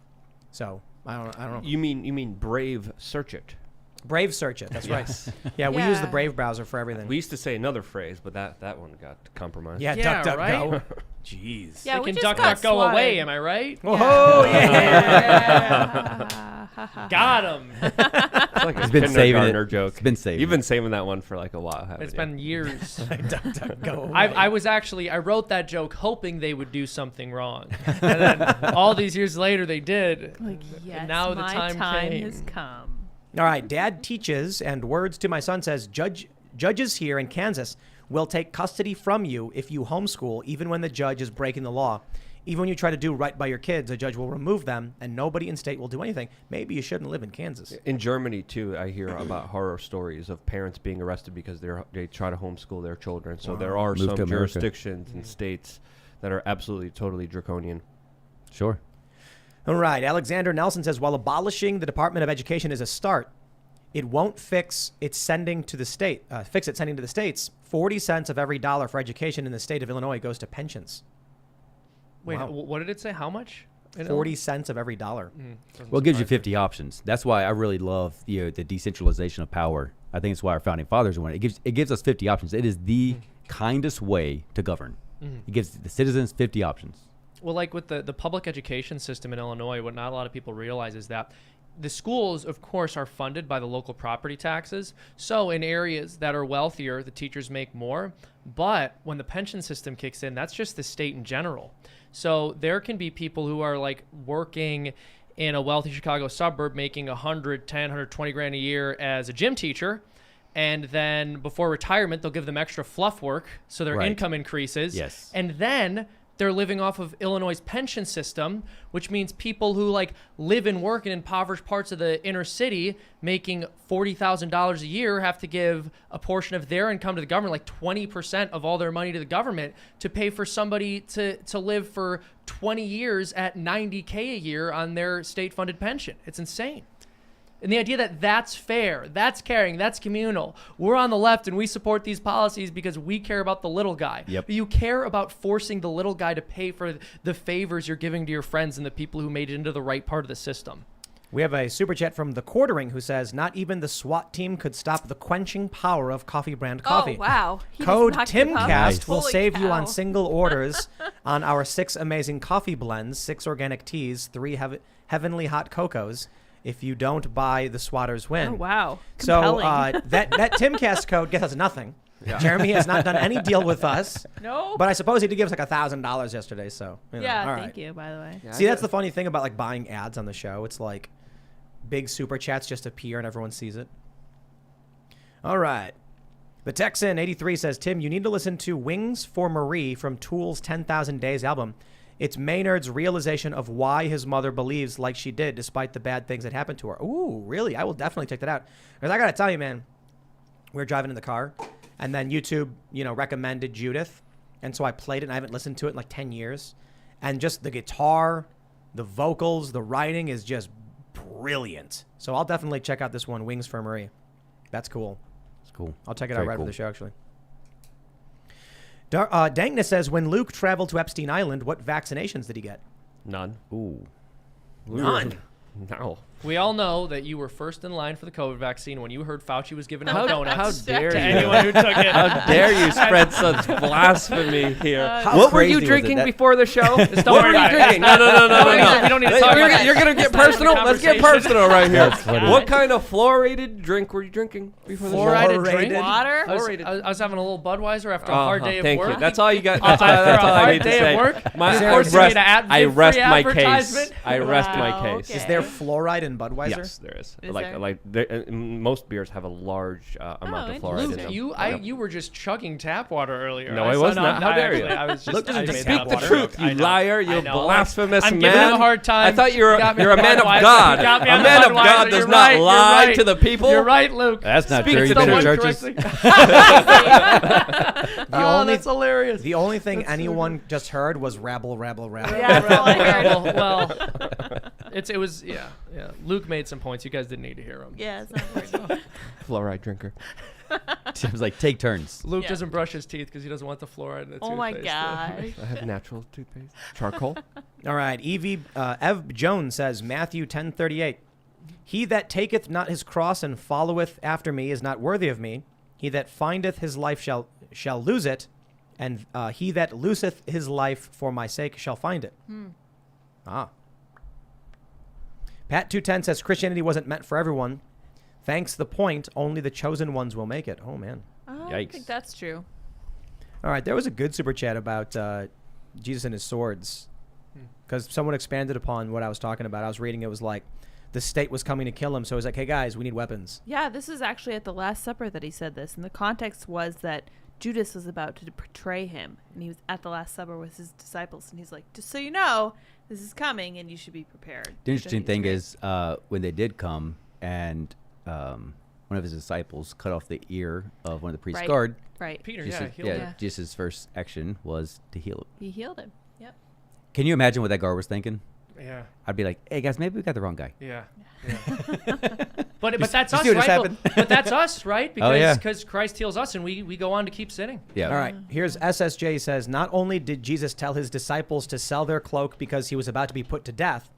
So I don't know. You mean Brave Search It? Brave search it. That's right. Yeah, we use the Brave browser for everything. We used to say another phrase, but that one got compromised. Yeah, Yeah, duck, right? go. Jeez. Yeah, They we can just duck, got duck, go away. swatted. Am I right? Oh, Got him. It's like a He's been saving it. kindergartner joke. It's been saving You've been it. saving that one for like a while, haven't It's you? been years. duck, duck, go. I wrote that joke hoping they would do something wrong. And then all these years later, they did. Like, yes, now the my time came. has come. All right, Dad teaches, and words to my son says, judges here in Kansas will take custody from you if you homeschool, even when the judge is breaking the law. Even when you try to do right by your kids, a judge will remove them, and nobody in state will do anything. Maybe you shouldn't live in Kansas. In Germany, too, I hear about horror stories of parents being arrested because they try to homeschool their children. So there are Move to some America. jurisdictions and states that are absolutely, totally draconian. Sure. All right. Alexander Nelson says, while abolishing the Department of Education is a start, it won't fix its sending to the state. Sending to the states. 40 cents of every dollar for education in the state of Illinois goes to pensions. Wait, Wow. what did it say? How much? 40 cents of every dollar. Well, it gives you 50 options. That's why I really love the decentralization of power. I think it's why our founding fathers wanted. It gives us 50 options. It is the kindest way to govern. It gives the citizens 50 options. Well, like with the public education system in Illinois, what not a lot of people realize is that the schools, of course, are funded by the local property taxes. So in areas that are wealthier, the teachers make more. But when the pension system kicks in, that's just the state in general. So there can be people who are like working in a wealthy Chicago suburb making 110, 120 grand a year as a gym teacher. And then before retirement, they'll give them extra fluff work so their Right. income increases. Yes. And then they're living off of Illinois' pension system, which means people who like live and work in impoverished parts of the inner city making $40,000 a year have to give a portion of their income to the government, like 20% of all their money to the government to pay for somebody to live for 20 years at $90K a year on their state-funded pension. It's insane. And the idea that that's fair, that's caring, that's communal. We're on the left and we support these policies because we care about the little guy. Yep. But you care about forcing the little guy to pay for the favors you're giving to your friends and the people who made it into the right part of the system. We have a super chat from The Quartering who says, not even the SWAT team could stop the quenching power of coffee brand coffee. Oh, wow. He just Code knocked him up. Timcast Nice. will Holy save you cow. on single orders on our 6 amazing coffee blends, 6 organic teas, 3 heavenly hot cocos. If you don't buy, the Swatters win. Oh, wow. So Compelling. that Timcast code gets us nothing. Jeremy has not done any deal with us, No. but I suppose he did give us like $1,000 yesterday. So you know, Yeah, all thank right. you, by the way. Yeah, See, that's the funny thing about like buying ads on the show. It's like big super chats just appear and everyone sees it. All right. The Texan 83 says, Tim, you need to listen to Wings for Marie from Tool's 10,000 Days album. It's Maynard's realization of why his mother believes like she did despite the bad things that happened to her. Ooh, really? I will definitely check that out. Because I got to tell you, man, we were driving in the car and then YouTube, recommended Judith. And so I played it and I haven't listened to it in like 10 years. And just the guitar, the vocals, the writing is just brilliant. So I'll definitely check out this one, Wings for Marie. That's cool. It's cool. I'll check it out Very right cool. after the show, actually. Dankness says, when Luke traveled to Epstein Island, what vaccinations did he get? None. Ooh. None. No. We all know that you were first in line for the COVID vaccine when you heard Fauci was giving out How donuts dare to you? anyone who took it. How dare you spread such blasphemy here? How What were crazy you was it drinking that- before the show? Just don't What worry were you about it. drinking? No. We don't need to talk about that. You're going to get It's not even a personal? Let's get conversation. personal right here. That's funny. What kind of fluorinated drink were you drinking before the show? Fluoride drink? Fluoridated. Water? I was having a little Budweiser after a hard day of Thank work. you. That's all you got. After That's a all I hard need to day say. of work, My you're I forcing me rest, to add I free rest my case. advertisement? I rest my Wow, case. okay. Is there fluoride in Budweiser? Yes, there is. Is Like there? most beers have a large amount of fluoride in Luke, them. you were just chugging tap water earlier. No, I was not. How dare you? I was just Luke doesn't I drink made tap that Speak the water. truth, you I know. liar, you I know. blasphemous I'm man. giving him a hard time. I thought you're Got me a on man of Budweiser. God. You got A me on man of Budweiser. God does You're not right, you're lie right. to the people. You're right, Luke. That's not Speak true. to You've been the in one churches. That's hilarious. The only thing anyone just heard was rabble, rabble, rabble. Yeah, that's all I heard. well, it was yeah. Luke made some points. You guys didn't need to hear them. Yeah, it's not important. Fluoride drinker. Tim's like, take turns. Luke Yeah. doesn't brush his teeth because he doesn't want the fluoride in the Oh my toothpaste. gosh. I have natural toothpaste. Charcoal. All right. Ev Jones says, Matthew 10:38. He that taketh not his cross and followeth after me is not worthy of me. He that findeth his life shall lose it, and he that loseth his life for my sake shall find it. Ah. Pat 210 says Christianity wasn't meant for everyone. Thanks the point, only the chosen ones will make it. Oh, man. I Yikes. think that's true. All right, there was a good super chat about Jesus and his swords, because someone expanded upon what I was talking about. I was reading, it was like the state was coming to kill him, so it was like, hey guys, we need weapons. Yeah, this is actually at the Last Supper that he said this, and the context was that Judas was about to betray him, and he was at the Last Supper with his disciples, and he's like, just so you know, this is coming, and you should be prepared. The interesting thing is when they did come and one of his disciples cut off the ear of one of the priest's guard. Right. Peter, Jesus, healed him. Jesus' first action was to heal him. He healed him. Yep. Can you imagine what that guard was thinking? Yeah. I'd be like, hey, guys, maybe we got the wrong guy. Yeah. But that's you us, see what just right? happened? But that's us, right? Oh, yeah. Because Christ heals us, and we go on to keep sinning. Yeah. All right. Here's SSJ says, not only did Jesus tell his disciples to sell their cloak because he was about to be put to death,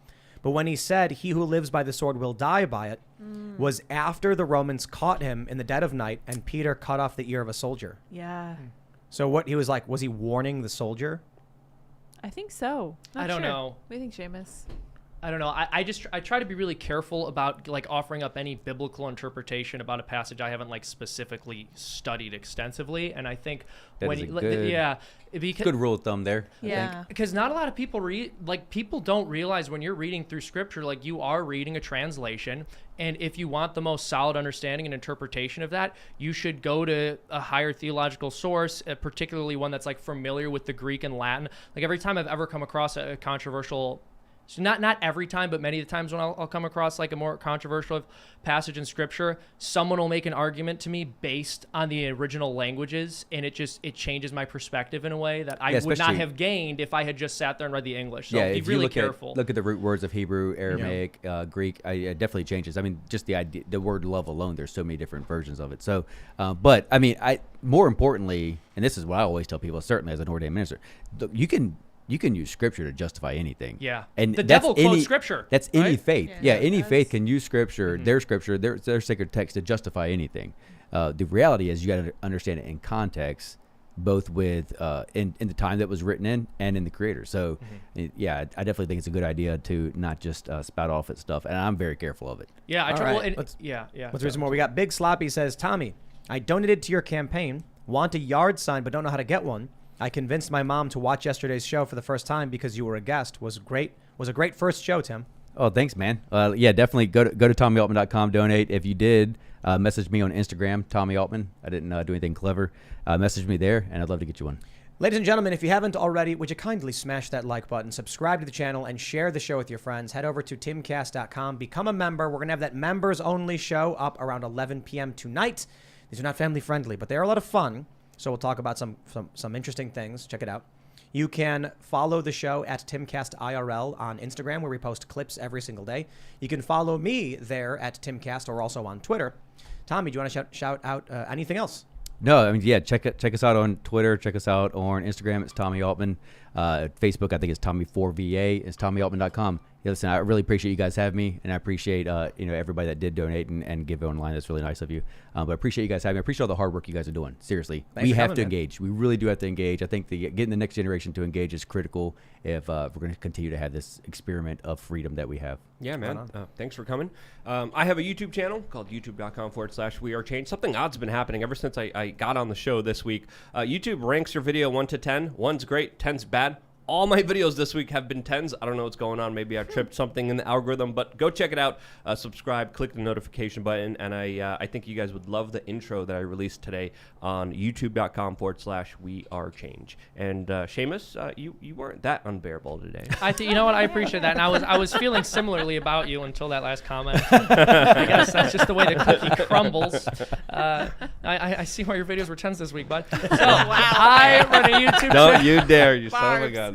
but when he said, he who lives by the sword will die by it, was after the Romans caught him in the dead of night and Peter cut off the ear of a soldier. Yeah. So what he was like, was he warning the soldier? I think so. Not I don't sure. know. What do you think, Seamus? I don't know. I try to be really careful about like offering up any biblical interpretation about a passage I haven't like specifically studied extensively. And I think That when is a you, good- yeah, because Good rule of thumb there. I think. Yeah. because not a lot of people read, like people don't realize when you're reading through scripture, like you are reading a translation. And if you want the most solid understanding and interpretation of that, you should go to a higher theological source, particularly one that's like familiar with the Greek and Latin. Like every time I've ever come across a controversial, so not every time, but many of the times when I'll come across like a more controversial passage in scripture, someone will make an argument to me based on the original languages, and it changes my perspective in a way that I would not especially- have gained if I had just sat there and read the English. So be if you really look careful. look at the root words of Hebrew, Aramaic, Greek. It definitely changes. I mean, just the idea, the word love alone. There's so many different versions of it. So, but I mean, more importantly, and this is what I always tell people, certainly as an ordained minister, you can use scripture to justify anything. Yeah. And The that's devil quotes scripture, That's any right? faith. Yeah, Yeah, any that's- faith can use scripture, their sacred text to justify anything. The reality is you got to understand it in context, both with in the time that was written in and in the creator. So, yeah, I definitely think it's a good idea to not just spout off at stuff, and I'm very careful of it. Yeah, I All try. right, Well, and, let's- yeah. Let's read some more. We got Big Sloppy says, Tommy, I donated to your campaign, want a yard sign, but don't know how to get one. I convinced my mom to watch yesterday's show for the first time because you were a guest. Was a great first show, Tim. Oh, thanks, man. Yeah, definitely go to TommyAltman.com, donate. If you did, message me on Instagram, Tommy Altman. I didn't do anything clever. Message me there, and I'd love to get you one. Ladies and gentlemen, if you haven't already, would you kindly smash that like button, subscribe to the channel, and share the show with your friends. Head over to timcast.com, become a member. We're going to have that members-only show up around 11 p.m. tonight. These are not family-friendly, but they are a lot of fun. So we'll talk about some interesting things. Check it out. You can follow the show at Timcast IRL on Instagram, where we post clips every single day. You can follow me there at Timcast, or also on Twitter. Tommy, do you want to shout out anything else? No, I mean, yeah, check us out on Twitter. Check us out on Instagram. It's Tommy Altman. Facebook, I think it's Tommy4VA. It's TommyAltman.com. Yeah, listen, I really appreciate you guys having me, and I appreciate everybody that did donate and give online. That's really nice of you. But I appreciate you guys having me. I appreciate all the hard work you guys are doing. Seriously, Thanks we for have coming, to man. engage. We really do have to engage. I think getting the next generation to engage is critical if we're going to continue to have this experiment of freedom that we have. Yeah, man. Thanks for coming. I have a YouTube channel called youtube.com/wearechange. Something odd's been happening ever since I got on the show this week. YouTube ranks your video 1 to 10. 1's great, 10's bad. All my videos this week have been 10s. I don't know what's going on. Maybe I tripped something in the algorithm, but go check it out. Subscribe, click the notification button, and I think you guys would love the intro that I released today on youtube.com/wearechange. And Seamus, you weren't that unbearable today. You know what? I appreciate that. And I was feeling similarly about you until that last comment. I guess that's just the way the cookie crumbles. I see why your videos were 10s this week, bud. So I run a YouTube channel. Don't you dare, you son of a Barbs. gun.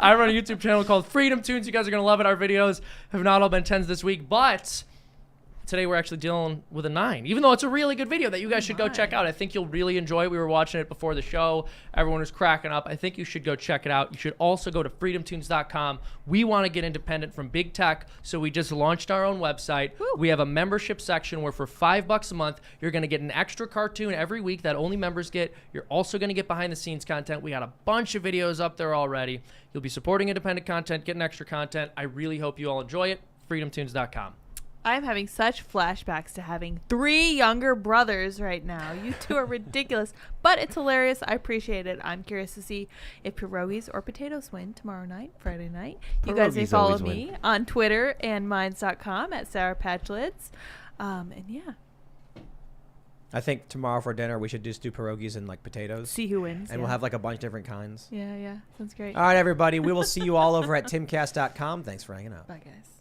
I run a YouTube channel called Freedom Tunes. You guys are going to love it. Our videos have not all been 10s this week, but today we're actually dealing with a 9, even though it's a really good video that you guys should go check out. I think you'll really enjoy it. We were watching it before the show. Everyone was cracking up. I think you should go check it out. You should also go to freedomtunes.com. We want to get independent from big tech, so we just launched our own website. Woo. We have a membership section where for $5 a month, you're going to get an extra cartoon every week that only members get. You're also going to get behind the scenes content. We got a bunch of videos up there already. You'll be supporting independent content, getting extra content. I really hope you all enjoy it. freedomtunes.com. I'm having such flashbacks to having 3 younger brothers right now. You two are ridiculous, but it's hilarious. I appreciate it. I'm curious to see if pierogies or potatoes win tomorrow night, Friday night. You guys may Pierogies follow always me win. on Twitter and minds.com at Sour Patch Lids. And yeah. I think tomorrow for dinner we should just do pierogies and like potatoes. See who wins. And we'll have like a bunch of different kinds. Yeah, sounds great. All right, everybody. We will see you all over at timcast.com. Thanks for hanging out. Bye, guys.